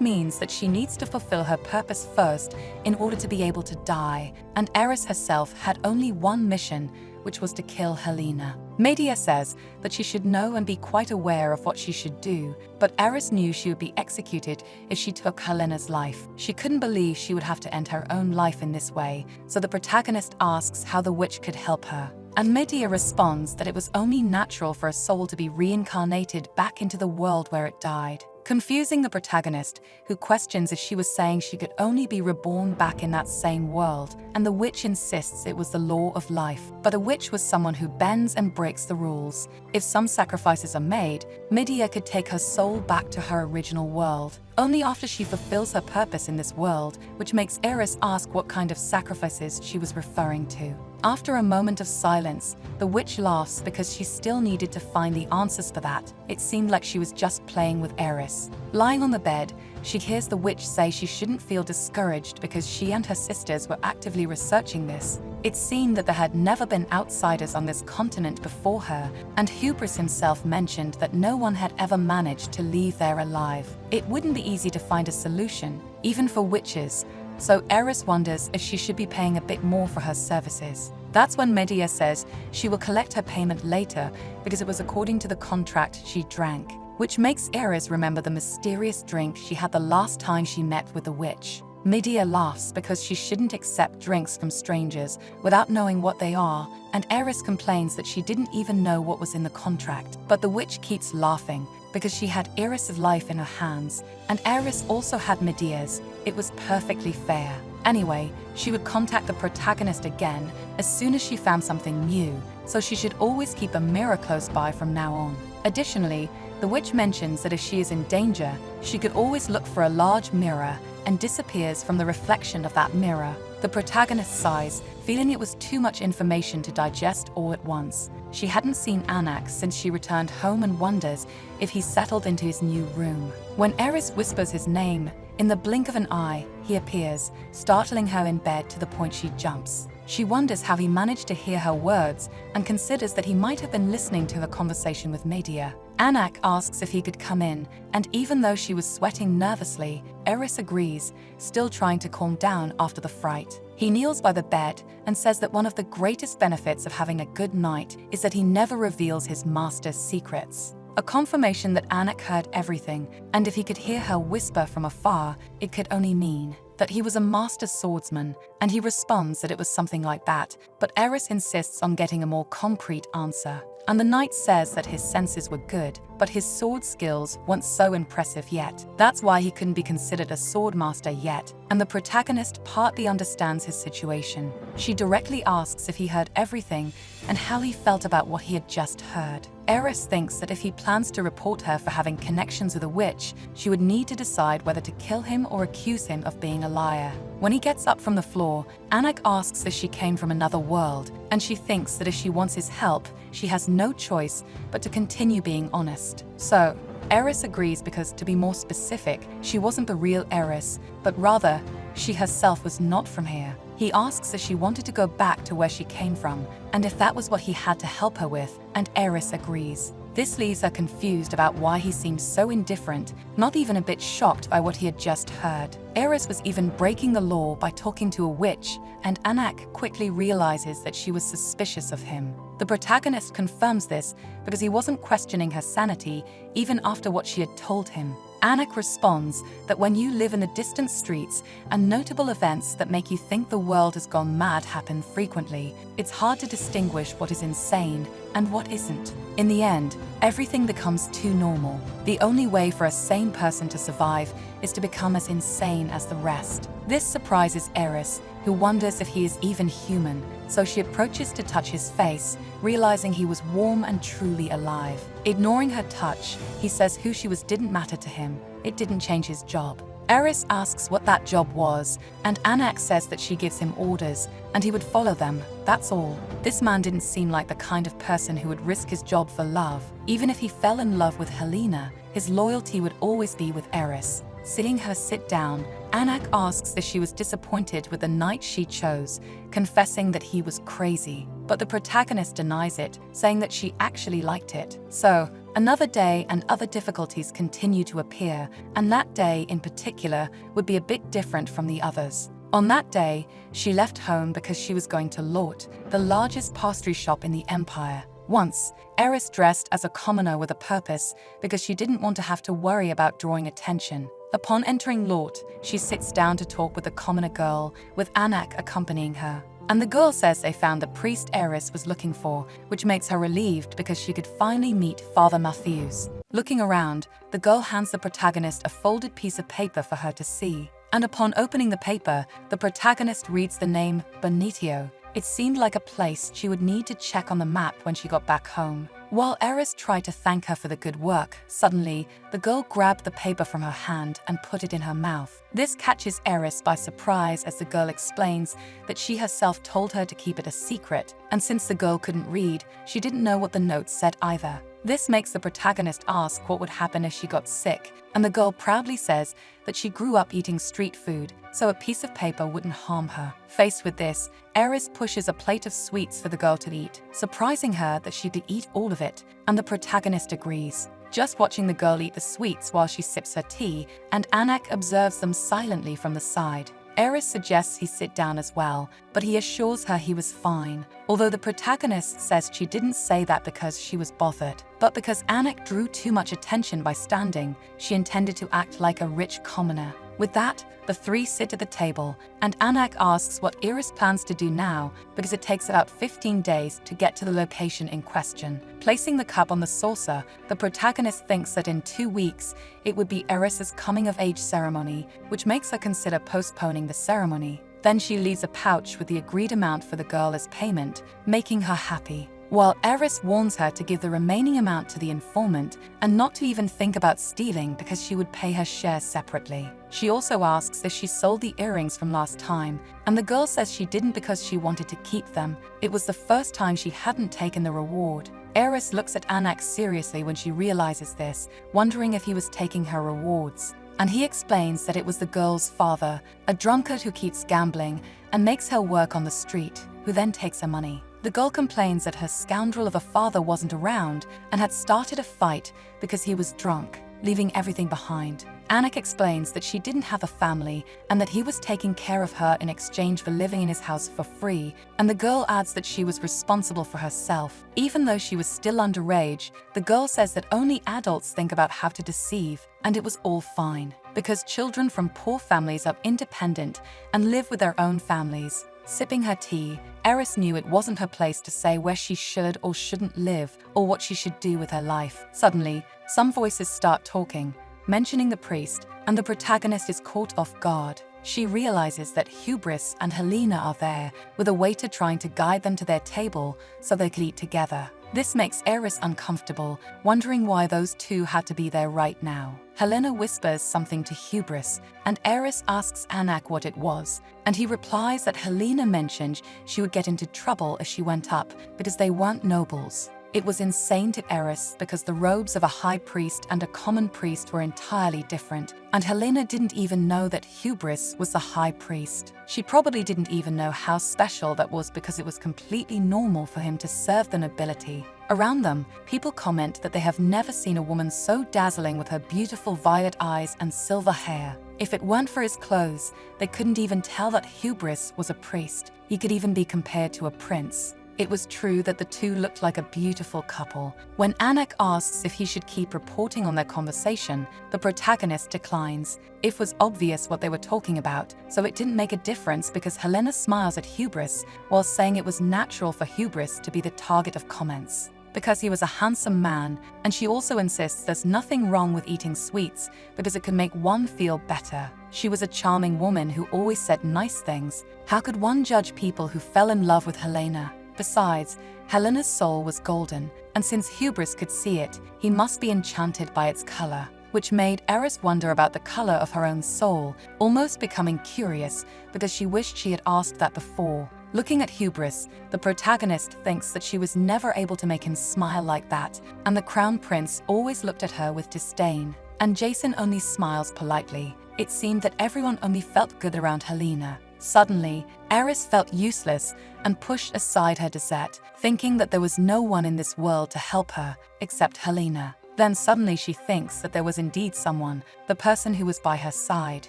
means that she needs to fulfill her purpose first in order to be able to die, and Eris herself had only one mission, which was to kill Helena. Medea says that she should know and be quite aware of what she should do, but Eris knew she would be executed if she took Helena's life. She couldn't believe she would have to end her own life in this way, so the protagonist asks how the witch could help her. And Medea responds that it was only natural for a soul to be reincarnated back into the world where it died, confusing the protagonist, who questions if she was saying she could only be reborn back in that same world, and the witch insists it was the law of life. But a witch was someone who bends and breaks the rules. If some sacrifices are made, Medea could take her soul back to her original world, only after she fulfills her purpose in this world, which makes Eris ask what kind of sacrifices she was referring to. After a moment of silence, the witch laughs because she still needed to find the answers for that. It seemed like she was just playing with Eris. Lying on the bed, she hears the witch say she shouldn't feel discouraged because she and her sisters were actively researching this. It seemed that there had never been outsiders on this continent before her, and Hubris himself mentioned that no one had ever managed to leave there alive. It wouldn't be easy to find a solution, even for witches, so Eris wonders if she should be paying a bit more for her services. That's when Medea says she will collect her payment later because it was according to the contract she drank, which makes Eris remember the mysterious drink she had the last time she met with the witch. Medea laughs because she shouldn't accept drinks from strangers without knowing what they are, and Eris complains that she didn't even know what was in the contract. But the witch keeps laughing because she had Eris's life in her hands, and Eris also had Medea's. It was perfectly fair. Anyway, she would contact the protagonist again as soon as she found something new, so she should always keep a mirror close by from now on. Additionally, the witch mentions that if she is in danger, she could always look for a large mirror and disappears from the reflection of that mirror. The protagonist sighs, feeling it was too much information to digest all at once. She hadn't seen Anak since she returned home and wonders if he settled into his new room. When Eris whispers his name, In the blink of an eye, he appears, startling her in bed to the point she jumps. She wonders how he managed to hear her words and considers that he might have been listening to her conversation with Medea. Anak asks if he could come in, and even though she was sweating nervously, Eris agrees, still trying to calm down after the fright. He kneels by the bed and says that one of the greatest benefits of having a good night is that he never reveals his master's secrets. A confirmation that Anak heard everything, and if he could hear her whisper from afar, it could only mean that he was a master swordsman, and he responds that it was something like that, but Eris insists on getting a more concrete answer. And the knight says that his senses were good, but his sword skills weren't so impressive yet. That's why he couldn't be considered a sword master yet, and the protagonist partly understands his situation. She directly asks if he heard everything and how he felt about what he had just heard. Eris thinks that if he plans to report her for having connections with a witch, she would need to decide whether to kill him or accuse him of being a liar. When he gets up from the floor, Anak asks if she came from another world, and she thinks that if she wants his help, she has no choice but to continue being honest. So, Eris agrees because, to be more specific, she wasn't the real Eris, but rather, she herself was not from here. He asks if she wanted to go back to where she came from, and if that was what he had to help her with, and Eris agrees. This leaves her confused about why he seemed so indifferent, not even a bit shocked by what he had just heard. Eris was even breaking the law by talking to a witch, and Anak quickly realizes that she was suspicious of him. The protagonist confirms this because he wasn't questioning her sanity even after what she had told him. Anak responds that when you live in the distant streets and notable events that make you think the world has gone mad happen frequently, it's hard to distinguish what is insane and what isn't. In the end, everything becomes too normal. The only way for a sane person to survive is to become as insane as the rest. This surprises Eris, who wonders if he is even human, so she approaches to touch his face, realizing he was warm and truly alive. Ignoring her touch, he says who she was didn't matter to him. It didn't change his job. Eris asks what that job was, and Anak says that she gives him orders, and he would follow them, that's all. This man didn't seem like the kind of person who would risk his job for love. Even if he fell in love with Helena, his loyalty would always be with Eris. Seeing her sit down, Anak asks if she was disappointed with the knight she chose, confessing that he was crazy. But the protagonist denies it, saying that she actually liked it. So, another day and other difficulties continue to appear, and that day in particular would be a bit different from the others. On that day, she left home because she was going to Lort, the largest pastry shop in the empire. Once, Eris dressed as a commoner with a purpose because she didn't want to have to worry about drawing attention. Upon entering Lort, she sits down to talk with a commoner girl, with Anak accompanying her. And the girl says they found the priest Eris was looking for, which makes her relieved because she could finally meet Father Matthews. Looking around, the girl hands the protagonist a folded piece of paper for her to see. And upon opening the paper, the protagonist reads the name Bonitio. It seemed like a place she would need to check on the map when she got back home. While Eris tried to thank her for the good work, suddenly, the girl grabbed the paper from her hand and put it in her mouth. This catches Eris by surprise as the girl explains that she herself told her to keep it a secret, and since the girl couldn't read, she didn't know what the note said either. This makes the protagonist ask what would happen if she got sick, and the girl proudly says that she grew up eating street food, so a piece of paper wouldn't harm her. Faced with this, Eris pushes a plate of sweets for the girl to eat, surprising her that she could eat all of it, and the protagonist agrees. Just watching the girl eat the sweets while she sips her tea, and Anak observes them silently from the side. Eris suggests he sit down as well, but he assures her he was fine, although the protagonist says she didn't say that because she was bothered, but because Anak drew too much attention by standing, she intended to act like a rich commoner. With that, the three sit at the table, and Anak asks what Eris plans to do now because it takes about 15 days to get to the location in question. Placing the cup on the saucer, the protagonist thinks that in 2 weeks, it would be Eris's coming-of-age ceremony, which makes her consider postponing the ceremony. Then she leaves a pouch with the agreed amount for the girl as payment, making her happy. While Eris warns her to give the remaining amount to the informant and not to even think about stealing because she would pay her share separately. She also asks if she sold the earrings from last time, and the girl says she didn't because she wanted to keep them. It was the first time she hadn't taken the reward. Eris looks at Anak seriously when she realizes this, wondering if he was taking her rewards. and he explains that it was the girl's father, a drunkard who keeps gambling and makes her work on the street, who then takes her money. The girl complains that her scoundrel of a father wasn't around and had started a fight because he was drunk, leaving everything behind. Anak explains that she didn't have a family and that he was taking care of her in exchange for living in his house for free, and the girl adds that she was responsible for herself. Even though she was still underage, the girl says that only adults think about how to deceive, and it was all fine, because children from poor families are independent and live with their own families. Sipping her tea, Eris knew it wasn't her place to say where she should or shouldn't live or what she should do with her life. Suddenly, some voices start talking, mentioning the priest, and the protagonist is caught off guard. She realizes that Hubris and Helena are there, with a waiter trying to guide them to their table so they could eat together. This makes Eris uncomfortable, wondering why those two had to be there right now. Helena whispers something to Hubris, and Eris asks Anak what it was, and he replies that Helena mentioned she would get into trouble if she went up because they weren't nobles. It was insane to Eris because the robes of a high priest and a common priest were entirely different, and Helena didn't even know that Hubris was the high priest. She probably didn't even know how special that was because it was completely normal for him to serve the nobility. Around them, people comment that they have never seen a woman so dazzling with her beautiful violet eyes and silver hair. If it weren't for his clothes, they couldn't even tell that Hubris was a priest. He could even be compared to a prince. It was true that the two looked like a beautiful couple. When Anak asks if he should keep reporting on their conversation, the protagonist declines. It was obvious what they were talking about, so it didn't make a difference because Helena smiles at Hubris while saying it was natural for Hubris to be the target of comments, because he was a handsome man, and she also insists there's nothing wrong with eating sweets because it can make one feel better. She was a charming woman who always said nice things. How could one judge people who fell in love with Helena? Besides, Helena's soul was golden, and since Hubris could see it, he must be enchanted by its color, which made Eris wonder about the color of her own soul, almost becoming curious because she wished she had asked that before. Looking at Hubris, the protagonist thinks that she was never able to make him smile like that, and the crown prince always looked at her with disdain, and Jason only smiles politely. It seemed that everyone only felt good around Helena. Suddenly, Eris felt useless and pushed aside her dessert, thinking that there was no one in this world to help her except Helena. Then suddenly she thinks that there was indeed someone, the person who was by her side.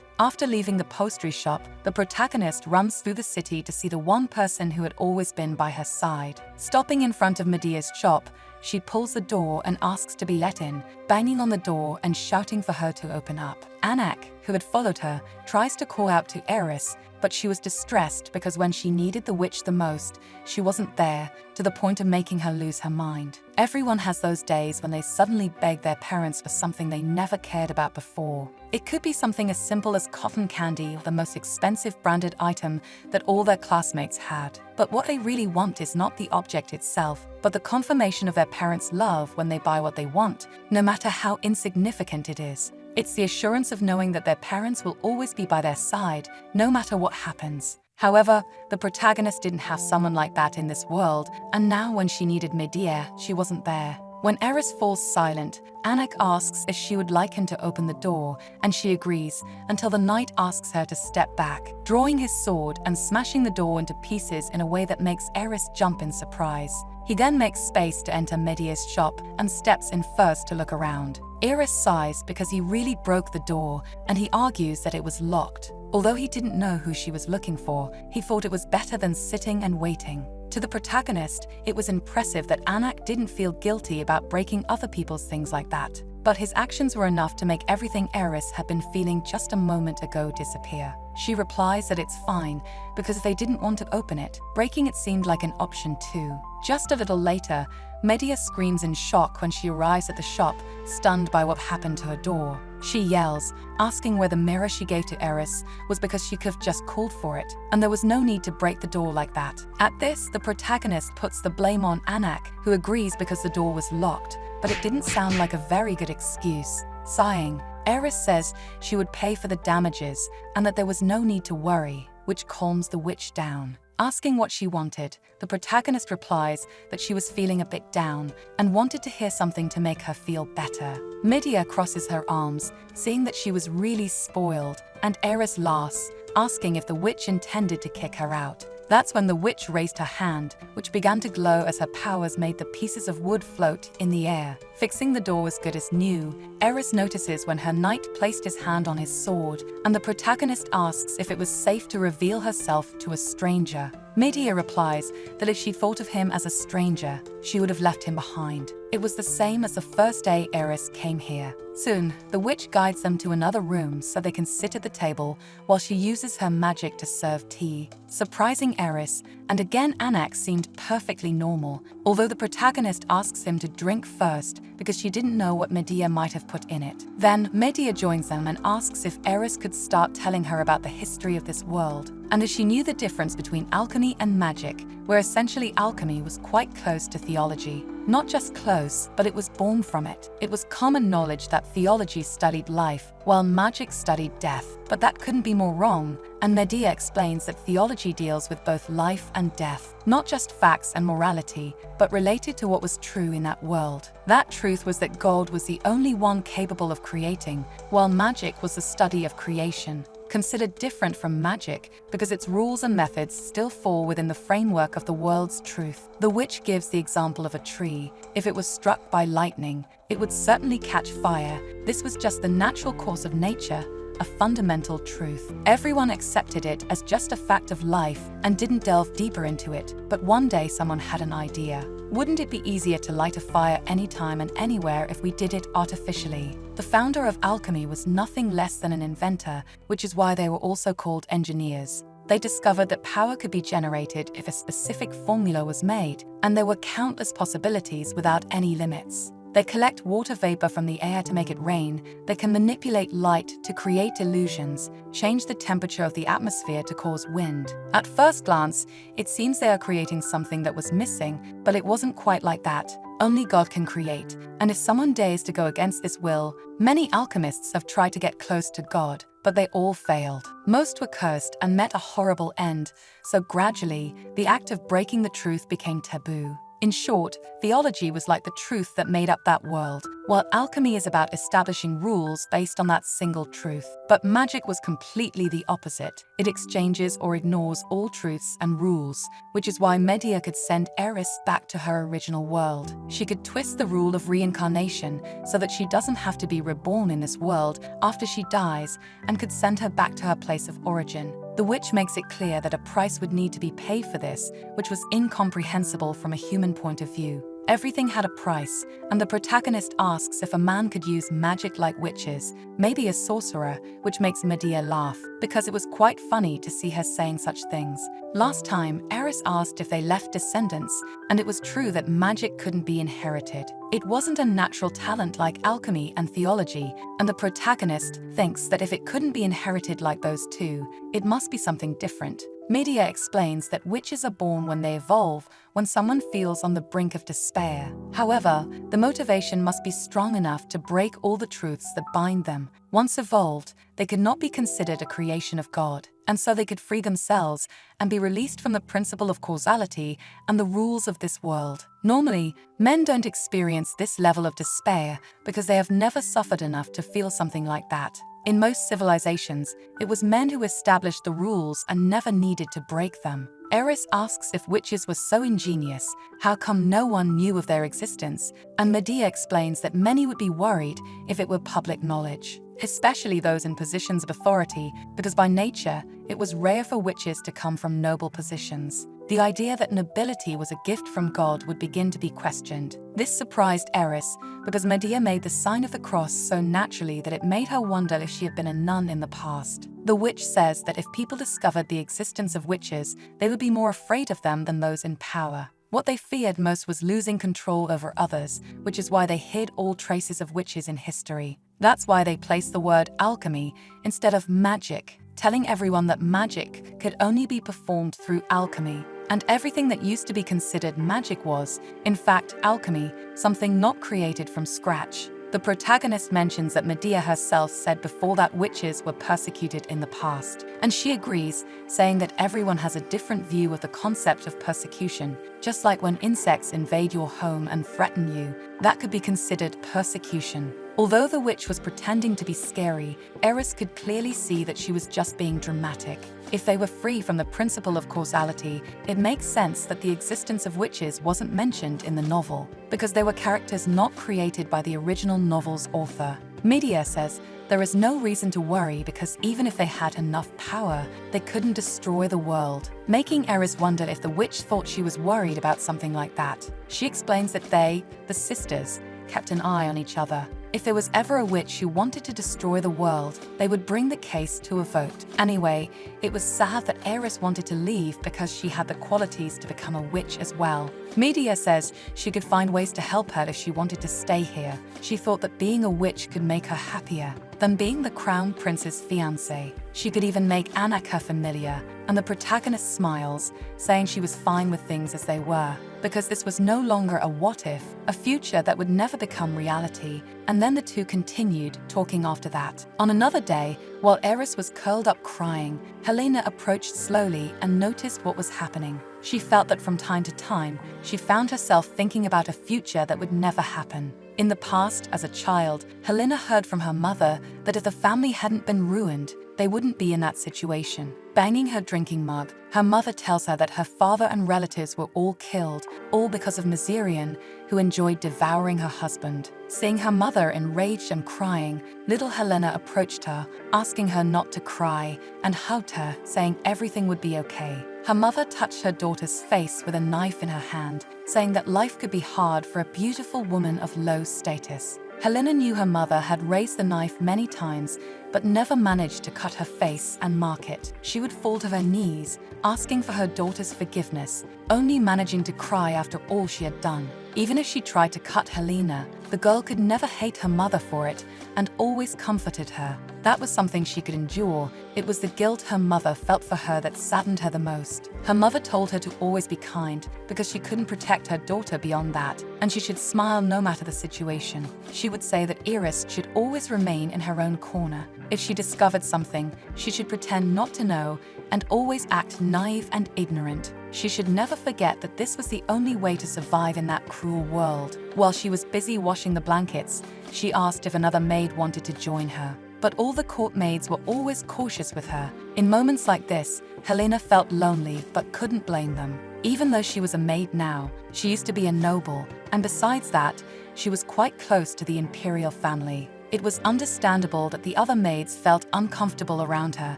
After leaving the pastry shop, the protagonist runs through the city to see the one person who had always been by her side. Stopping in front of Medea's shop, she pulls the door and asks to be let in, banging on the door and shouting for her to open up. Anak, who had followed her, tries to call out to Eris, but she was distressed because when she needed the witch the most, she wasn't there, to the point of making her lose her mind. Everyone has those days when they suddenly beg their parents for something they never cared about before. It could be something as simple as cotton candy or the most expensive branded item that all their classmates had. But what they really want is not the object itself, but the confirmation of their parents' love when they buy what they want, no matter how insignificant it is. It's the assurance of knowing that their parents will always be by their side, no matter what happens. However, the protagonist didn't have someone like that in this world, and now when she needed Medea, she wasn't there. When Eris falls silent, Anak asks if she would like him to open the door, and she agrees, until the knight asks her to step back, drawing his sword and smashing the door into pieces in a way that makes Eris jump in surprise. He then makes space to enter Medea's shop and steps in first to look around. Eris sighs because he really broke the door, and he argues that it was locked. Although he didn't know who she was looking for, he thought it was better than sitting and waiting. To the protagonist, it was impressive that Anak didn't feel guilty about breaking other people's things like that. But his actions were enough to make everything Eris had been feeling just a moment ago disappear. She replies that it's fine, because if they didn't want to open it, breaking it seemed like an option too. Just a little later, Medea screams in shock when she arrives at the shop, stunned by what happened to her door. She yells, asking where the mirror she gave to Eris was because she could have just called for it, and there was no need to break the door like that. At this, the protagonist puts the blame on Anak, who agrees because the door was locked, but it didn't sound like a very good excuse. Sighing, Eris says she would pay for the damages and that there was no need to worry, which calms the witch down. Asking what she wanted, the protagonist replies that she was feeling a bit down and wanted to hear something to make her feel better. Medea crosses her arms, seeing that she was really spoiled, and Eris laughs, asking if the witch intended to kick her out. That's when the witch raised her hand, which began to glow as her powers made the pieces of wood float in the air. Fixing the door as good as new, Eris notices when her knight placed his hand on his sword, and the protagonist asks if it was safe to reveal herself to a stranger. Medea replies that if she thought of him as a stranger, she would have left him behind. It was the same as the first day Eris came here. Soon, the witch guides them to another room so they can sit at the table while she uses her magic to serve tea, surprising Eris, and again Anax seemed perfectly normal, although the protagonist asks him to drink first because she didn't know what Medea might have put in it. Then, Medea joins them and asks if Eris could start telling her about the history of this world, and if she knew the difference between alchemy and magic, where essentially alchemy was quite close to theology. Not just close, but it was born from it. It was common knowledge that theology studied life, while magic studied death. But that couldn't be more wrong, and Medea explains that theology deals with both life and death, not just facts and morality, but related to what was true in that world. That truth was that God was the only one capable of creating, while magic was the study of creation. Considered different from magic because its rules and methods still fall within the framework of the world's truth. The witch gives the example of a tree. If it was struck by lightning, it would certainly catch fire. This was just the natural course of nature, a fundamental truth. Everyone accepted it as just a fact of life and didn't delve deeper into it. But one day someone had an idea. Wouldn't it be easier to light a fire anytime and anywhere if we did it artificially? The founder of alchemy was nothing less than an inventor, which is why they were also called engineers. They discovered that power could be generated if a specific formula was made, and there were countless possibilities without any limits. They collect water vapor from the air to make it rain. They can manipulate light to create illusions, change the temperature of the atmosphere to cause wind. At first glance, it seems they are creating something that was missing, but it wasn't quite like that. Only God can create, and if someone dares to go against this will, many alchemists have tried to get close to God, but they all failed. Most were cursed and met a horrible end, so gradually, the act of breaking the truth became taboo. In short, theology was like the truth that made up that world, while alchemy is about establishing rules based on that single truth. But magic was completely the opposite. It exchanges or ignores all truths and rules, which is why Medea could send Eris back to her original world. She could twist the rule of reincarnation so that she doesn't have to be reborn in this world after she dies, and could send her back to her place of origin. The witch makes it clear that a price would need to be paid for this, which was incomprehensible from a human point of view. Everything had a price, and the protagonist asks if a man could use magic like witches, maybe a sorcerer, which makes Medea laugh, because it was quite funny to see her saying such things. Last time, Eris asked if they left descendants, and it was true that magic couldn't be inherited. It wasn't a natural talent like alchemy and theology, and the protagonist thinks that if it couldn't be inherited like those two, it must be something different. Medea explains that witches are born when they evolve, when someone feels on the brink of despair. However, the motivation must be strong enough to break all the truths that bind them. Once evolved, they could not be considered a creation of God, and so they could free themselves and be released from the principle of causality and the rules of this world. Normally, men don't experience this level of despair because they have never suffered enough to feel something like that. In most civilizations, it was men who established the rules and never needed to break them. Eris asks if witches were so ingenious, how come no one knew of their existence? And Medea explains that many would be worried if it were public knowledge, especially those in positions of authority, because by nature, it was rare for witches to come from noble positions. The idea that nobility was a gift from God would begin to be questioned. This surprised Eris because Medea made the sign of the cross so naturally that it made her wonder if she had been a nun in the past. The witch says that if people discovered the existence of witches, they would be more afraid of them than those in power. What they feared most was losing control over others, which is why they hid all traces of witches in history. That's why they placed the word alchemy instead of magic, telling everyone that magic could only be performed through alchemy. And everything that used to be considered magic was, in fact, alchemy, something not created from scratch. The The protagonist mentions that Medea herself said before that witches were persecuted in the past, and she agrees, saying that everyone has a different view of the concept of persecution. Just like when insects invade your home and threaten you, that could be considered persecution. Although the witch was pretending to be scary, Eris could clearly see that she was just being dramatic. If they were free from the principle of causality, it makes sense that the existence of witches wasn't mentioned in the novel, because they were characters not created by the original novel's author. Medea says there is no reason to worry because even if they had enough power, they couldn't destroy the world, making Eris wonder if the witch thought she was worried about something like that. She explains that they, the sisters, kept an eye on each other. If there was ever a witch who wanted to destroy the world, they would bring the case to a vote. Anyway, it was sad that Eris wanted to leave because she had the qualities to become a witch as well. Medea says she could find ways to help her if she wanted to stay here. She thought that being a witch could make her happier than being the crown prince's fiancée. She could even make Anak her familiar, and the protagonist smiles, saying she was fine with things as they were, because this was no longer a what-if, a future that would never become reality. And then the two continued talking after that. On another day, while Eris was curled up crying, Helena approached slowly and noticed what was happening. She felt that from time to time, she found herself thinking about a future that would never happen. In the past, as a child, Helena heard from her mother that if the family hadn't been ruined, they wouldn't be in that situation. Banging her drinking mug, her mother tells her that her father and relatives were all killed, all because of Mazirian, who enjoyed devouring her husband. Seeing her mother enraged and crying, little Helena approached her, asking her not to cry, and hugged her, saying everything would be okay. Her mother touched her daughter's face with a knife in her hand, saying that life could be hard for a beautiful woman of low status. Helena knew her mother had raised the knife many times, but never managed to cut her face and mark it. She would fall to her knees, asking for her daughter's forgiveness, only managing to cry after all she had done. Even if she tried to cut Helena, the girl could never hate her mother for it and always comforted her. That was something she could endure. It was the guilt her mother felt for her that saddened her the most. Her mother told her to always be kind because she couldn't protect her daughter beyond that, and she should smile no matter the situation. She would say that Eris should always remain in her own corner. If she discovered something, she should pretend not to know and always act naive and ignorant. She should never forget that this was the only way to survive in that cruel world. While she was busy washing the blankets, she asked if another maid wanted to join her. But all the court maids were always cautious with her. In moments like this, Helena felt lonely but couldn't blame them. Even though she was a maid now, she used to be a noble, and besides that, she was quite close to the imperial family. It was understandable that the other maids felt uncomfortable around her,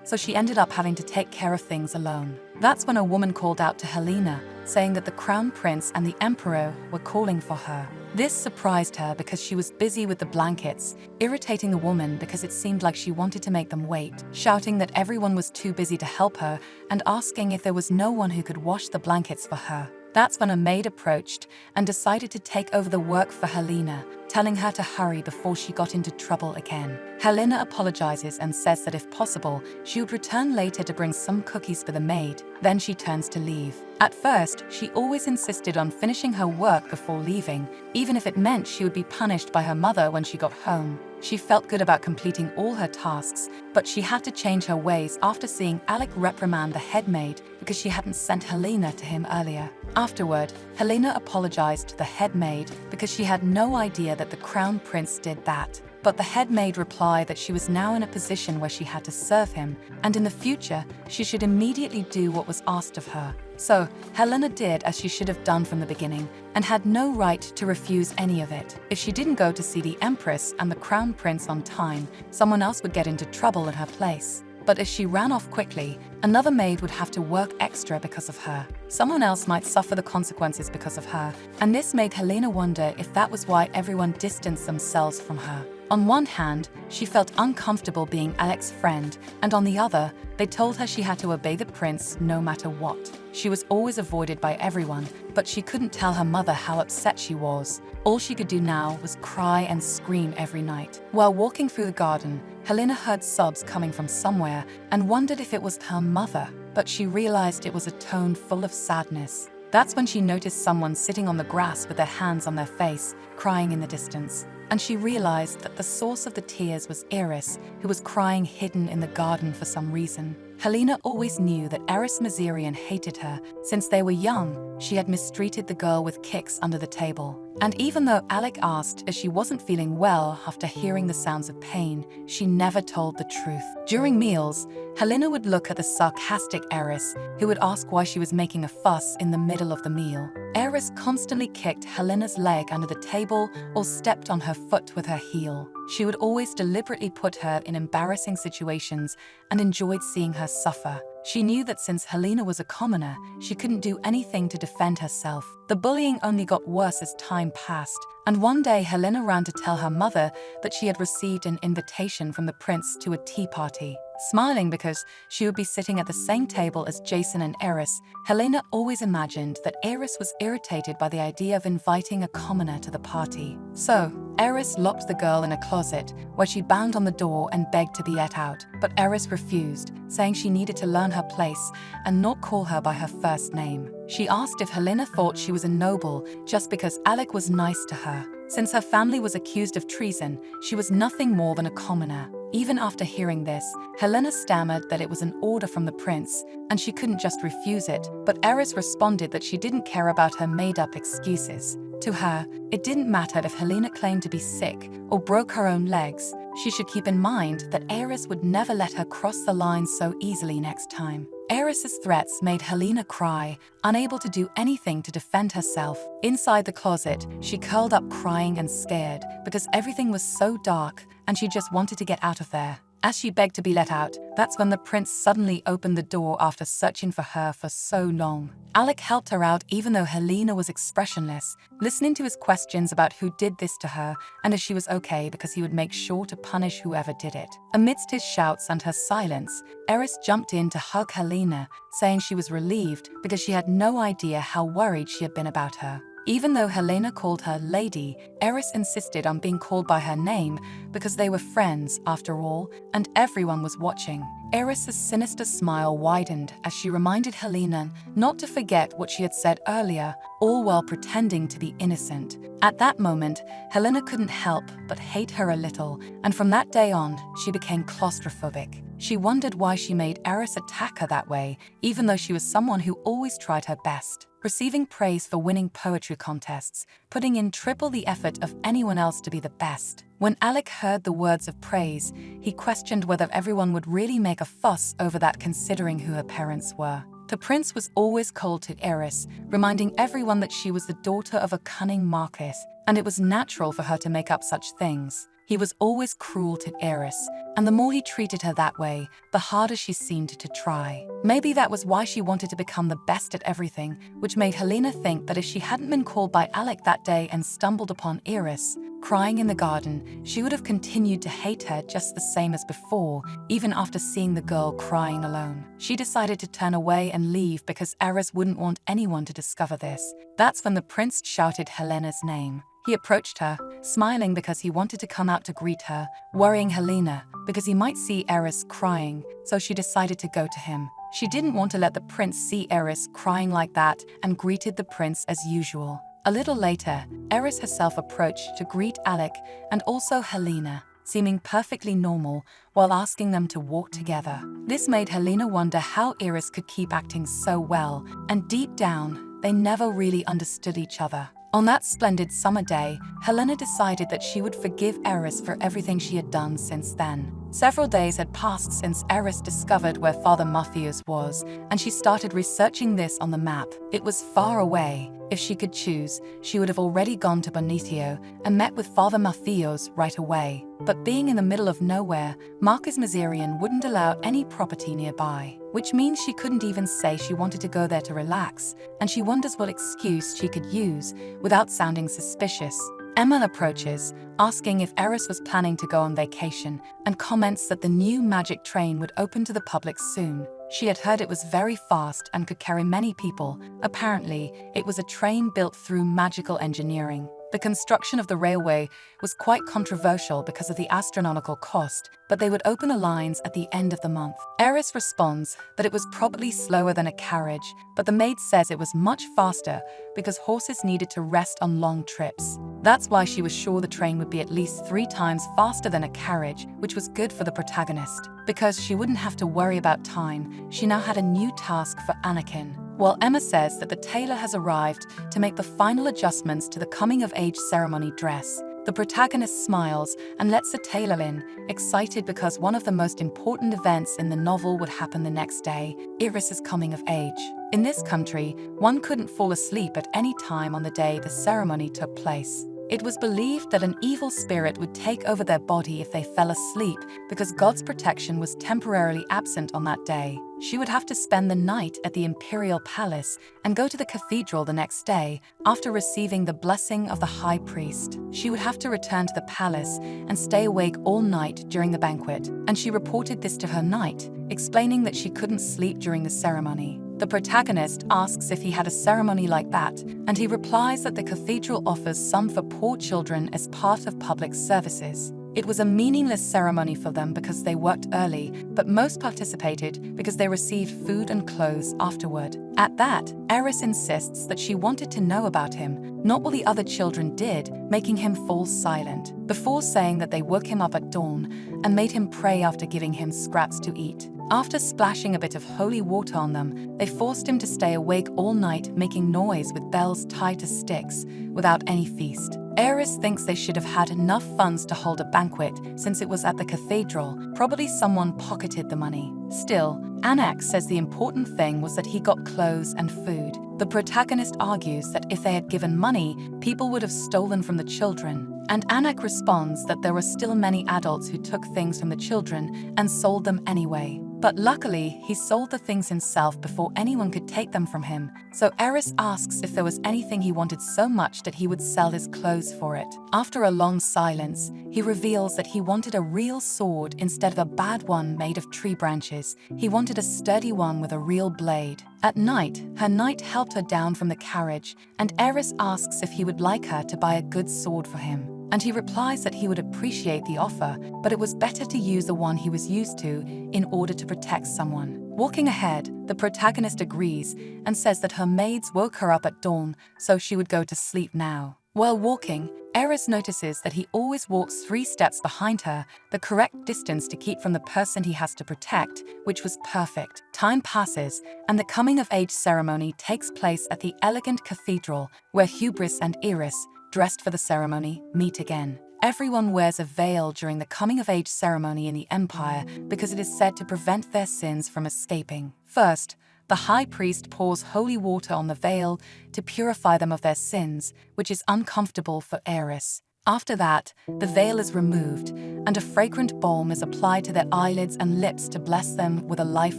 so she ended up having to take care of things alone. That's when a woman called out to Helena, saying that the crown prince and the emperor were calling for her. This surprised her because she was busy with the blankets, irritating the woman because it seemed like she wanted to make them wait, shouting that everyone was too busy to help her and asking if there was no one who could wash the blankets for her. That's when a maid approached and decided to take over the work for Helena, telling her to hurry before she got into trouble again. Helena apologizes and says that if possible, she would return later to bring some cookies for the maid. Then she turns to leave. At first, she always insisted on finishing her work before leaving, even if it meant she would be punished by her mother when she got home. She felt good about completing all her tasks, but she had to change her ways after seeing Alec reprimand the head maid because she hadn't sent Helena to him earlier. Afterward, Helena apologized to the head maid because she had no idea that the crown prince did that. But the head maid replied that she was now in a position where she had to serve him, and in the future, she should immediately do what was asked of her. So, Helena did as she should have done from the beginning, and had no right to refuse any of it. If she didn't go to see the Empress and the Crown Prince on time, someone else would get into trouble in her place. But if she ran off quickly, another maid would have to work extra because of her. Someone else might suffer the consequences because of her, and this made Helena wonder if that was why everyone distanced themselves from her. On one hand, she felt uncomfortable being Alec's friend, and on the other, they told her she had to obey the prince no matter what. She was always avoided by everyone, but she couldn't tell her mother how upset she was. All she could do now was cry and scream every night. While walking through the garden, Helena heard sobs coming from somewhere and wondered if it was her mother, but she realized it was a tone full of sadness. That's when she noticed someone sitting on the grass with their hands on their face, crying in the distance. And she realized that the source of the tears was Eris, who was crying hidden in the garden for some reason. Helena always knew that Eris Mazirian hated her. Since they were young, she had mistreated the girl with kicks under the table. And even though Alec asked if she wasn't feeling well after hearing the sounds of pain, she never told the truth. During meals, Helena would look at the sarcastic Eris, who would ask why she was making a fuss in the middle of the meal. Eris constantly kicked Helena's leg under the table or stepped on her foot with her heel. She would always deliberately put her in embarrassing situations and enjoyed seeing her suffer. She knew that since Helena was a commoner, she couldn't do anything to defend herself. The bullying only got worse as time passed, and one day Helena ran to tell her mother that she had received an invitation from the prince to a tea party. Smiling because she would be sitting at the same table as Jason and Eris, Helena always imagined that Eris was irritated by the idea of inviting a commoner to the party. So, Eris locked the girl in a closet, where she banged on the door and begged to be let out. But Eris refused, saying she needed to learn her place and not call her by her first name. She asked if Helena thought she was a noble just because Alec was nice to her. Since her family was accused of treason, she was nothing more than a commoner. Even after hearing this, Helena stammered that it was an order from the prince, and she couldn't just refuse it, but Eris responded that she didn't care about her made-up excuses. To her, it didn't matter if Helena claimed to be sick or broke her own legs. She should keep in mind that Eris would never let her cross the line so easily next time. Eris's threats made Helena cry, unable to do anything to defend herself. Inside the closet, she curled up crying and scared because everything was so dark and she just wanted to get out of there. As she begged to be let out, that's when the prince suddenly opened the door after searching for her for so long. Alec helped her out even though Helena was expressionless, listening to his questions about who did this to her and if she was okay because he would make sure to punish whoever did it. Amidst his shouts and her silence, Eris jumped in to hug Helena, saying she was relieved because she had no idea how worried she had been about her. Even though Helena called her Lady, Eris insisted on being called by her name because they were friends, after all, and everyone was watching. Eris's sinister smile widened as she reminded Helena not to forget what she had said earlier, all while pretending to be innocent. At that moment, Helena couldn't help but hate her a little, and from that day on, she became claustrophobic. She wondered why she made Eris attack her that way, even though she was someone who always tried her best. Receiving praise for winning poetry contests, putting in triple the effort of anyone else to be the best. When Alec heard the words of praise, he questioned whether everyone would really make a fuss over that considering who her parents were. The prince was always cold to Eris, reminding everyone that she was the daughter of a cunning marquis, and it was natural for her to make up such things. He was always cruel to Eris, and the more he treated her that way, the harder she seemed to try. Maybe that was why she wanted to become the best at everything, which made Helena think that if she hadn't been called by Alec that day and stumbled upon Eris crying in the garden, she would have continued to hate her just the same as before, even after seeing the girl crying alone. She decided to turn away and leave because Eris wouldn't want anyone to discover this. That's when the prince shouted Helena's name. He approached her, smiling because he wanted to come out to greet her, worrying Helena because he might see Eris crying, so she decided to go to him. She didn't want to let the prince see Eris crying like that and greeted the prince as usual. A little later, Eris herself approached to greet Alec and also Helena, seeming perfectly normal while asking them to walk together. This made Helena wonder how Eris could keep acting so well, and deep down, they never really understood each other. On that splendid summer day, Helena decided that she would forgive Eris for everything she had done since then. Several days had passed since Eris discovered where Father Mathias was, and she started researching this on the map. It was far away. If she could choose, she would have already gone to Bonicio and met with Father Mathias right away. But being in the middle of nowhere, Marcus Mazirian wouldn't allow any property nearby, which means she couldn't even say she wanted to go there to relax, and she wonders what excuse she could use without sounding suspicious. Emma approaches, asking if Eris was planning to go on vacation, and comments that the new magic train would open to the public soon. She had heard it was very fast and could carry many people. Apparently, it was a train built through magical engineering. The construction of the railway was quite controversial because of the astronomical cost, but they would open the lines at the end of the month. Eris responds that it was probably slower than a carriage, but the maid says it was much faster because horses needed to rest on long trips. That's why she was sure the train would be at least 3 times faster than a carriage, which was good for the protagonist. Because she wouldn't have to worry about time, she now had a new task for Anakin. While Emma says that the tailor has arrived to make the final adjustments to the coming-of-age ceremony dress, the protagonist smiles and lets the tailor in, excited because one of the most important events in the novel would happen the next day, Iris's coming of age. In this country, one couldn't fall asleep at any time on the day the ceremony took place. It was believed that an evil spirit would take over their body if they fell asleep because God's protection was temporarily absent on that day. She would have to spend the night at the imperial palace and go to the cathedral the next day after receiving the blessing of the high priest. She would have to return to the palace and stay awake all night during the banquet, and she reported this to her knight, explaining that she couldn't sleep during the ceremony. The protagonist asks if he had a ceremony like that, and he replies that the cathedral offers some for poor children as part of public services. It was a meaningless ceremony for them because they worked early, but most participated because they received food and clothes afterward. At that, Eris insists that she wanted to know about him, not what the other children did, making him fall silent, before saying that they woke him up at dawn and made him pray after giving him scraps to eat. After splashing a bit of holy water on them, they forced him to stay awake all night, making noise with bells tied to sticks, without any feast. Eris thinks they should have had enough funds to hold a banquet since it was at the cathedral. Probably someone pocketed the money. Still, Anak says the important thing was that he got clothes and food. The protagonist argues that if they had given money, people would have stolen from the children. And Anak responds that there were still many adults who took things from the children and sold them anyway. But luckily, he sold the things himself before anyone could take them from him. So Eris asks if there was anything he wanted so much that he would sell his clothes for it. After a long silence, he reveals that he wanted a real sword instead of a bad one made of tree branches. He wanted a sturdy one with a real blade. At night, her knight helped her down from the carriage, and Eris asks if he would like her to buy a good sword for him. And he replies that he would appreciate the offer, but it was better to use the one he was used to in order to protect someone. Walking ahead, the protagonist agrees and says that her maids woke her up at dawn, so she would go to sleep now. While walking, Eris notices that he always walks 3 steps behind her, the correct distance to keep from the person he has to protect, which was perfect. Time passes, and the coming-of-age ceremony takes place at the elegant cathedral, where Hubris and Iris, dressed for the ceremony, meet again. Everyone wears a veil during the coming-of-age ceremony in the Empire because it is said to prevent their sins from escaping. First, the high priest pours holy water on the veil to purify them of their sins, which is uncomfortable for Eris. After that, the veil is removed, and a fragrant balm is applied to their eyelids and lips to bless them with a life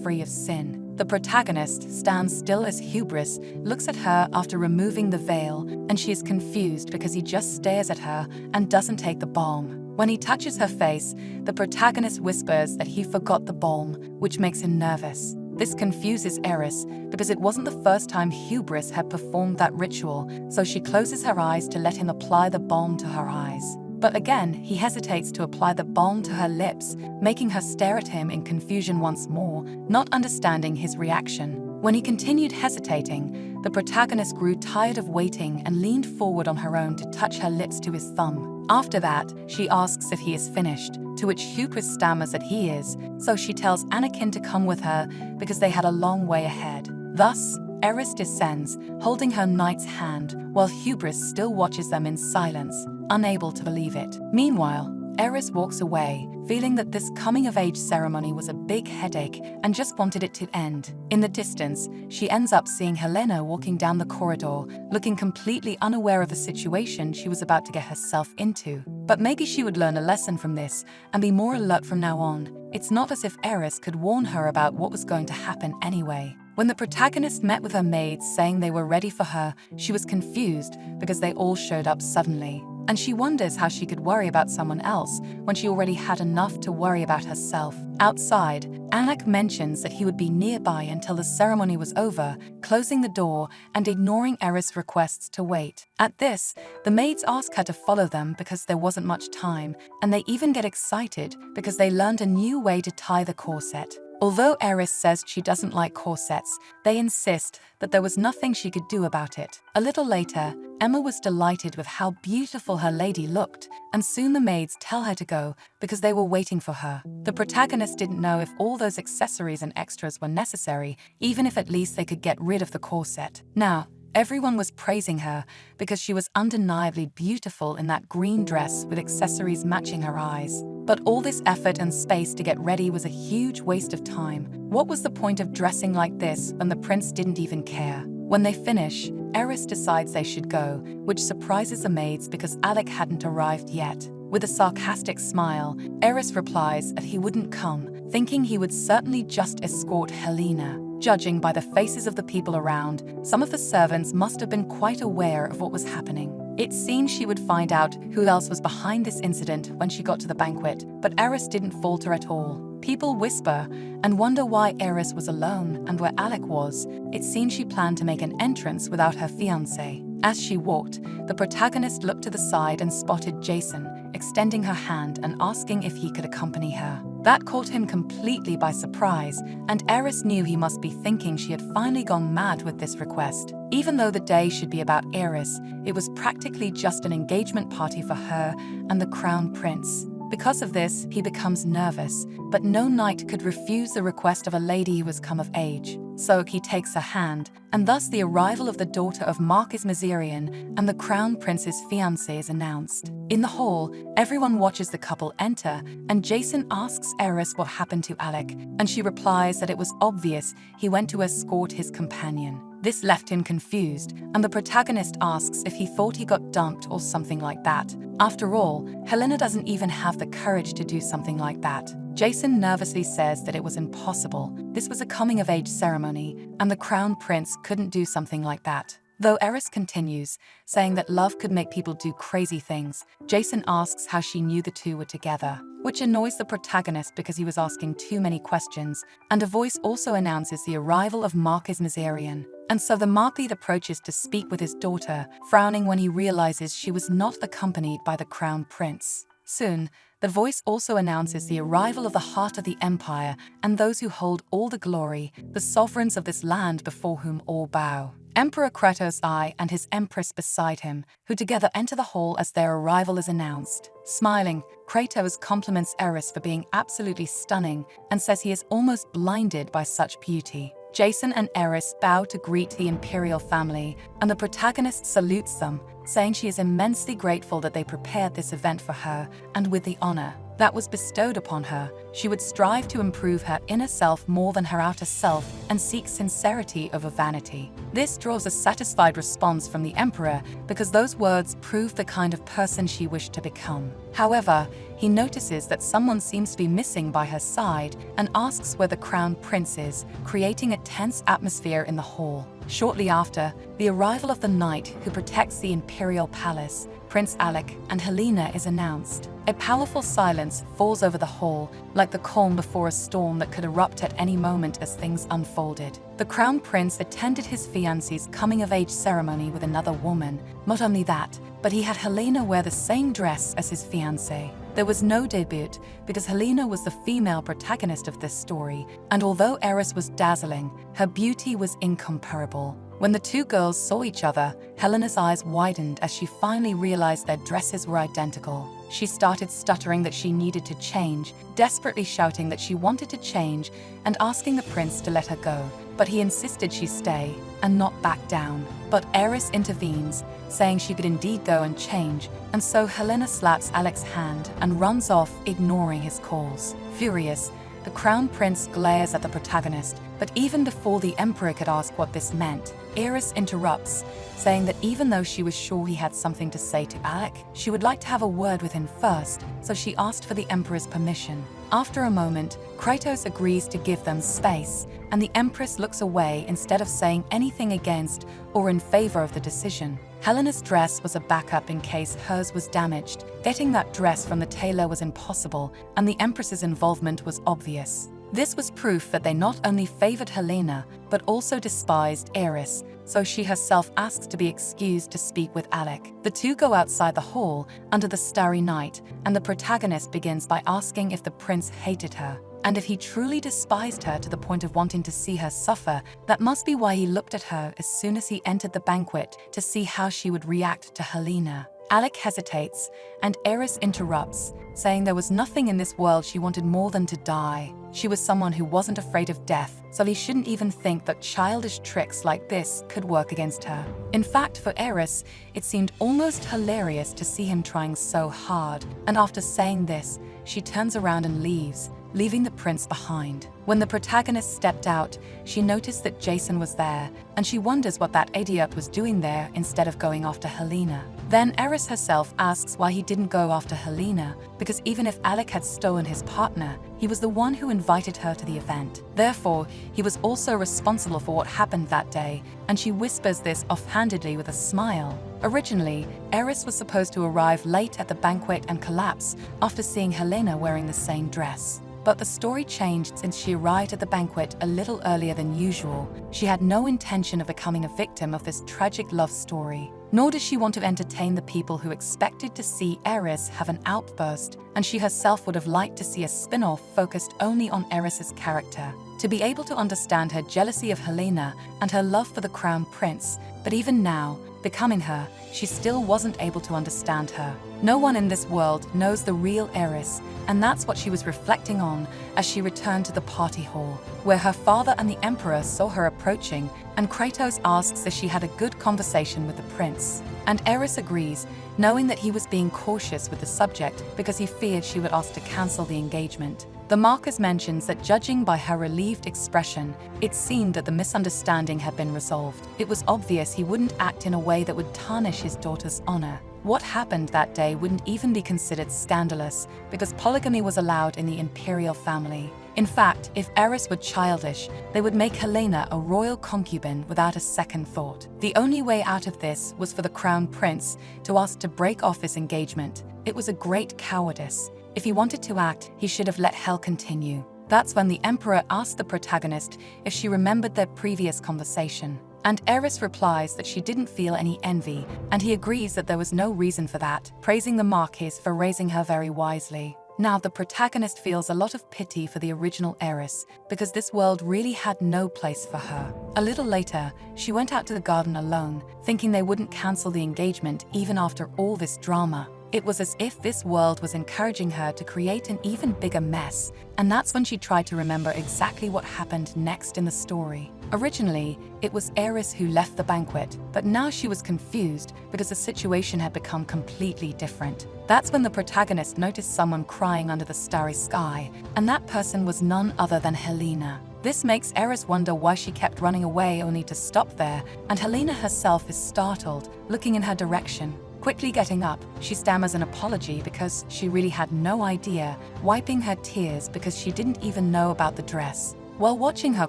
free of sin. The protagonist stands still as Hubris looks at her after removing the veil, and she is confused because he just stares at her and doesn't take the balm. When he touches her face, the protagonist whispers that he forgot the balm, which makes him nervous. This confuses Eris because it wasn't the first time Hubris had performed that ritual, so she closes her eyes to let him apply the balm to her eyes. But again, he hesitates to apply the balm to her lips, making her stare at him in confusion once more, not understanding his reaction. When he continued hesitating, the protagonist grew tired of waiting and leaned forward on her own to touch her lips to his thumb. After that, she asks if he is finished, to which Hubris stammers that he is, so she tells Anakin to come with her because they had a long way ahead. Thus, Eris descends, holding her knight's hand, while Hubris still watches them in silence, unable to believe it. Meanwhile, Eris walks away, feeling that this coming-of-age ceremony was a big headache and just wanted it to end. In the distance, she ends up seeing Helena walking down the corridor, looking completely unaware of the situation she was about to get herself into. But maybe she would learn a lesson from this and be more alert from now on. It's not as if Eris could warn her about what was going to happen anyway. When the protagonist met with her maids saying they were ready for her, she was confused because they all showed up suddenly. and she wonders how she could worry about someone else when she already had enough to worry about herself. Outside, Alec mentions that he would be nearby until the ceremony was over, closing the door and ignoring Eris' requests to wait. At this, the maids ask her to follow them because there wasn't much time, and they even get excited because they learned a new way to tie the corset. Although Eris says she doesn't like corsets, they insist that there was nothing she could do about it. A little later, Emma was delighted with how beautiful her lady looked, and soon the maids tell her to go because they were waiting for her. The protagonist didn't know if all those accessories and extras were necessary, even if at least they could get rid of the corset. Now, everyone was praising her because she was undeniably beautiful in that green dress with accessories matching her eyes. But all this effort and space to get ready was a huge waste of time. What was the point of dressing like this when the prince didn't even care? When they finish, Eris decides they should go, which surprises the maids because Alec hadn't arrived yet. With a sarcastic smile, Eris replies that he wouldn't come, thinking he would certainly just escort Helena. Judging by the faces of the people around, some of the servants must have been quite aware of what was happening. It seemed she would find out who else was behind this incident when she got to the banquet, but Eris didn't falter at all. People whisper and wonder why Eris was alone and where Alec was. It seemed she planned to make an entrance without her fiancé. As she walked, the protagonist looked to the side and spotted Jason, extending her hand and asking if he could accompany her. That caught him completely by surprise, and Eris knew he must be thinking she had finally gone mad with this request. Even though the day should be about Eris, it was practically just an engagement party for her and the crown prince. Because of this, he becomes nervous, but no knight could refuse the request of a lady who has come of age. So he takes her hand, and thus the arrival of the daughter of Marquis Mazirian and the crown prince's fiancé is announced. In the hall, everyone watches the couple enter, and Jason asks Eris what happened to Alec, and she replies that it was obvious he went to escort his companion. This left him confused, and the protagonist asks if he thought he got dumped or something like that. After all, Helena doesn't even have the courage to do something like that. Jason nervously says that it was impossible. This was a coming-of-age ceremony, and the crown prince couldn't do something like that. Though Eris continues, saying that love could make people do crazy things, Jason asks how she knew the two were together, which annoys the protagonist because he was asking too many questions, and a voice also announces the arrival of Marquis Mazirian. And so the Marquis approaches to speak with his daughter, frowning when he realizes she was not accompanied by the crown prince. Soon, the voice also announces the arrival of the heart of the empire and those who hold all the glory, the sovereigns of this land before whom all bow. Emperor Kratos I and his empress beside him, who together enter the hall as their arrival is announced. Smiling, Kratos compliments Eris for being absolutely stunning and says he is almost blinded by such beauty. Jason and Eris bow to greet the imperial family, and the protagonist salutes them, saying she is immensely grateful that they prepared this event for her, and with the honor that was bestowed upon her, she would strive to improve her inner self more than her outer self and seek sincerity over vanity. This draws a satisfied response from the emperor because those words prove the kind of person she wished to become. However, he notices that someone seems to be missing by her side and asks where the crown prince is, creating a tense atmosphere in the hall. Shortly after, the arrival of the knight who protects the imperial palace, Prince Alec, and Helena is announced. A powerful silence falls over the hall, like the calm before a storm that could erupt at any moment as things unfolded. The crown prince attended his fiancée's coming-of-age ceremony with another woman. Not only that, but he had Helena wear the same dress as his fiancée. There was no debut because Helena was the female protagonist of this story, and although Eris was dazzling, her beauty was incomparable. When the two girls saw each other, Helena's eyes widened as she finally realized their dresses were identical. She started stuttering that she needed to change, desperately shouting that she wanted to change and asking the prince to let her go, but he insisted she stay and not back down. But Eris intervenes, saying she could indeed go and change, and so Helena slaps Alec's hand and runs off, ignoring his calls. Furious, the crown prince glares at the protagonist, But even before the Emperor could ask what this meant, Eris interrupts, saying that even though she was sure he had something to say to Alec, she would like to have a word with him first, so she asked for the Emperor's permission. After a moment, Kratos agrees to give them space, and the Empress looks away instead of saying anything against or in favor of the decision. Helena's dress was a backup in case hers was damaged. Getting that dress from the tailor was impossible, and the Empress's involvement was obvious. This was proof that they not only favored Helena, but also despised Eris, so she herself asks to be excused to speak with Alec. The two go outside the hall under the starry night, and the protagonist begins by asking if the prince hated her. And if he truly despised her to the point of wanting to see her suffer, that must be why he looked at her as soon as he entered the banquet to see how she would react to Helena. Alec hesitates, and Eris interrupts, saying there was nothing in this world she wanted more than to die. She was someone who wasn't afraid of death, so he shouldn't even think that childish tricks like this could work against her. In fact, for Eris, it seemed almost hilarious to see him trying so hard, and after saying this, she turns around and leaves, leaving the prince behind. When the protagonist stepped out, she noticed that Jason was there, and she wonders what that idiot was doing there instead of going after Helena. Then Eris herself asks why he didn't go after Helena, because even if Alec had stolen his partner, he was the one who invited her to the event. Therefore, he was also responsible for what happened that day, and she whispers this offhandedly with a smile. Originally, Eris was supposed to arrive late at the banquet and collapse after seeing Helena wearing the same dress. But the story changed since she arrived at the banquet a little earlier than usual. She had no intention of becoming a victim of this tragic love story, nor does she want to entertain the people who expected to see Eris have an outburst, and she herself would have liked to see a spin-off focused only on Eris's character. To be able to understand her jealousy of Helena and her love for the crown prince, but even now, becoming her, she still wasn't able to understand her. No one in this world knows the real Eris, and that's what she was reflecting on as she returned to the party hall, where her father and the Emperor saw her approaching, and Kratos asks if she had a good conversation with the prince. And Eris agrees, knowing that he was being cautious with the subject because he feared she would ask to cancel the engagement. The Marquis mentions that judging by her relieved expression, it seemed that the misunderstanding had been resolved. It was obvious he wouldn't act in a way that would tarnish his daughter's honor. What happened that day wouldn't even be considered scandalous, because polygamy was allowed in the imperial family. In fact, if Eris were childish, they would make Helena a royal concubine without a second thought. The only way out of this was for the crown prince to ask to break off his engagement. It was a great cowardice. If he wanted to act, he should have let hell continue. That's when the Emperor asked the protagonist if she remembered their previous conversation. And Eris replies that she didn't feel any envy, and he agrees that there was no reason for that, praising the Marquis for raising her very wisely. Now, the protagonist feels a lot of pity for the original Eris, because this world really had no place for her. A little later, she went out to the garden alone, thinking they wouldn't cancel the engagement even after all this drama. It was as if this world was encouraging her to create an even bigger mess, and that's when she tried to remember exactly what happened next in the story. Originally, it was Eris who left the banquet, but now she was confused because the situation had become completely different. That's when the protagonist noticed someone crying under the starry sky, and that person was none other than Helena. This makes Eris wonder why she kept running away only to stop there, and Helena herself is startled, looking in her direction. Quickly getting up, she stammers an apology because she really had no idea, wiping her tears because she didn't even know about the dress. While watching her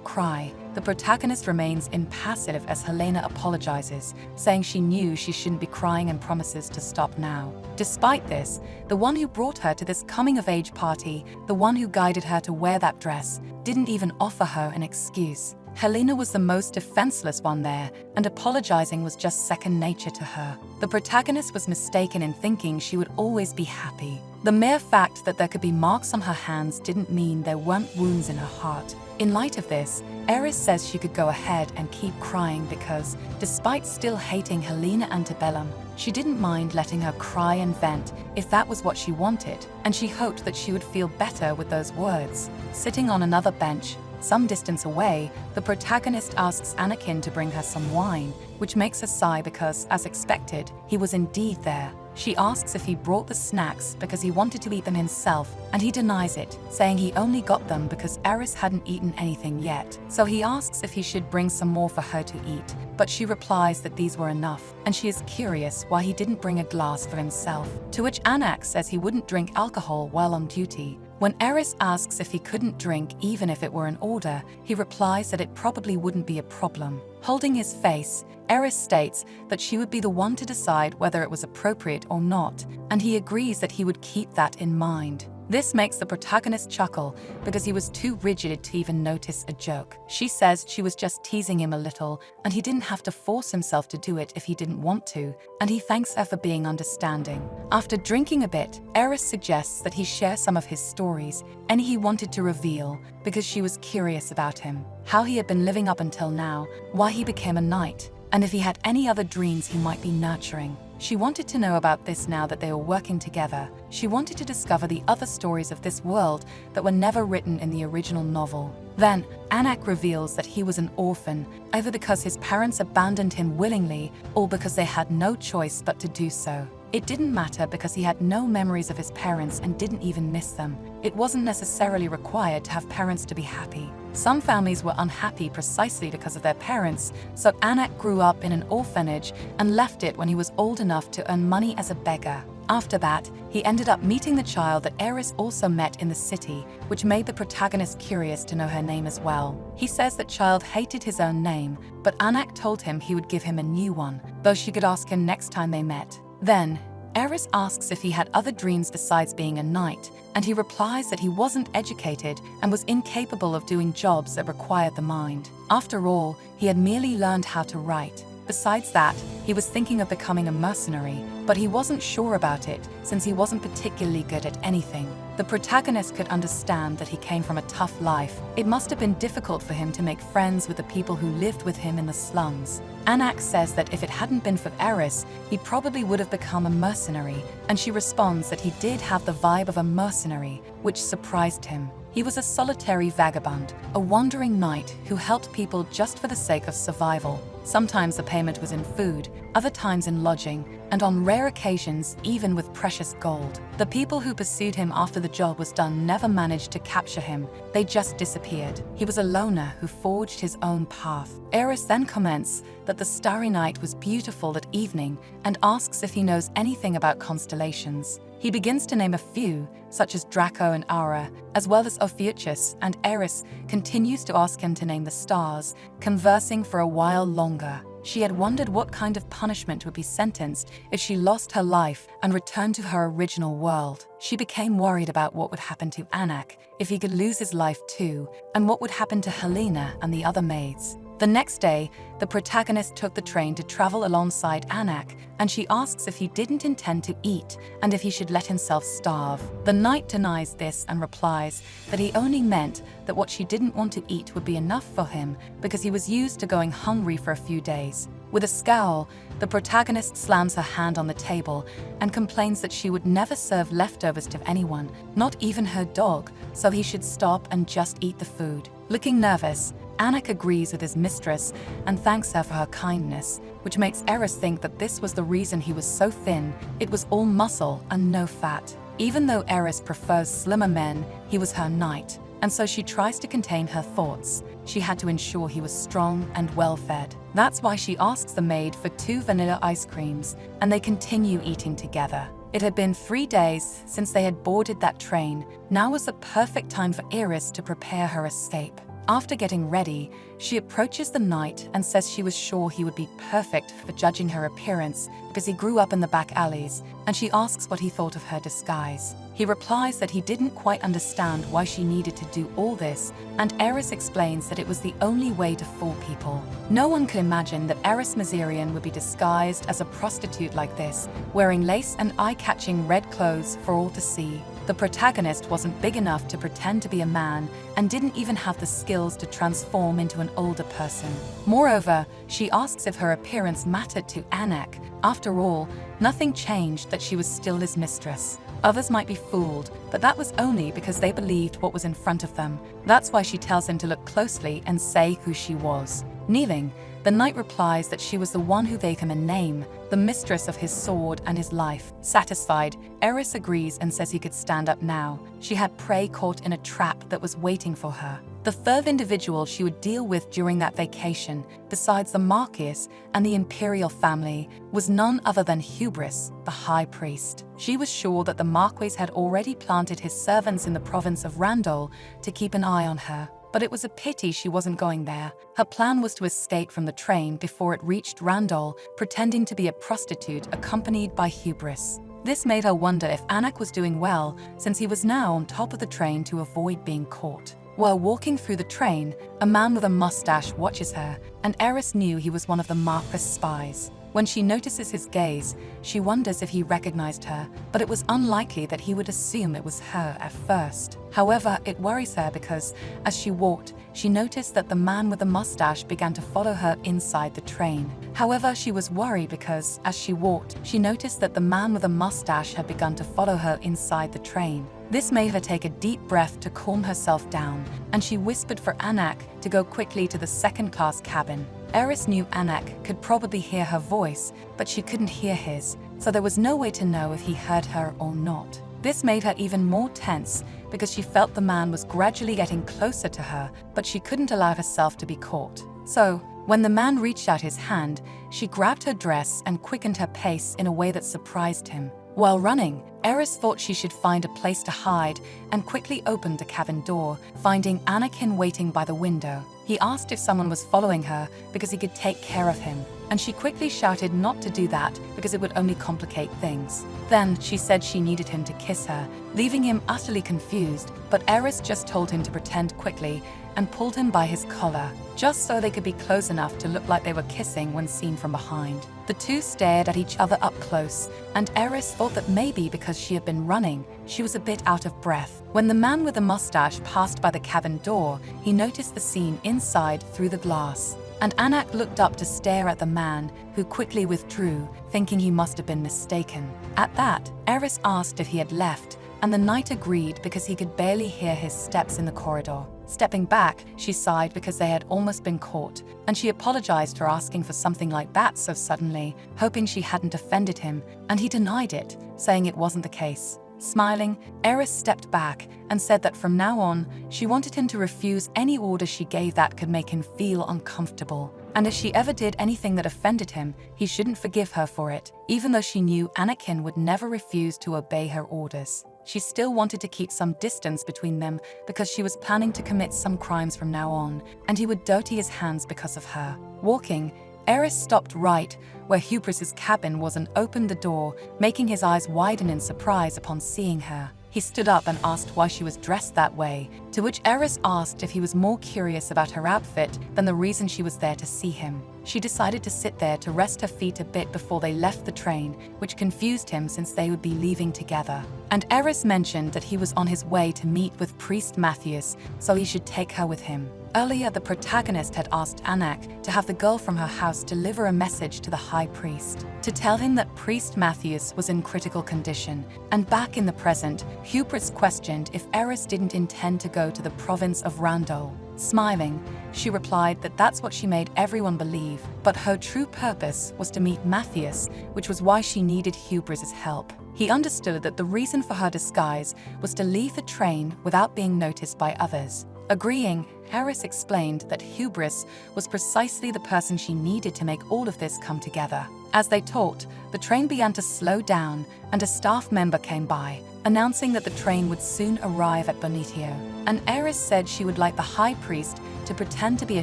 cry, the protagonist remains impassive as Helena apologizes, saying she knew she shouldn't be crying and promises to stop now. Despite this, the one who brought her to this coming-of-age party, the one who guided her to wear that dress, didn't even offer her an excuse. Helena was the most defenseless one there, and apologizing was just second nature to her. The protagonist was mistaken in thinking she would always be happy. The mere fact that there could be marks on her hands didn't mean there weren't wounds in her heart. In light of this, Eris says she could go ahead and keep crying because, despite still hating Helena Antebellum, she didn't mind letting her cry and vent if that was what she wanted, and she hoped that she would feel better with those words. Sitting on another bench, some distance away, the protagonist asks Anakin to bring her some wine, which makes her sigh because, as expected, he was indeed there. She asks if he brought the snacks because he wanted to eat them himself, and he denies it, saying he only got them because Eris hadn't eaten anything yet. So he asks if he should bring some more for her to eat, but she replies that these were enough, and she is curious why he didn't bring a glass for himself, to which Anak says he wouldn't drink alcohol while on duty. When Eris asks if he couldn't drink even if it were an order, he replies that it probably wouldn't be a problem. Holding his face, Eris states that she would be the one to decide whether it was appropriate or not, and he agrees that he would keep that in mind. This makes the protagonist chuckle because he was too rigid to even notice a joke. She says she was just teasing him a little and he didn't have to force himself to do it if he didn't want to, and he thanks her for being understanding. After drinking a bit, Eris suggests that he share some of his stories, and he wanted to reveal because she was curious about him, how he had been living up until now, why he became a knight, and if he had any other dreams he might be nurturing. She wanted to know about this now that they were working together. She wanted to discover the other stories of this world that were never written in the original novel. Then, Anak reveals that he was an orphan, either because his parents abandoned him willingly or because they had no choice but to do so. It didn't matter because he had no memories of his parents and didn't even miss them. It wasn't necessarily required to have parents to be happy. Some families were unhappy precisely because of their parents, so Anak grew up in an orphanage and left it when he was old enough to earn money as a beggar. After that, he ended up meeting the child that Eris also met in the city, which made the protagonist curious to know her name as well. He says that child hated his own name, but Anak told him he would give him a new one, though she could ask him next time they met. Then, Eris asks if he had other dreams besides being a knight, and he replies that he wasn't educated and was incapable of doing jobs that required the mind. After all, he had merely learned how to write. Besides that, he was thinking of becoming a mercenary, but he wasn't sure about it since he wasn't particularly good at anything. The protagonist could understand that he came from a tough life. It must have been difficult for him to make friends with the people who lived with him in the slums. Anak says that if it hadn't been for Eris, he probably would have become a mercenary, and she responds that he did have the vibe of a mercenary, which surprised him. He was a solitary vagabond, a wandering knight who helped people just for the sake of survival. Sometimes the payment was in food, other times in lodging, and on rare occasions even with precious gold. The people who pursued him after the job was done never managed to capture him, they just disappeared. He was a loner who forged his own path. Eris then comments that the starry night was beautiful at evening and asks if he knows anything about constellations. He begins to name a few, such as Draco and Aura, as well as Ophiuchus, and Eris continues to ask him to name the stars, conversing for a while longer. She had wondered what kind of punishment would be sentenced if she lost her life and returned to her original world. She became worried about what would happen to Anak if he could lose his life too, and what would happen to Helena and the other maids. The next day, the protagonist took the train to travel alongside Anak, and she asks if he didn't intend to eat and if he should let himself starve. The knight denies this and replies that he only meant that what she didn't want to eat would be enough for him because he was used to going hungry for a few days. With a scowl, the protagonist slams her hand on the table and complains that she would never serve leftovers to anyone, not even her dog, so he should stop and just eat the food. Looking nervous, Anak agrees with his mistress and thanks her for her kindness, which makes Eris think that this was the reason he was so thin. It was all muscle and no fat. Even though Eris prefers slimmer men, he was her knight, and so she tries to contain her thoughts. She had to ensure he was strong and well-fed. That's why she asks the maid for 2 vanilla ice creams, and they continue eating together. It had been 3 days since they had boarded that train. Now was the perfect time for Eris to prepare her escape. After getting ready, she approaches the knight and says she was sure he would be perfect for judging her appearance because he grew up in the back alleys, and she asks what he thought of her disguise. He replies that he didn't quite understand why she needed to do all this, and Eris explains that it was the only way to fool people. No one could imagine that Eris Mazirian would be disguised as a prostitute like this, wearing lace and eye-catching red clothes for all to see. The protagonist wasn't big enough to pretend to be a man and didn't even have the skills to transform into an older person. Moreover, she asks if her appearance mattered to Anak. After all, nothing changed that she was still his mistress. Others might be fooled, but that was only because they believed what was in front of them. That's why she tells him to look closely and say who she was. Kneeling, the knight replies that she was the one who gave him a name, the mistress of his sword and his life. Satisfied, Eris agrees and says he could stand up now. She had prey caught in a trap that was waiting for her. The third individual she would deal with during that vacation, besides the Marquis and the imperial family, was none other than Hubris, the high priest. She was sure that the Marquis had already planted his servants in the province of Randol to keep an eye on her. But it was a pity she wasn't going there. Her plan was to escape from the train before it reached Randol, pretending to be a prostitute accompanied by Hubris. This made her wonder if Anak was doing well, since he was now on top of the train to avoid being caught. While walking through the train, a man with a mustache watches her, and Eris knew he was one of the Marquis' spies. When she notices his gaze, she wonders if he recognized her, but it was unlikely that he would assume it was her at first. However, it worries her because, as she walked, she noticed that the man with the mustache began to follow her inside the train. However, she was worried because, as she walked, she noticed that the man with the mustache had begun to follow her inside the train. This made her take a deep breath to calm herself down, and she whispered for Anak to go quickly to the second-class cabin. Eris knew Anak could probably hear her voice, but she couldn't hear his, so there was no way to know if he heard her or not. This made her even more tense because she felt the man was gradually getting closer to her, but she couldn't allow herself to be caught. So, when the man reached out his hand, she grabbed her dress and quickened her pace in a way that surprised him. While running, Eris thought she should find a place to hide and quickly opened the cabin door, finding Anakin waiting by the window. He asked if someone was following her because he could take care of him, and she quickly shouted not to do that because it would only complicate things. Then she said she needed him to kiss her, leaving him utterly confused, but Eris just told him to pretend quickly and pulled him by his collar, just so they could be close enough to look like they were kissing when seen from behind. The two stared at each other up close, and Eris thought that maybe because she had been running, she was a bit out of breath. When the man with the mustache passed by the cabin door, he noticed the scene inside through the glass. And Anak looked up to stare at the man, who quickly withdrew, thinking he must have been mistaken. At that, Eris asked if he had left, and the knight agreed because he could barely hear his steps in the corridor. Stepping back, she sighed because they had almost been caught, and she apologized for asking for something like that so suddenly, hoping she hadn't offended him, and he denied it, saying it wasn't the case. Smiling, Eris stepped back and said that from now on, she wanted him to refuse any order she gave that could make him feel uncomfortable. And if she ever did anything that offended him, he shouldn't forgive her for it, even though she knew Anakin would never refuse to obey her orders. She still wanted to keep some distance between them because she was planning to commit some crimes from now on, and he would dirty his hands because of her. Walking, Eris stopped right where Hubris's cabin was and opened the door, making his eyes widen in surprise upon seeing her. He stood up and asked why she was dressed that way, to which Eris asked if he was more curious about her outfit than the reason she was there to see him. She decided to sit there to rest her feet a bit before they left the train, which confused him since they would be leaving together. And Eris mentioned that he was on his way to meet with Priest Matthias, so he should take her with him. Earlier, the protagonist had asked Anak to have the girl from her house deliver a message to the high priest, to tell him that Priest Matthias was in critical condition. And back in the present, Hubris questioned if Eris didn't intend to go to the province of Randol. Smiling, she replied that that's what she made everyone believe, but her true purpose was to meet Matthias, which was why she needed Hubris's help. He understood that the reason for her disguise was to leave the train without being noticed by others. Agreeing, Eris explained that Hubris was precisely the person she needed to make all of this come together. As they talked, the train began to slow down, and a staff member came by, announcing that the train would soon arrive at Bonitio. And Eris said she would like the high priest to pretend to be a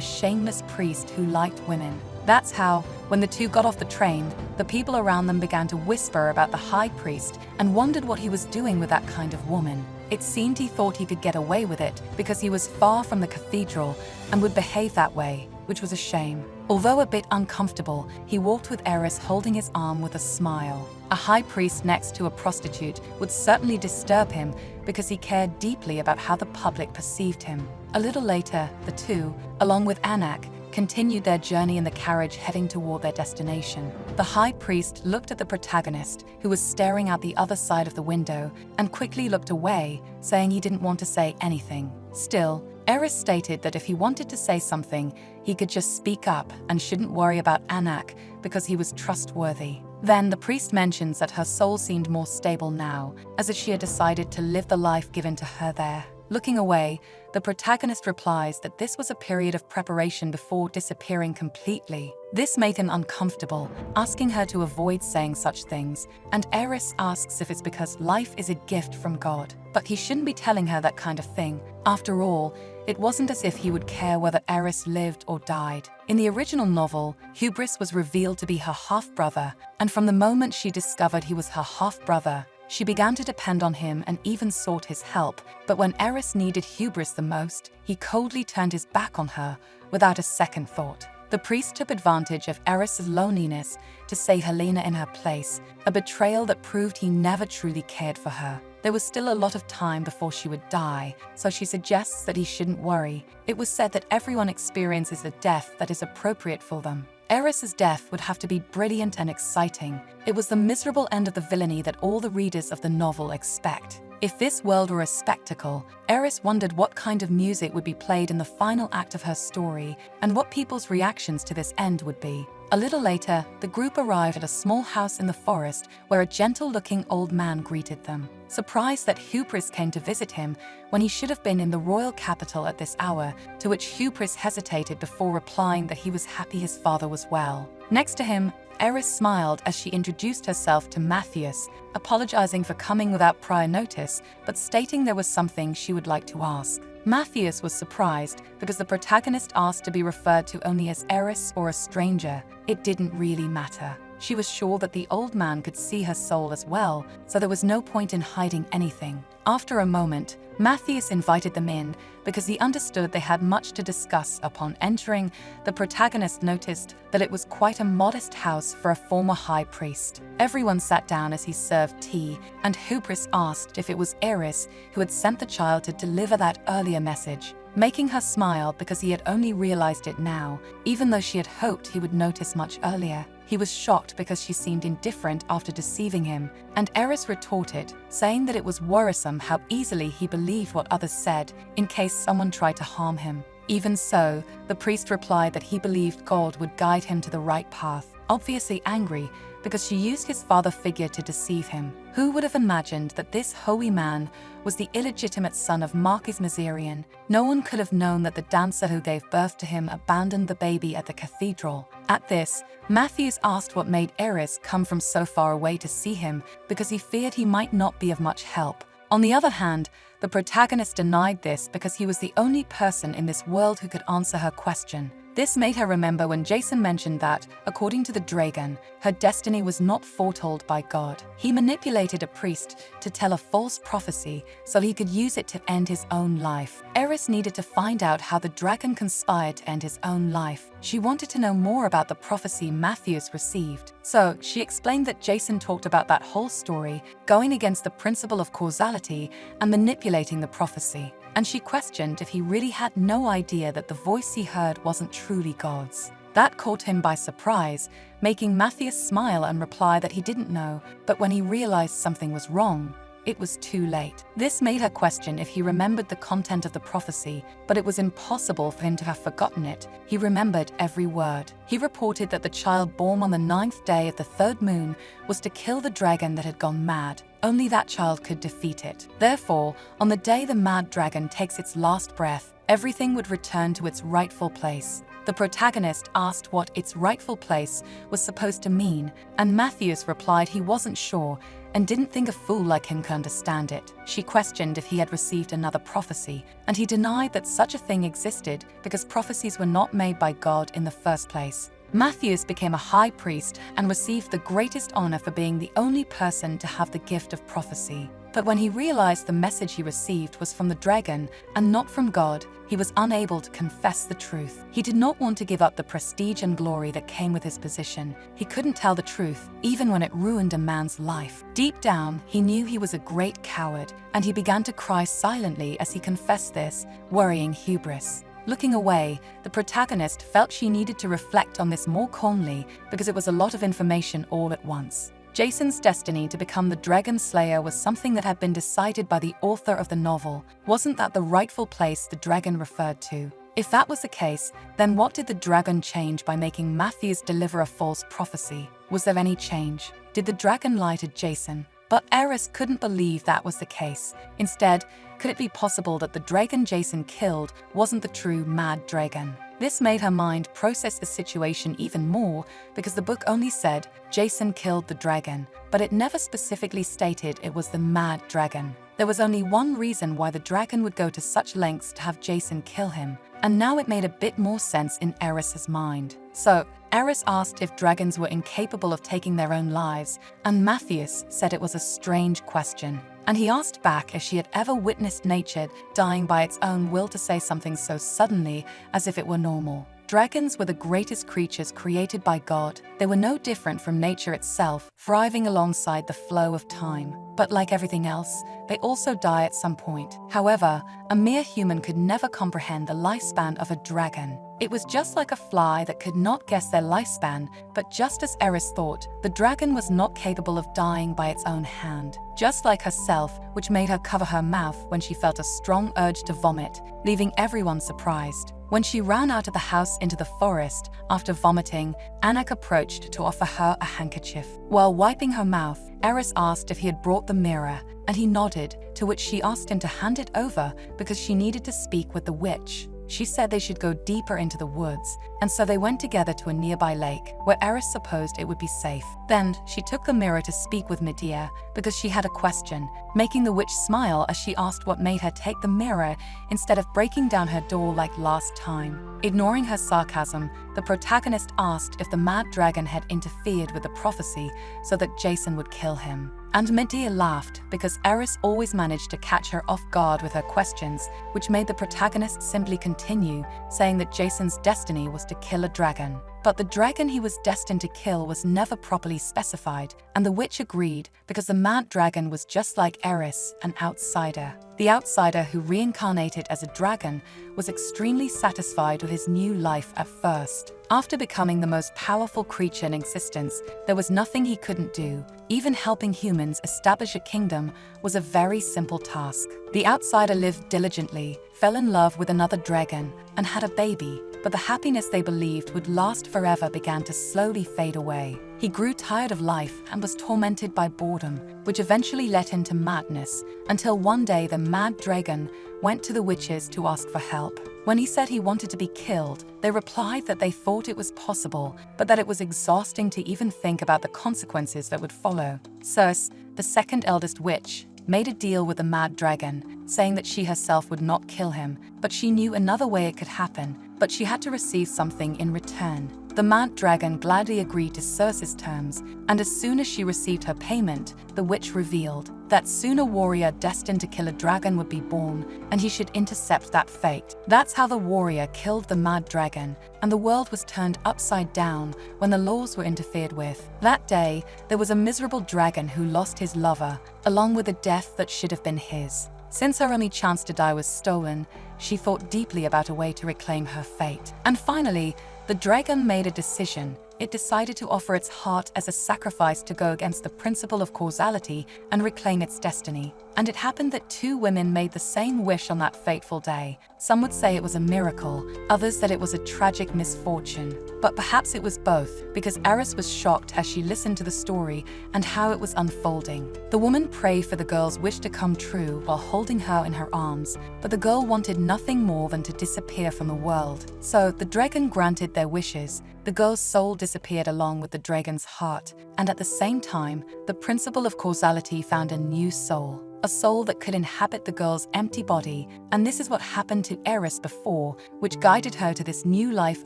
shameless priest who liked women. That's how, when the two got off the train, the people around them began to whisper about the high priest and wondered what he was doing with that kind of woman. It seemed he thought he could get away with it because he was far from the cathedral and would behave that way, which was a shame. Although a bit uncomfortable, he walked with Eris holding his arm with a smile. A high priest next to a prostitute would certainly disturb him because he cared deeply about how the public perceived him. A little later, the two, along with Anak, continued their journey in the carriage heading toward their destination. The high priest looked at the protagonist, who was staring out the other side of the window, and quickly looked away, saying he didn't want to say anything. Still, Eris stated that if he wanted to say something, he could just speak up and shouldn't worry about Anak because he was trustworthy. Then the priest mentions that her soul seemed more stable now, as if she had decided to live the life given to her there. Looking away, the protagonist replies that this was a period of preparation before disappearing completely. This made him uncomfortable, asking her to avoid saying such things, and Eris asks if it's because life is a gift from God. But he shouldn't be telling her that kind of thing. After all, it wasn't as if he would care whether Eris lived or died. In the original novel, Hubris was revealed to be her half-brother, and from the moment she discovered he was her half-brother, she began to depend on him and even sought his help. But when Eris needed Hubris the most, he coldly turned his back on her without a second thought. The priest took advantage of Eris's loneliness to say Helena in her place, a betrayal that proved he never truly cared for her. There was still a lot of time before she would die, so she suggests that he shouldn't worry. It was said that everyone experiences a death that is appropriate for them. Eris's death would have to be brilliant and exciting. It was the miserable end of the villainy that all the readers of the novel expect. If this world were a spectacle, Eris wondered what kind of music would be played in the final act of her story and what people's reactions to this end would be. A little later, the group arrived at a small house in the forest where a gentle-looking old man greeted them. Surprised that Hubris came to visit him when he should have been in the royal capital at this hour, to which Hubris hesitated before replying that he was happy his father was well. Next to him, Eris smiled as she introduced herself to Matthias, apologizing for coming without prior notice, but stating there was something she would like to ask. Matthias was surprised because the protagonist asked to be referred to only as Eris or a stranger. It didn't really matter. She was sure that the old man could see her soul as well, so there was no point in hiding anything. After a moment, Matthias invited them in because he understood they had much to discuss. Upon entering, the protagonist noticed that it was quite a modest house for a former high priest. Everyone sat down as he served tea, and Hubris asked if it was Eris who had sent the child to deliver that earlier message, making her smile because he had only realized it now, even though she had hoped he would notice much earlier. He was shocked because she seemed indifferent after deceiving him, and Eris retorted, saying that it was worrisome how easily he believed what others said in case someone tried to harm him. Even so, the priest replied that he believed God would guide him to the right path, obviously angry because she used his father figure to deceive him. Who would have imagined that this holy man was the illegitimate son of Marquis Miserian? No one could have known that the dancer who gave birth to him abandoned the baby at the cathedral. At this, Matthias asked what made Eris come from so far away to see him because he feared he might not be of much help. On the other hand, the protagonist denied this because he was the only person in this world who could answer her question. This made her remember when Jason mentioned that, according to the dragon, her destiny was not foretold by God. He manipulated a priest to tell a false prophecy so he could use it to end his own life. Eris needed to find out how the dragon conspired to end his own life. She wanted to know more about the prophecy Matthias received. So she explained that Jason talked about that whole story, going against the principle of causality and manipulating the prophecy. And she questioned if he really had no idea that the voice he heard wasn't truly God's. That caught him by surprise, making Matthias smile and reply that he didn't know, but when he realized something was wrong, it was too late. This made her question if he remembered the content of the prophecy, but it was impossible for him to have forgotten it. He remembered every word. He reported that the child born on the 9th day of the 3rd moon was to kill the dragon that had gone mad. Only that child could defeat it. Therefore, on the day the mad dragon takes its last breath, everything would return to its rightful place. The protagonist asked what its rightful place was supposed to mean, and Matthias replied he wasn't sure and didn't think a fool like him could understand it. She questioned if he had received another prophecy, and he denied that such a thing existed because prophecies were not made by God in the first place. Matthias became a high priest and received the greatest honor for being the only person to have the gift of prophecy. But when he realized the message he received was from the dragon and not from God, he was unable to confess the truth. He did not want to give up the prestige and glory that came with his position. He couldn't tell the truth, even when it ruined a man's life. Deep down, he knew he was a great coward, and he began to cry silently as he confessed this, worrying Hubris. Looking away, the protagonist felt she needed to reflect on this more calmly because it was a lot of information all at once. Jason's destiny to become the Dragon Slayer was something that had been decided by the author of the novel. Wasn't that the rightful place the dragon referred to? If that was the case, then what did the dragon change by making Matthews deliver a false prophecy? Was there any change? Did the dragon lie to Jason? But Eris couldn't believe that was the case. Instead, could it be possible that the dragon Jason killed wasn't the true mad dragon? This made her mind process the situation even more because the book only said Jason killed the dragon, but it never specifically stated it was the mad dragon. There was only one reason why the dragon would go to such lengths to have Jason kill him, and now it made a bit more sense in Eris's mind. So, Eris asked if dragons were incapable of taking their own lives, and Matthews said it was a strange question. And he asked back if she had ever witnessed nature dying by its own will to say something so suddenly as if it were normal. Dragons were the greatest creatures created by God. They were no different from nature itself, thriving alongside the flow of time. But like everything else, they also die at some point. However, a mere human could never comprehend the lifespan of a dragon. It was just like a fly that could not guess their lifespan, but just as Eris thought, the dragon was not capable of dying by its own hand. Just like herself, which made her cover her mouth when she felt a strong urge to vomit, leaving everyone surprised. When she ran out of the house into the forest after vomiting, Anak approached to offer her a handkerchief. While wiping her mouth, Eris asked if he had brought the mirror, and he nodded, to which she asked him to hand it over because she needed to speak with the witch. She said they should go deeper into the woods, and so they went together to a nearby lake, where Eris supposed it would be safe. Then, she took the mirror to speak with Medea, because she had a question, making the witch smile as she asked what made her take the mirror instead of breaking down her door like last time. Ignoring her sarcasm, the protagonist asked if the mad dragon had interfered with the prophecy so that Jason would kill him. And Medea laughed because Eris always managed to catch her off guard with her questions, which made the protagonist simply continue, saying that Jason's destiny was to kill a dragon. But the dragon he was destined to kill was never properly specified, and the witch agreed because the mad dragon was just like Eris, an outsider. The outsider who reincarnated as a dragon was extremely satisfied with his new life at first. After becoming the most powerful creature in existence, there was nothing he couldn't do. Even helping humans establish a kingdom was a very simple task. The outsider lived diligently, fell in love with another dragon, and had a baby. But the happiness they believed would last forever began to slowly fade away. He grew tired of life and was tormented by boredom, which eventually led him to madness, until one day the mad dragon went to the witches to ask for help. When he said he wanted to be killed, they replied that they thought it was possible, but that it was exhausting to even think about the consequences that would follow. Circe, the second eldest witch, made a deal with the mad dragon, saying that she herself would not kill him, but she knew another way it could happen, but she had to receive something in return. The mad dragon gladly agreed to Circe's terms, and as soon as she received her payment, the witch revealed that soon a warrior destined to kill a dragon would be born, and he should intercept that fate. That's how the warrior killed the mad dragon, and the world was turned upside down when the laws were interfered with. That day, there was a miserable dragon who lost his lover, along with a death that should have been his. Since her only chance to die was stolen, she thought deeply about a way to reclaim her fate. And finally, the dragon made a decision. It decided to offer its heart as a sacrifice to go against the principle of causality and reclaim its destiny. And it happened that two women made the same wish on that fateful day. Some would say it was a miracle, others that it was a tragic misfortune. But perhaps it was both, because Eris was shocked as she listened to the story and how it was unfolding. The woman prayed for the girl's wish to come true while holding her in her arms, but the girl wanted nothing more than to disappear from the world. So the dragon granted their wishes. The girl's soul disappeared along with the dragon's heart, and at the same time, the principle of causality found a new soul. A soul that could inhabit the girl's empty body, and this is what happened to Eris before, which guided her to this new life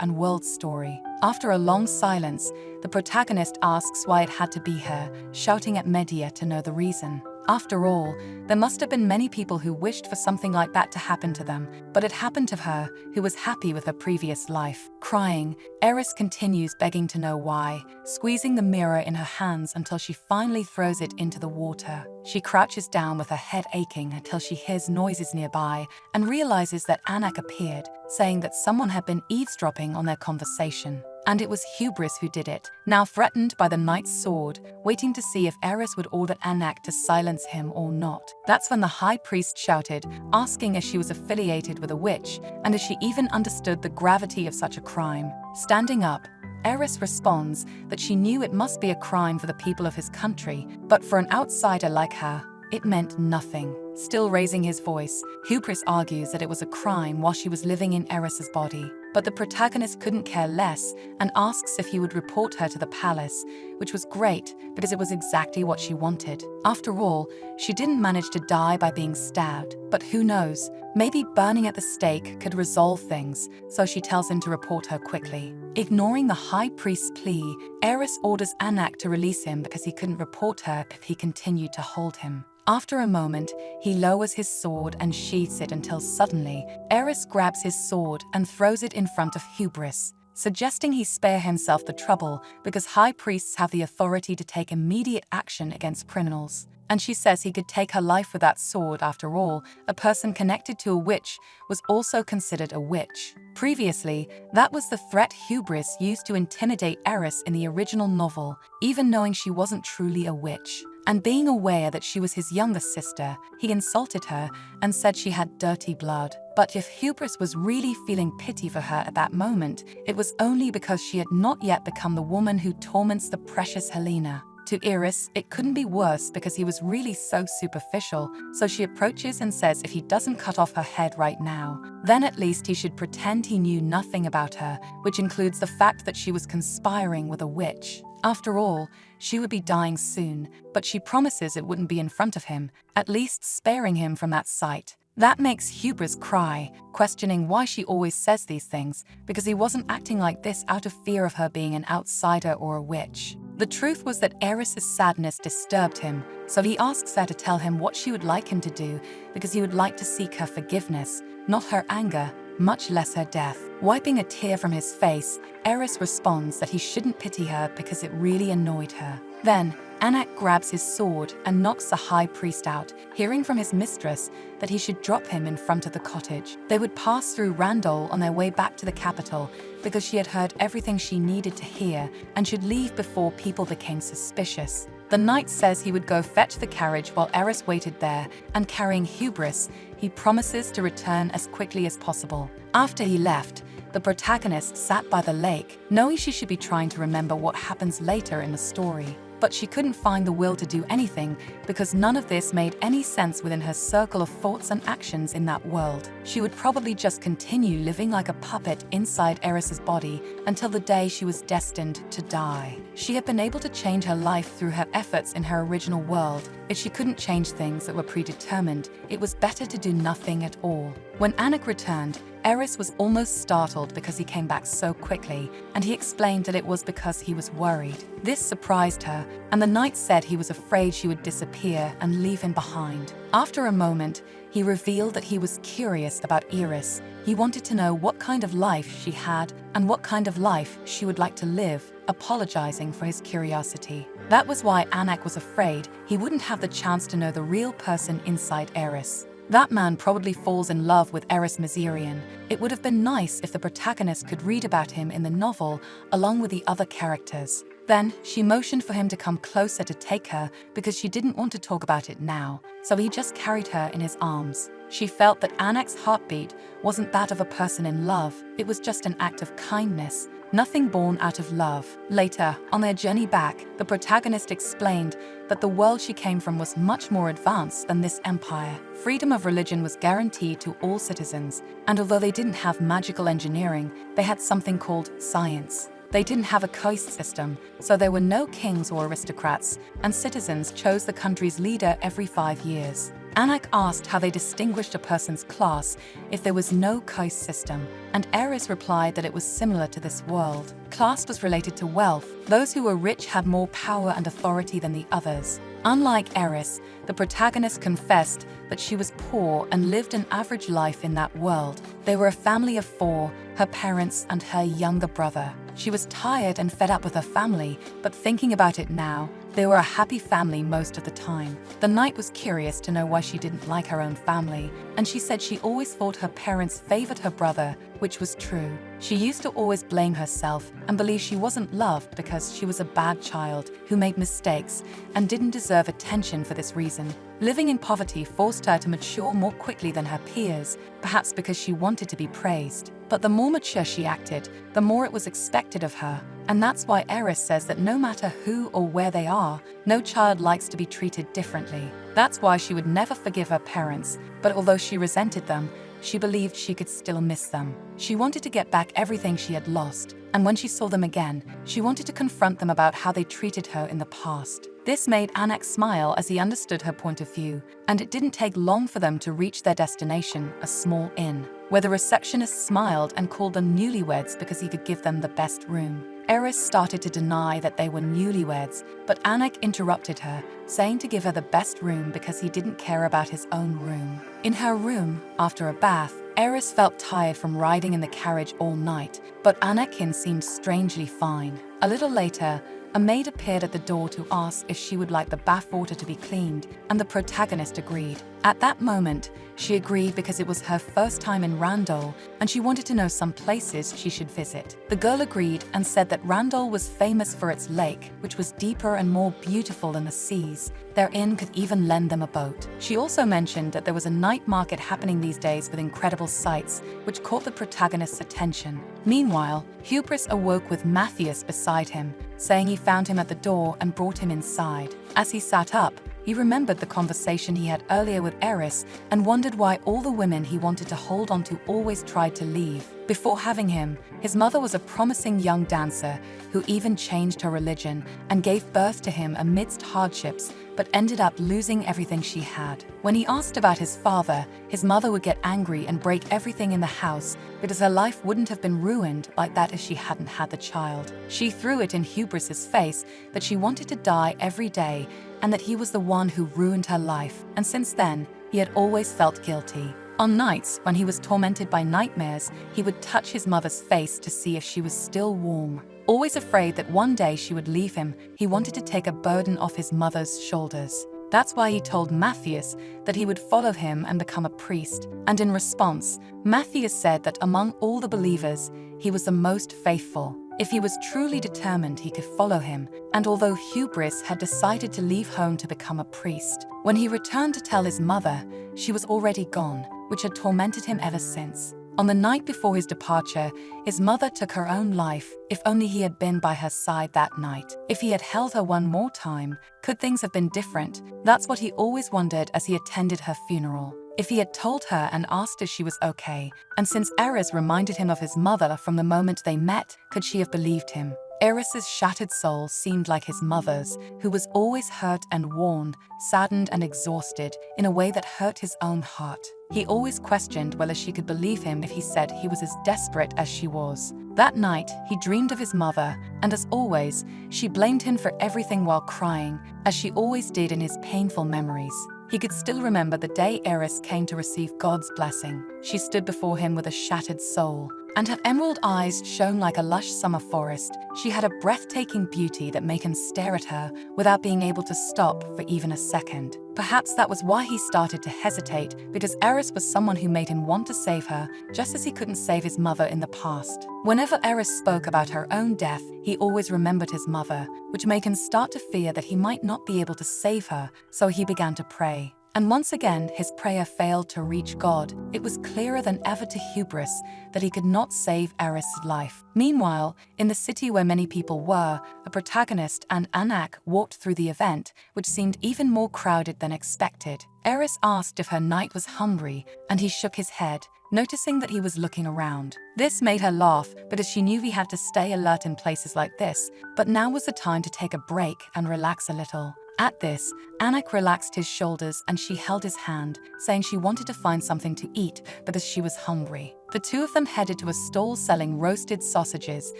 and world story. After a long silence, the protagonist asks why it had to be her, shouting at Medea to know the reason. After all, there must have been many people who wished for something like that to happen to them, but it happened to her, who was happy with her previous life. Crying, Eris continues begging to know why, squeezing the mirror in her hands until she finally throws it into the water. She crouches down with her head aching until she hears noises nearby and realizes that Anak appeared, saying that someone had been eavesdropping on their conversation. and it was Hubris who did it, now threatened by the knight's sword, waiting to see if Eris would order Anak to silence him or not. That's when the high priest shouted, asking if she was affiliated with a witch, and if she even understood the gravity of such a crime. Standing up, Eris responds that she knew it must be a crime for the people of his country, but for an outsider like her, it meant nothing. Still raising his voice, Hubris argues that it was a crime while she was living in Eris's body. But the protagonist couldn't care less and asks if he would report her to the palace, which was great because it was exactly what she wanted. After all, she didn't manage to die by being stabbed, but who knows, maybe burning at the stake could resolve things, so she tells him to report her quickly. Ignoring the high priest's plea, Eris orders Anak to release him because he couldn't report her if he continued to hold him. After a moment, he lowers his sword and sheaths it until suddenly, Eris grabs his sword and throws it in front of Hubris, suggesting he spare himself the trouble because high priests have the authority to take immediate action against criminals. And she says he could take her life with that sword. After all, a person connected to a witch was also considered a witch. Previously, that was the threat Hubris used to intimidate Eris in the original novel, even knowing she wasn't truly a witch. And being aware that she was his younger sister, he insulted her and said she had dirty blood. But if Hubris was really feeling pity for her at that moment, it was only because she had not yet become the woman who torments the precious Helena. To Eris, it couldn't be worse because he was really so superficial, so she approaches and says if he doesn't cut off her head right now, then at least he should pretend he knew nothing about her, which includes the fact that she was conspiring with a witch. After all, she would be dying soon, but she promises it wouldn't be in front of him, at least sparing him from that sight. That makes Hubris cry, questioning why she always says these things, because he wasn't acting like this out of fear of her being an outsider or a witch. The truth was that Eris's sadness disturbed him, so he asks her to tell him what she would like him to do because he would like to seek her forgiveness, not her anger, much less her death. Wiping a tear from his face, Eris responds that he shouldn't pity her because it really annoyed her. Then, Anak grabs his sword and knocks the high priest out, hearing from his mistress that he should drop him in front of the cottage. They would pass through Randol on their way back to the capital because she had heard everything she needed to hear and should leave before people became suspicious. The knight says he would go fetch the carriage while Eris waited there, and carrying Hubris, he promises to return as quickly as possible. After he left, the protagonist sat by the lake, knowing she should be trying to remember what happens later in the story. But she couldn't find the will to do anything because none of this made any sense within her circle of thoughts and actions in that world. She would probably just continue living like a puppet inside Eris's body until the day she was destined to die. She had been able to change her life through her efforts in her original world. If she couldn't change things that were predetermined, it was better to do nothing at all. When Anak returned, Eris was almost startled because he came back so quickly, and he explained that it was because he was worried. This surprised her, and the knight said he was afraid she would disappear and leave him behind. After a moment, he revealed that he was curious about Eris. He wanted to know what kind of life she had and what kind of life she would like to live, apologizing for his curiosity. That was why Anak was afraid he wouldn't have the chance to know the real person inside Eris. That man probably falls in love with Eris Miserian. It would have been nice if the protagonist could read about him in the novel along with the other characters. Then she motioned for him to come closer to take her because she didn't want to talk about it now, so he just carried her in his arms. She felt that Anak's heartbeat wasn't that of a person in love, it was just an act of kindness, nothing born out of love. Later, on their journey back, the protagonist explained that the world she came from was much more advanced than this empire. Freedom of religion was guaranteed to all citizens, and although they didn't have magical engineering, they had something called science. They didn't have a caste system, so there were no kings or aristocrats, and citizens chose the country's leader every 5 years. Anak asked how they distinguished a person's class if there was no caste system, and Eris replied that it was similar to this world. Class was related to wealth. Those who were rich had more power and authority than the others. Unlike Eris, the protagonist confessed that she was poor and lived an average life in that world. They were a family of 4, her parents and her younger brother. She was tired and fed up with her family, but thinking about it now, They were a happy family most of the time. The knight was curious to know why she didn't like her own family, and she said she always thought her parents favored her brother, which was true. She used to always blame herself and believe she wasn't loved because she was a bad child who made mistakes and didn't deserve attention for this reason. Living in poverty forced her to mature more quickly than her peers, perhaps because she wanted to be praised. But the more mature she acted, the more it was expected of her. And that's why Eris says that no matter who or where they are, no child likes to be treated differently. That's why she would never forgive her parents, but although she resented them, she believed she could still miss them. She wanted to get back everything she had lost, and when she saw them again, she wanted to confront them about how they treated her in the past. This made Anak smile as he understood her point of view, and it didn't take long for them to reach their destination, a small inn, where the receptionist smiled and called them newlyweds because he could give them the best room. Eris started to deny that they were newlyweds, but Anak interrupted her, saying to give her the best room because he didn't care about his own room. In her room, after a bath, Eris felt tired from riding in the carriage all night, but Anakin seemed strangely fine. A little later, a maid appeared at the door to ask if she would like the bathwater to be cleaned, and the protagonist agreed. At that moment, she agreed because it was her first time in Randall, and she wanted to know some places she should visit. The girl agreed and said that Randall was famous for its lake, which was deeper and more beautiful than the seas. Their inn could even lend them a boat. She also mentioned that there was a night market happening these days with incredible sights, which caught the protagonist's attention. Meanwhile, Hubris awoke with Matthias beside him, saying he found him at the door and brought him inside. As he sat up, he remembered the conversation he had earlier with Eris and wondered why all the women he wanted to hold on to always tried to leave. Before having him, his mother was a promising young dancer who even changed her religion and gave birth to him amidst hardships, but ended up losing everything she had. When he asked about his father, his mother would get angry and break everything in the house because her life wouldn't have been ruined like that if she hadn't had the child. She threw it in Hubris's face that she wanted to die every day and that he was the one who ruined her life, and since then, he had always felt guilty. On nights, when he was tormented by nightmares, he would touch his mother's face to see if she was still warm. Always afraid that one day she would leave him, he wanted to take a burden off his mother's shoulders. That's why he told Matthias that he would follow him and become a priest. And in response, Matthias said that among all the believers, he was the most faithful. If he was truly determined, he could follow him. And although Hubris had decided to leave home to become a priest, when he returned to tell his mother, she was already gone, which had tormented him ever since. On the night before his departure, his mother took her own life. If only he had been by her side that night. If he had held her one more time, could things have been different? That's what he always wondered as he attended her funeral. If he had told her and asked if she was okay, and since Eris reminded him of his mother from the moment they met, could she have believed him? Eris's shattered soul seemed like his mother's, who was always hurt and worn, saddened and exhausted, in a way that hurt his own heart. He always questioned whether she could believe him if he said he was as desperate as she was. That night, he dreamed of his mother, and as always, she blamed him for everything while crying, as she always did in his painful memories. He could still remember the day Eris came to receive God's blessing. She stood before him with a shattered soul, and her emerald eyes shone like a lush summer forest. She had a breathtaking beauty that made him stare at her without being able to stop for even a second. Perhaps that was why he started to hesitate, because Eris was someone who made him want to save her, just as he couldn't save his mother in the past. Whenever Eris spoke about her own death, he always remembered his mother, which made him start to fear that he might not be able to save her, so he began to pray. And once again, his prayer failed to reach God. It was clearer than ever to Hubris that he could not save Eris' life. Meanwhile, in the city where many people were, a protagonist and Anak walked through the event, which seemed even more crowded than expected. Eris asked if her knight was hungry, and he shook his head, noticing that he was looking around. This made her laugh, because she knew he had to stay alert in places like this, but now was the time to take a break and relax a little. At this, Anak relaxed his shoulders and she held his hand, saying she wanted to find something to eat because she was hungry. The two of them headed to a stall selling roasted sausages,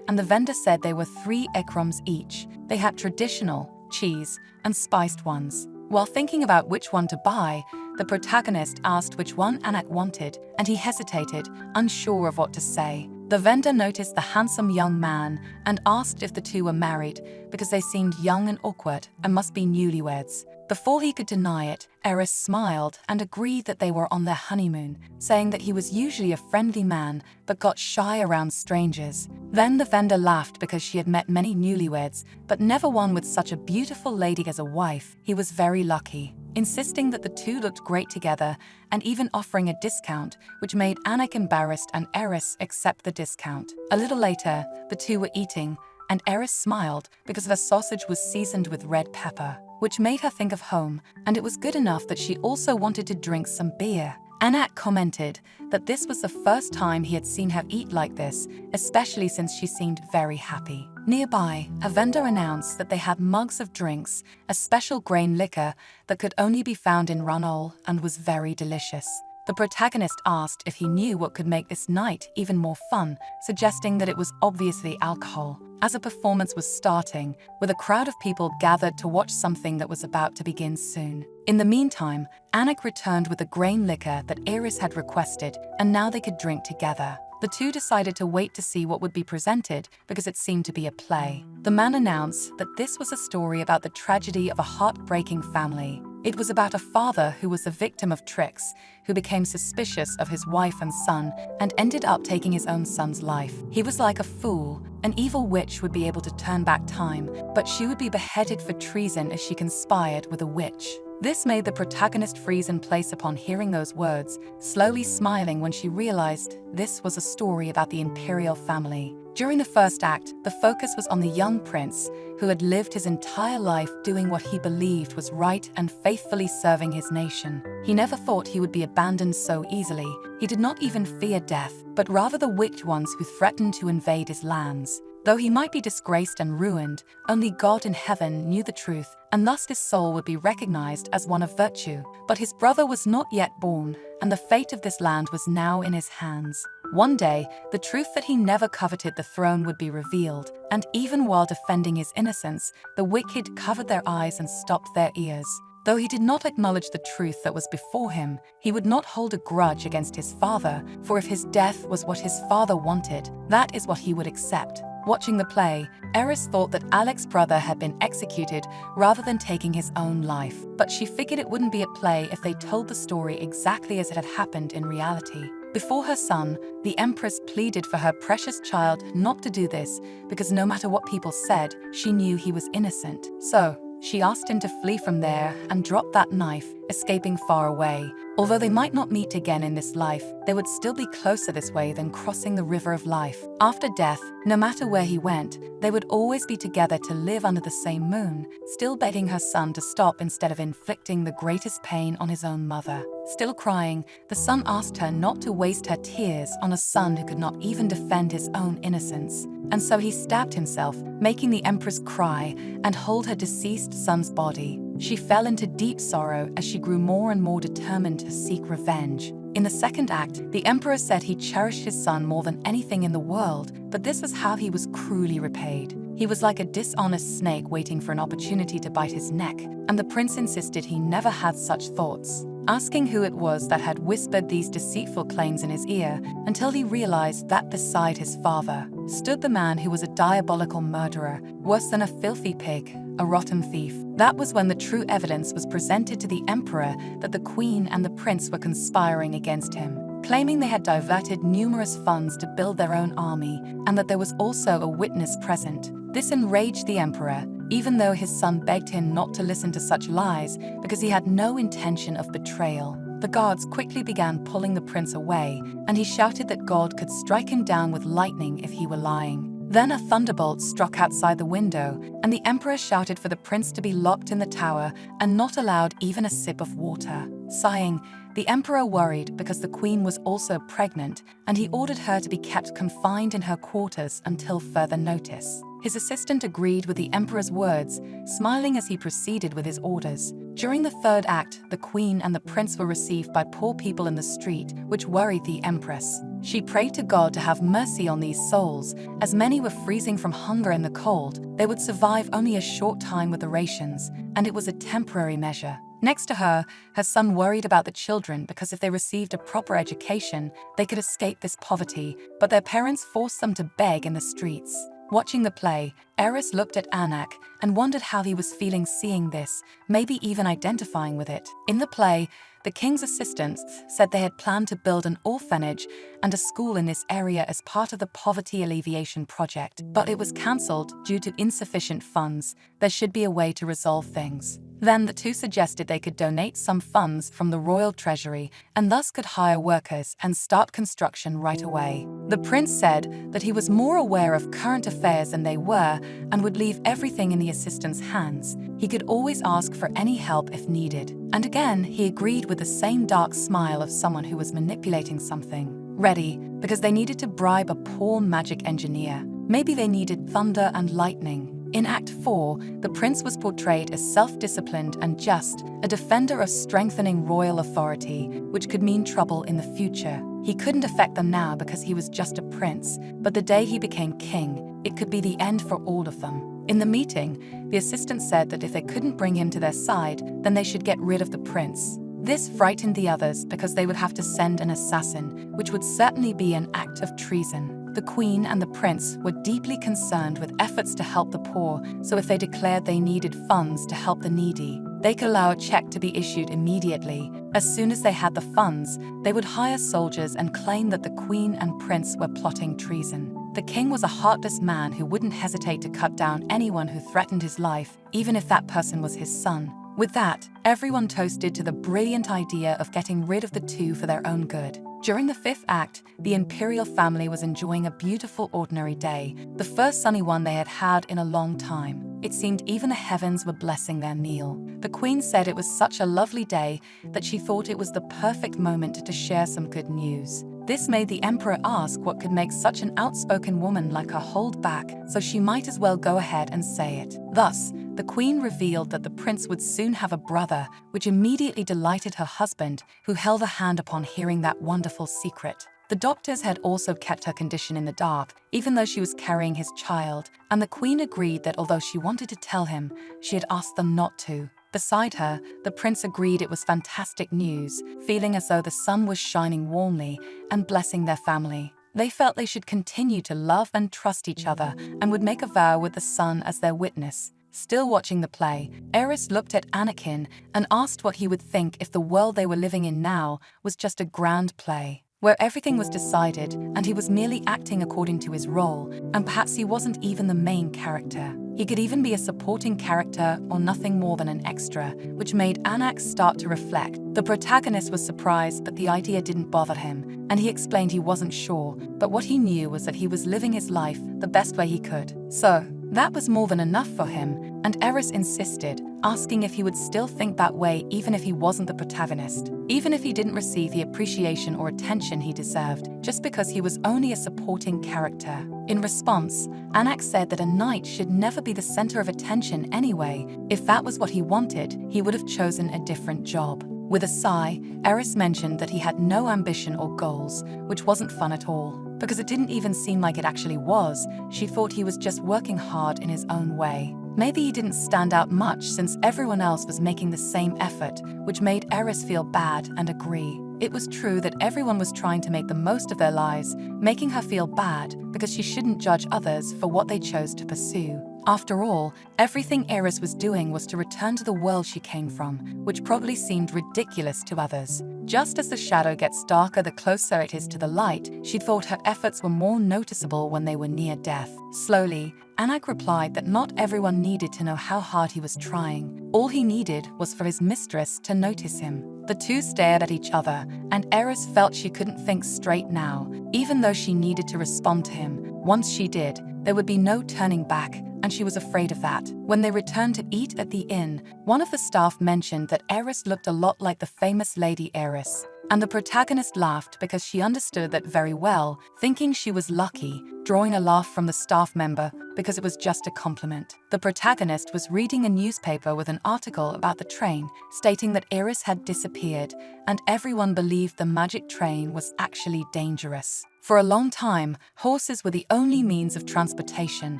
and the vendor said they were 3 ekrums each. They had traditional, cheese, and spiced ones. While thinking about which one to buy, the protagonist asked which one Anak wanted, and he hesitated, unsure of what to say. The vendor noticed the handsome young man and asked if the two were married because they seemed young and awkward and must be newlyweds. Before he could deny it, Eris smiled and agreed that they were on their honeymoon, saying that he was usually a friendly man but got shy around strangers. Then the vendor laughed because she had met many newlyweds, but never one with such a beautiful lady as a wife. He was very lucky, insisting that the two looked great together and even offering a discount, which made Anik embarrassed and Eris accept the discount. A little later, the two were eating, and Eris smiled because the sausage was seasoned with red pepper, which made her think of home, and it was good enough that she also wanted to drink some beer. Anak commented that this was the first time he had seen her eat like this, especially since she seemed very happy. Nearby, a vendor announced that they had mugs of drinks, a special grain liquor that could only be found in Ranol and was very delicious. The protagonist asked if he knew what could make this night even more fun, suggesting that it was obviously alcohol. As a performance was starting, with a crowd of people gathered to watch something that was about to begin soon. In the meantime, Anik returned with the grain liquor that Eris had requested, and now they could drink together. The two decided to wait to see what would be presented because it seemed to be a play. The man announced that this was a story about the tragedy of a heartbreaking family. It was about a father who was the victim of tricks, who became suspicious of his wife and son and ended up taking his own son's life. He was like a fool. An evil witch would be able to turn back time, but she would be beheaded for treason as she conspired with a witch. This made the protagonist freeze in place upon hearing those words, slowly smiling when she realized this was a story about the imperial family. During the first act, the focus was on the young prince, who had lived his entire life doing what he believed was right and faithfully serving his nation. He never thought he would be abandoned so easily. He did not even fear death, but rather the wicked ones who threatened to invade his lands. Though he might be disgraced and ruined, only God in heaven knew the truth, and thus his soul would be recognized as one of virtue. But his brother was not yet born, and the fate of this land was now in his hands. One day, the truth that he never coveted the throne would be revealed, and even while defending his innocence, the wicked covered their eyes and stopped their ears. Though he did not acknowledge the truth that was before him, he would not hold a grudge against his father, for if his death was what his father wanted, that is what he would accept. Watching the play, Eris thought that Alec's brother had been executed rather than taking his own life, but she figured it wouldn't be a play if they told the story exactly as it had happened in reality. Before her son, the Empress pleaded for her precious child not to do this because no matter what people said, she knew he was innocent. So, she asked him to flee from there and drop that knife, escaping far away. Although they might not meet again in this life, they would still be closer this way than crossing the river of life. After death, no matter where he went, they would always be together to live under the same moon, still begging her son to stop instead of inflicting the greatest pain on his own mother. Still crying, the son asked her not to waste her tears on a son who could not even defend his own innocence. And so he stabbed himself, making the Empress cry and hold her deceased son's body. She fell into deep sorrow as she grew more and more determined to seek revenge. In the second act, the Emperor said he cherished his son more than anything in the world, but this is how he was cruelly repaid. He was like a dishonest snake waiting for an opportunity to bite his neck, and the prince insisted he never had such thoughts, asking who it was that had whispered these deceitful claims in his ear, until he realized that beside his father stood the man who was a diabolical murderer, worse than a filthy pig, a rotten thief. That was when the true evidence was presented to the emperor that the queen and the prince were conspiring against him, claiming they had diverted numerous funds to build their own army, and that there was also a witness present. This enraged the emperor, even though his son begged him not to listen to such lies because he had no intention of betrayal. The guards quickly began pulling the prince away, and he shouted that God could strike him down with lightning if he were lying. Then a thunderbolt struck outside the window, and the emperor shouted for the prince to be locked in the tower and not allowed even a sip of water. Sighing, the emperor worried because the queen was also pregnant, and he ordered her to be kept confined in her quarters until further notice. His assistant agreed with the emperor's words, smiling as he proceeded with his orders. During the third act, the queen and the prince were received by poor people in the street, which worried the empress. She prayed to God to have mercy on these souls, as many were freezing from hunger in the cold. They would survive only a short time with the rations, and it was a temporary measure. Next to her, her son worried about the children because if they received a proper education, they could escape this poverty, but their parents forced them to beg in the streets. Watching the play, Eris looked at Anak and wondered how he was feeling seeing this, maybe even identifying with it. In the play, the king's assistants said they had planned to build an orphanage and a school in this area as part of the poverty alleviation project, but it was cancelled due to insufficient funds. There should be a way to resolve things. Then the two suggested they could donate some funds from the royal treasury and thus could hire workers and start construction right away. The prince said that he was more aware of current affairs than they were and would leave everything in the assistant's hands. He could always ask for any help if needed. And again, he agreed with the same dark smile of someone who was manipulating something. Ready, because they needed to bribe a poor magic engineer. Maybe they needed thunder and lightning. In Act 4, the prince was portrayed as self-disciplined and just, a defender of strengthening royal authority, which could mean trouble in the future. He couldn't affect them now because he was just a prince, but the day he became king, it could be the end for all of them. In the meeting, the assistant said that if they couldn't bring him to their side, then they should get rid of the prince. This frightened the others because they would have to send an assassin, which would certainly be an act of treason. The queen and the prince were deeply concerned with efforts to help the poor, so if they declared they needed funds to help the needy, they could allow a check to be issued immediately. As soon as they had the funds, they would hire soldiers and claim that the queen and prince were plotting treason. The king was a heartless man who wouldn't hesitate to cut down anyone who threatened his life, even if that person was his son. With that, everyone toasted to the brilliant idea of getting rid of the two for their own good. During the fifth act, the imperial family was enjoying a beautiful ordinary day, the first sunny one they had had in a long time. It seemed even the heavens were blessing their meal. The queen said it was such a lovely day that she thought it was the perfect moment to share some good news. This made the emperor ask what could make such an outspoken woman like her hold back, so she might as well go ahead and say it. Thus, the queen revealed that the prince would soon have a brother, which immediately delighted her husband, who held a hand upon hearing that wonderful secret. The doctors had also kept her condition in the dark, even though she was carrying his child, and the queen agreed that although she wanted to tell him, she had asked them not to. Beside her, the prince agreed it was fantastic news, feeling as though the sun was shining warmly and blessing their family. They felt they should continue to love and trust each other and would make a vow with the sun as their witness. Still watching the play, Eris looked at Anakin and asked what he would think if the world they were living in now was just a grand play, where everything was decided and he was merely acting according to his role, and perhaps he wasn't even the main character. He could even be a supporting character or nothing more than an extra, which made Anak start to reflect. The protagonist was surprised, but the idea didn't bother him, and he explained he wasn't sure, but what he knew was that he was living his life the best way he could. So, that was more than enough for him, and Eris insisted, asking if he would still think that way even if he wasn't the protagonist, even if he didn't receive the appreciation or attention he deserved, just because he was only a supporting character. In response, Anak said that a knight should never be the center of attention anyway. If that was what he wanted, he would have chosen a different job. With a sigh, Eris mentioned that he had no ambition or goals, which wasn't fun at all. Because it didn't even seem like it actually was, she thought he was just working hard in his own way. Maybe he didn't stand out much since everyone else was making the same effort, which made Eris feel bad and agree. It was true that everyone was trying to make the most of their lives, making her feel bad because she shouldn't judge others for what they chose to pursue. After all, everything Eris was doing was to return to the world she came from, which probably seemed ridiculous to others. Just as the shadow gets darker the closer it is to the light, she thought her efforts were more noticeable when they were near death. Slowly, Anak replied that not everyone needed to know how hard he was trying. All he needed was for his mistress to notice him. The two stared at each other, and Eris felt she couldn't think straight now, even though she needed to respond to him. Once she did, there would be no turning back, and she was afraid of that. When they returned to eat at the inn, one of the staff mentioned that Eris looked a lot like the famous Lady Eris, and the protagonist laughed because she understood that very well, thinking she was lucky, drawing a laugh from the staff member because it was just a compliment. The protagonist was reading a newspaper with an article about the train, stating that Eris had disappeared, and everyone believed the magic train was actually dangerous. For a long time, horses were the only means of transportation,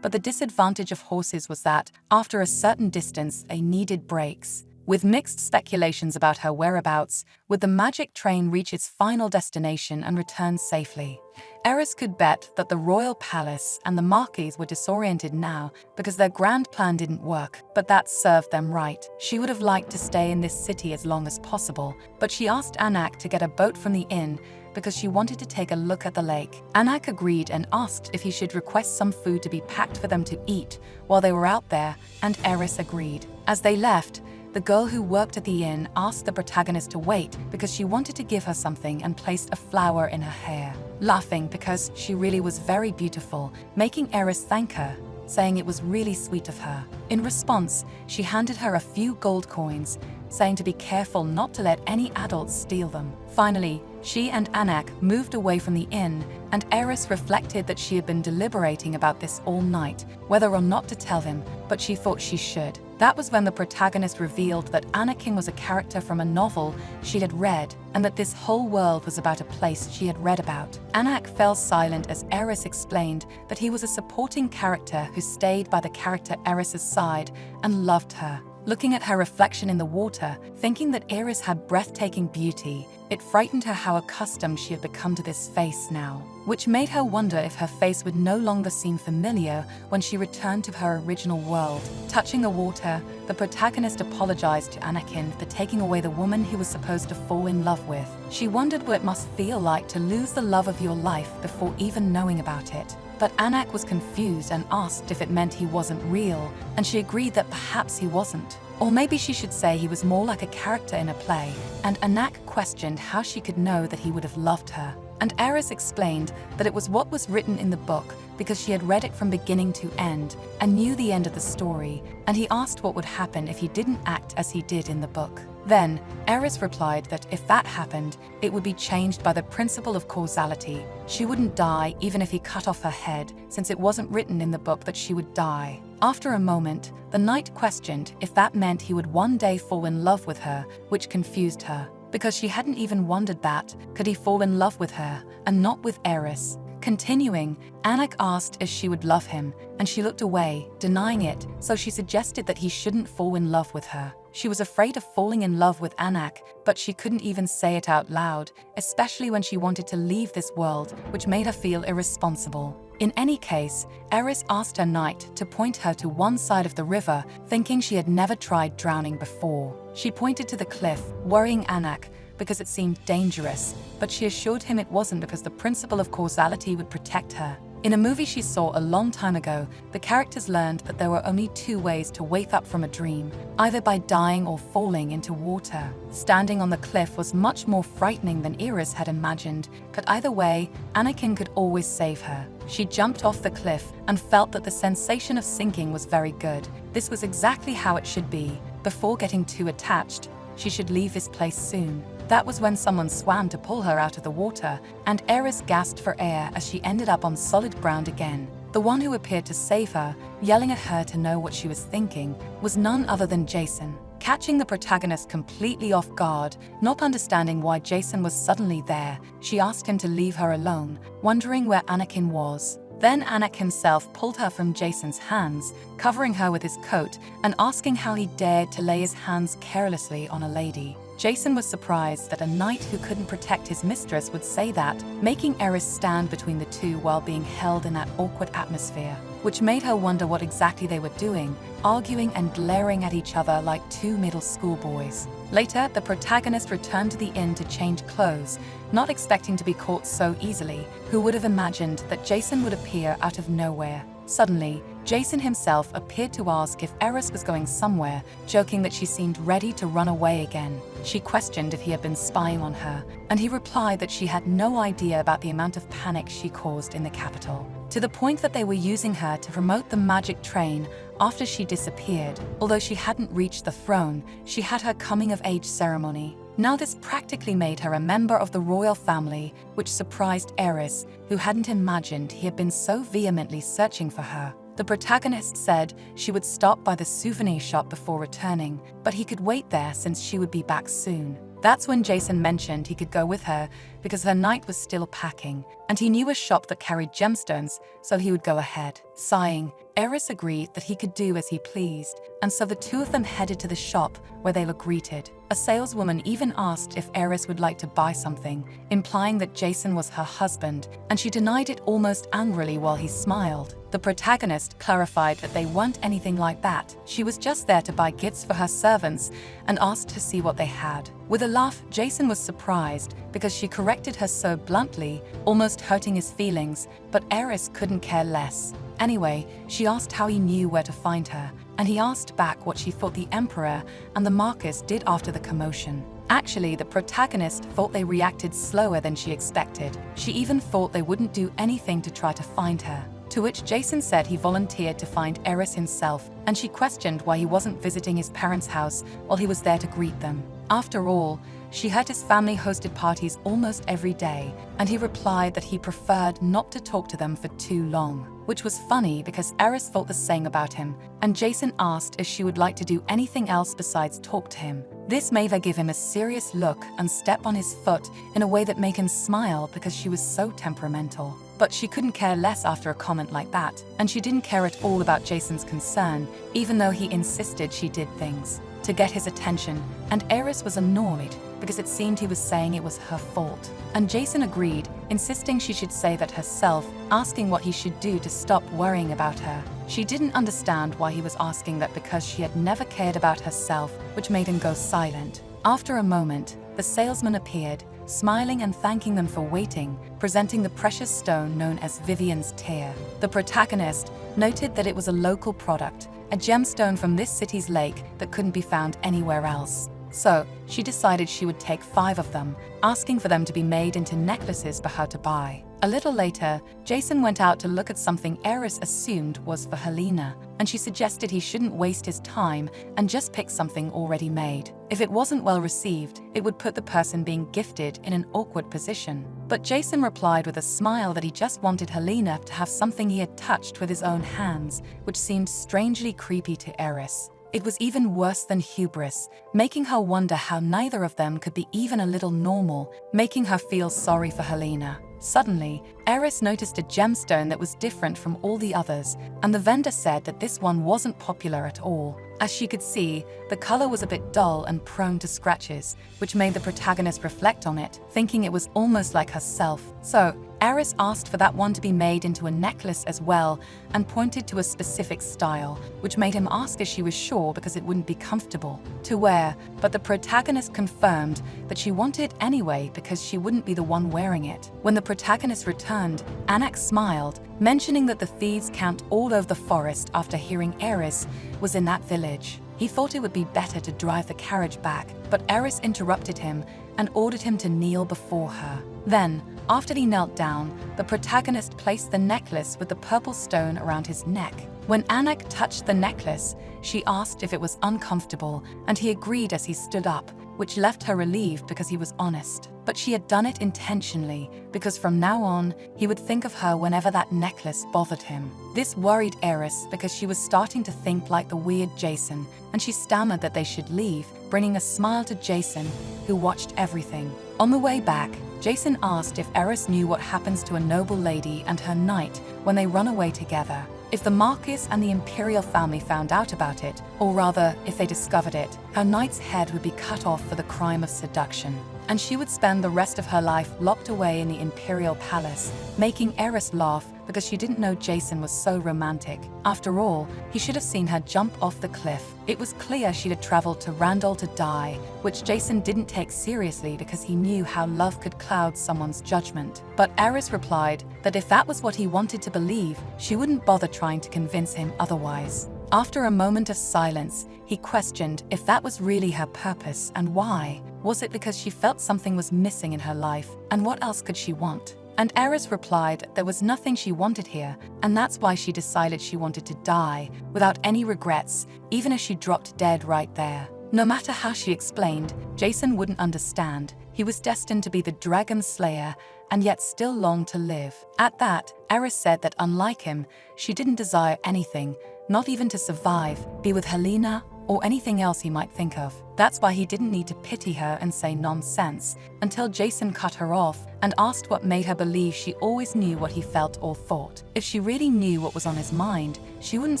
but the disadvantage of horses was that, after a certain distance, they needed brakes. with mixed speculations about her whereabouts. Would the magic train reach its final destination and return safely? Eris could bet that the royal palace and the Marquis were disoriented now because their grand plan didn't work, but that served them right. She would have liked to stay in this city as long as possible, but she asked Anak to get a boat from the inn because she wanted to take a look at the lake. Anak agreed and asked if he should request some food to be packed for them to eat while they were out there, and Eris agreed. As they left, the girl who worked at the inn asked the protagonist to wait because she wanted to give her something and placed a flower in her hair, laughing because she really was very beautiful, making Eris thank her, saying it was really sweet of her. In response, she handed her a few gold coins, saying to be careful not to let any adults steal them. Finally, she and Anak moved away from the inn, and Eris reflected that she had been deliberating about this all night, whether or not to tell him, but she thought she should. That was when the protagonist revealed that Anakin was a character from a novel she had read, and that this whole world was about a place she had read about. Anak fell silent as Eris explained that he was a supporting character who stayed by the character Eris's side and loved her. Looking at her reflection in the water, thinking that Eris had breathtaking beauty, it frightened her how accustomed she had become to this face now, which made her wonder if her face would no longer seem familiar when she returned to her original world. Touching the water, the protagonist apologized to Anakin for taking away the woman he was supposed to fall in love with. She wondered what it must feel like to lose the love of your life before even knowing about it. But Anak was confused and asked if it meant he wasn't real, and she agreed that perhaps he wasn't. Or maybe she should say he was more like a character in a play, and Anak questioned how she could know that he would have loved her. And Eris explained that it was what was written in the book because she had read it from beginning to end and knew the end of the story, and he asked what would happen if he didn't act as he did in the book. Then, Eris replied that if that happened, it would be changed by the principle of causality. She wouldn't die even if he cut off her head, since it wasn't written in the book that she would die. After a moment, the knight questioned if that meant he would one day fall in love with her, which confused her, because she hadn't even wondered that. Could he fall in love with her, and not with Eris? Continuing, Anak asked if she would love him, and she looked away, denying it, so she suggested that he shouldn't fall in love with her. She was afraid of falling in love with Anak, but she couldn't even say it out loud, especially when she wanted to leave this world, which made her feel irresponsible. In any case, Eris asked her knight to point her to one side of the river, thinking she had never tried drowning before. She pointed to the cliff, worrying Anak, because it seemed dangerous, but she assured him it wasn't because the principle of causality would protect her. In a movie she saw a long time ago, the characters learned that there were only two ways to wake up from a dream, either by dying or falling into water. Standing on the cliff was much more frightening than Eris had imagined, but either way, Anakin could always save her. She jumped off the cliff and felt that the sensation of sinking was very good. This was exactly how it should be. Before getting too attached, she should leave this place soon. That was when someone swam to pull her out of the water, and Eris gasped for air as she ended up on solid ground again. The one who appeared to save her, yelling at her to know what she was thinking, was none other than Jason. Catching the protagonist completely off guard, not understanding why Jason was suddenly there, she asked him to leave her alone, wondering where Anakin was. Then Anak himself pulled her from Jason's hands, covering her with his coat and asking how he dared to lay his hands carelessly on a lady. Jason was surprised that a knight who couldn't protect his mistress would say that, making Eris stand between the two while being held in that awkward atmosphere, which made her wonder what exactly they were doing, arguing and glaring at each other like two middle school boys. Later, the protagonist returned to the inn to change clothes, not expecting to be caught so easily. Who would have imagined that Jason would appear out of nowhere? Suddenly, Jason himself appeared to ask if Eris was going somewhere, joking that she seemed ready to run away again. She questioned if he had been spying on her, and he replied that she had no idea about the amount of panic she caused in the capital, to the point that they were using her to promote the magic train after she disappeared. Although she hadn't reached the throne, she had her coming-of-age ceremony. Now this practically made her a member of the royal family, which surprised Eris, who hadn't imagined he had been so vehemently searching for her. The protagonist said she would stop by the souvenir shop before returning, but he could wait there since she would be back soon. That's when Jason mentioned he could go with her because her knight was still packing, and he knew a shop that carried gemstones, so he would go ahead. Sighing, Eris agreed that he could do as he pleased, and so the two of them headed to the shop where they were greeted. A saleswoman even asked if Eris would like to buy something, implying that Jason was her husband, and she denied it almost angrily while he smiled. The protagonist clarified that they weren't anything like that. She was just there to buy gifts for her servants and asked to see what they had. With a laugh, Jason was surprised because she corrected her so bluntly, almost hurting his feelings, but Eris couldn't care less. Anyway, she asked how he knew where to find her, and he asked back what she thought the Emperor and the Marquis did after the commotion. Actually, the protagonist thought they reacted slower than she expected. She even thought they wouldn't do anything to try to find her. To which Jason said he volunteered to find Eris himself, and she questioned why he wasn't visiting his parents' house while he was there to greet them. After all, she heard his family hosted parties almost every day, and he replied that he preferred not to talk to them for too long. Which was funny because Eris thought the same about him, and Jason asked if she would like to do anything else besides talk to him. This made her give him a serious look and step on his foot in a way that made him smile because she was so temperamental. But she couldn't care less after a comment like that, and she didn't care at all about Jason's concern, even though he insisted she did things to get his attention, and Eris was annoyed because it seemed he was saying it was her fault. And Jason agreed, insisting she should say that herself, asking what he should do to stop worrying about her. She didn't understand why he was asking that because she had never cared about herself, which made him go silent. After a moment, the salesman appeared, smiling and thanking them for waiting, presenting the precious stone known as Vivian's Tear. The protagonist noted that it was a local product, a gemstone from this city's lake that couldn't be found anywhere else. So, she decided she would take 5 of them, asking for them to be made into necklaces for her to buy. A little later, Jason went out to look at something Eris assumed was for Helena, and she suggested he shouldn't waste his time and just pick something already made. If it wasn't well received, it would put the person being gifted in an awkward position. But Jason replied with a smile that he just wanted Helena to have something he had touched with his own hands, which seemed strangely creepy to Eris. It was even worse than hubris, making her wonder how neither of them could be even a little normal, making her feel sorry for Helena. Suddenly, Eris noticed a gemstone that was different from all the others, and the vendor said that this one wasn't popular at all. As she could see, the color was a bit dull and prone to scratches, which made the protagonist reflect on it, thinking it was almost like herself. So, Eris asked for that one to be made into a necklace as well, and pointed to a specific style, which made him ask if she was sure because it wouldn't be comfortable to wear, but the protagonist confirmed that she wanted it anyway because she wouldn't be the one wearing it. When the protagonist returned, Anak smiled, mentioning that the thieves camped all over the forest after hearing Eris was in that village. He thought it would be better to drive the carriage back, but Eris interrupted him and ordered him to kneel before her. Then, after he knelt down, the protagonist placed the necklace with the purple stone around his neck. When Anak touched the necklace, she asked if it was uncomfortable, and he agreed as he stood up, which left her relieved because he was honest. But she had done it intentionally, because from now on, he would think of her whenever that necklace bothered him. This worried Eris because she was starting to think like the weird Jason, and she stammered that they should leave, bringing a smile to Jason, who watched everything. On the way back, Jason asked if Eris knew what happens to a noble lady and her knight when they run away together. If the Marquis and the imperial family found out about it, or rather, if they discovered it, her knight's head would be cut off for the crime of seduction, and she would spend the rest of her life locked away in the imperial palace, making Eris laugh because she didn't know Jason was so romantic. After all, he should have seen her jump off the cliff. It was clear she'd had traveled to Randall to die, which Jason didn't take seriously because he knew how love could cloud someone's judgment. But Eris replied that if that was what he wanted to believe, she wouldn't bother trying to convince him otherwise. After a moment of silence, he questioned if that was really her purpose and why. Was it because she felt something was missing in her life, and what else could she want? And Eris replied there was nothing she wanted here, and that's why she decided she wanted to die, without any regrets, even if she dropped dead right there. No matter how she explained, Jason wouldn't understand. He was destined to be the dragon slayer, and yet still longed to live. At that, Eris said that unlike him, she didn't desire anything, not even to survive, be with Helena, or anything else he might think of. That's why he didn't need to pity her and say nonsense, until Jason cut her off and asked what made her believe she always knew what he felt or thought. If she really knew what was on his mind, she wouldn't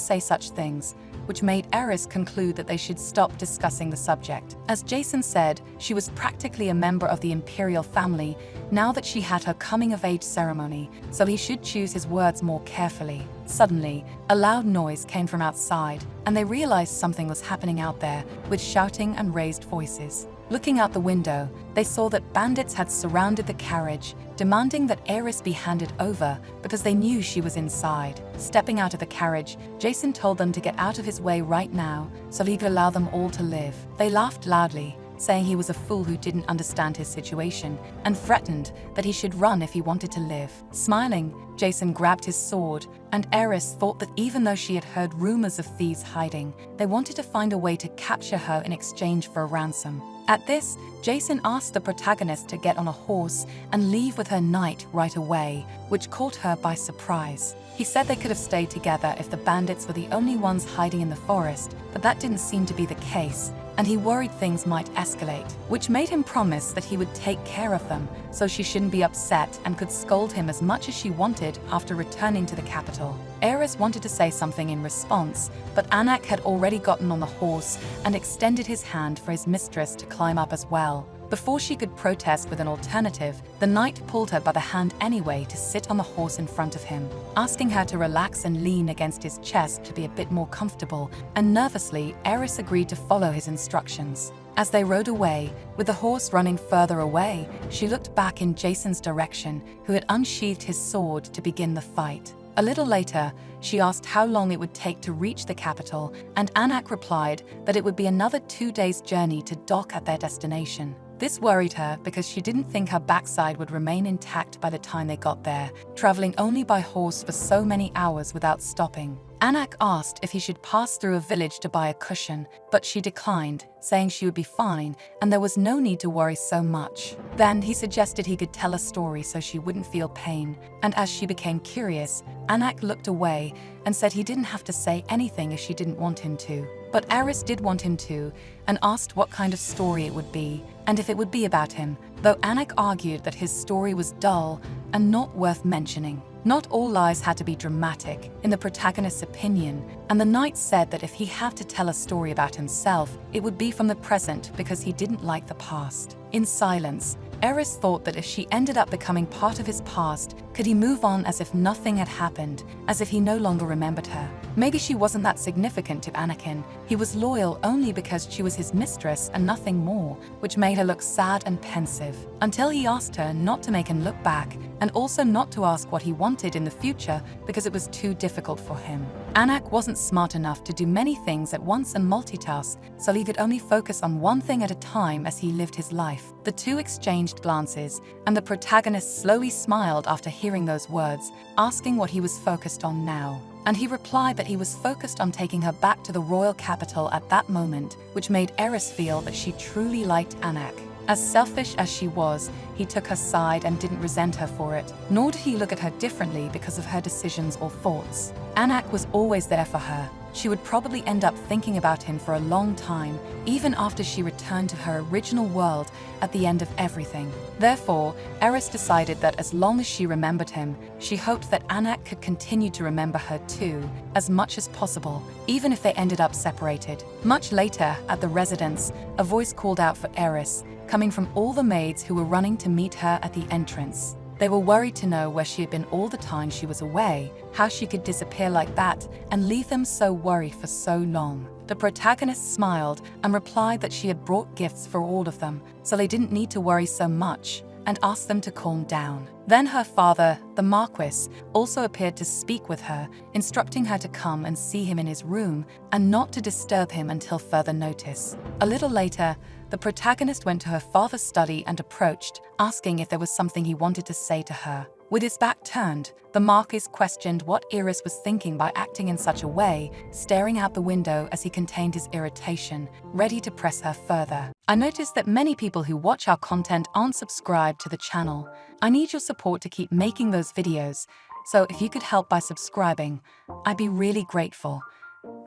say such things, which made Eris conclude that they should stop discussing the subject. As Jason said, she was practically a member of the imperial family now that she had her coming-of-age ceremony, so he should choose his words more carefully. Suddenly, a loud noise came from outside, and they realized something was happening out there, with shouting and raised voices. Looking out the window, they saw that bandits had surrounded the carriage, demanding that Eris be handed over because they knew she was inside. Stepping out of the carriage, Jason told them to get out of his way right now so he could allow them all to live. They laughed loudly, saying he was a fool who didn't understand his situation, and threatened that he should run if he wanted to live. Smiling, Jason grabbed his sword, and Eris thought that even though she had heard rumors of thieves hiding, they wanted to find a way to capture her in exchange for a ransom. At this, Jason asked the protagonist to get on a horse and leave with her knight right away, which caught her by surprise. He said they could have stayed together if the bandits were the only ones hiding in the forest, but that didn't seem to be the case, and he worried things might escalate, which made him promise that he would take care of them, so she shouldn't be upset and could scold him as much as she wanted after returning to the capital. Eris wanted to say something in response, but Anak had already gotten on the horse and extended his hand for his mistress to climb up as well. Before she could protest with an alternative, the knight pulled her by the hand anyway to sit on the horse in front of him, asking her to relax and lean against his chest to be a bit more comfortable, and nervously, Eris agreed to follow his instructions. As they rode away, with the horse running further away, she looked back in Jason's direction, who had unsheathed his sword to begin the fight. A little later, she asked how long it would take to reach the capital, and Anak replied that it would be another 2 days' journey to dock at their destination. This worried her because she didn't think her backside would remain intact by the time they got there, traveling only by horse for so many hours without stopping. Anak asked if he should pass through a village to buy a cushion, but she declined, saying she would be fine and there was no need to worry so much. Then he suggested he could tell a story so she wouldn't feel pain, and as she became curious, Anak looked away and said he didn't have to say anything if she didn't want him to. But Eris did want him to, and asked what kind of story it would be, and if it would be about him, though Anak argued that his story was dull and not worth mentioning. Not all lies had to be dramatic, in the protagonist's opinion, and the knight said that if he had to tell a story about himself, it would be from the present because he didn't like the past. In silence, Eris thought that if she ended up becoming part of his past, could he move on as if nothing had happened, as if he no longer remembered her? Maybe she wasn't that significant to Anakin. He was loyal only because she was his mistress and nothing more, which made her look sad and pensive. Until he asked her not to make him look back, and also not to ask what he wanted in the future because it was too difficult for him. Anak wasn't smart enough to do many things at once and multitask, so he could only focus on one thing at a time as he lived his life. The two exchanged glances, and the protagonist slowly smiled after hearing those words, asking what he was focused on now. And he replied that he was focused on taking her back to the royal capital at that moment, which made Eris feel that she truly liked Anak. As selfish as she was, he took her side and didn't resent her for it, nor did he look at her differently because of her decisions or thoughts. Anak was always there for her. She would probably end up thinking about him for a long time, even after she returned to her original world at the end of everything. Therefore, Eris decided that as long as she remembered him, she hoped that Anak could continue to remember her too, as much as possible, even if they ended up separated. Much later, at the residence, a voice called out for Eris, coming from all the maids who were running to meet her at the entrance. They were worried to know where she had been all the time she was away, how she could disappear like that and leave them so worried for so long. The protagonist smiled and replied that she had brought gifts for all of them, so they didn't need to worry so much, and asked them to calm down. Then her father, the Marquis, also appeared to speak with her, instructing her to come and see him in his room and not to disturb him until further notice. A little later, the protagonist went to her father's study and approached, asking if there was something he wanted to say to her. With his back turned, the Marquis questioned what Eris was thinking by acting in such a way, staring out the window as he contained his irritation, ready to press her further. I noticed that many people who watch our content aren't subscribed to the channel. I need your support to keep making those videos, so if you could help by subscribing, I'd be really grateful.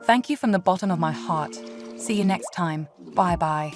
Thank you from the bottom of my heart. See you next time. Bye bye.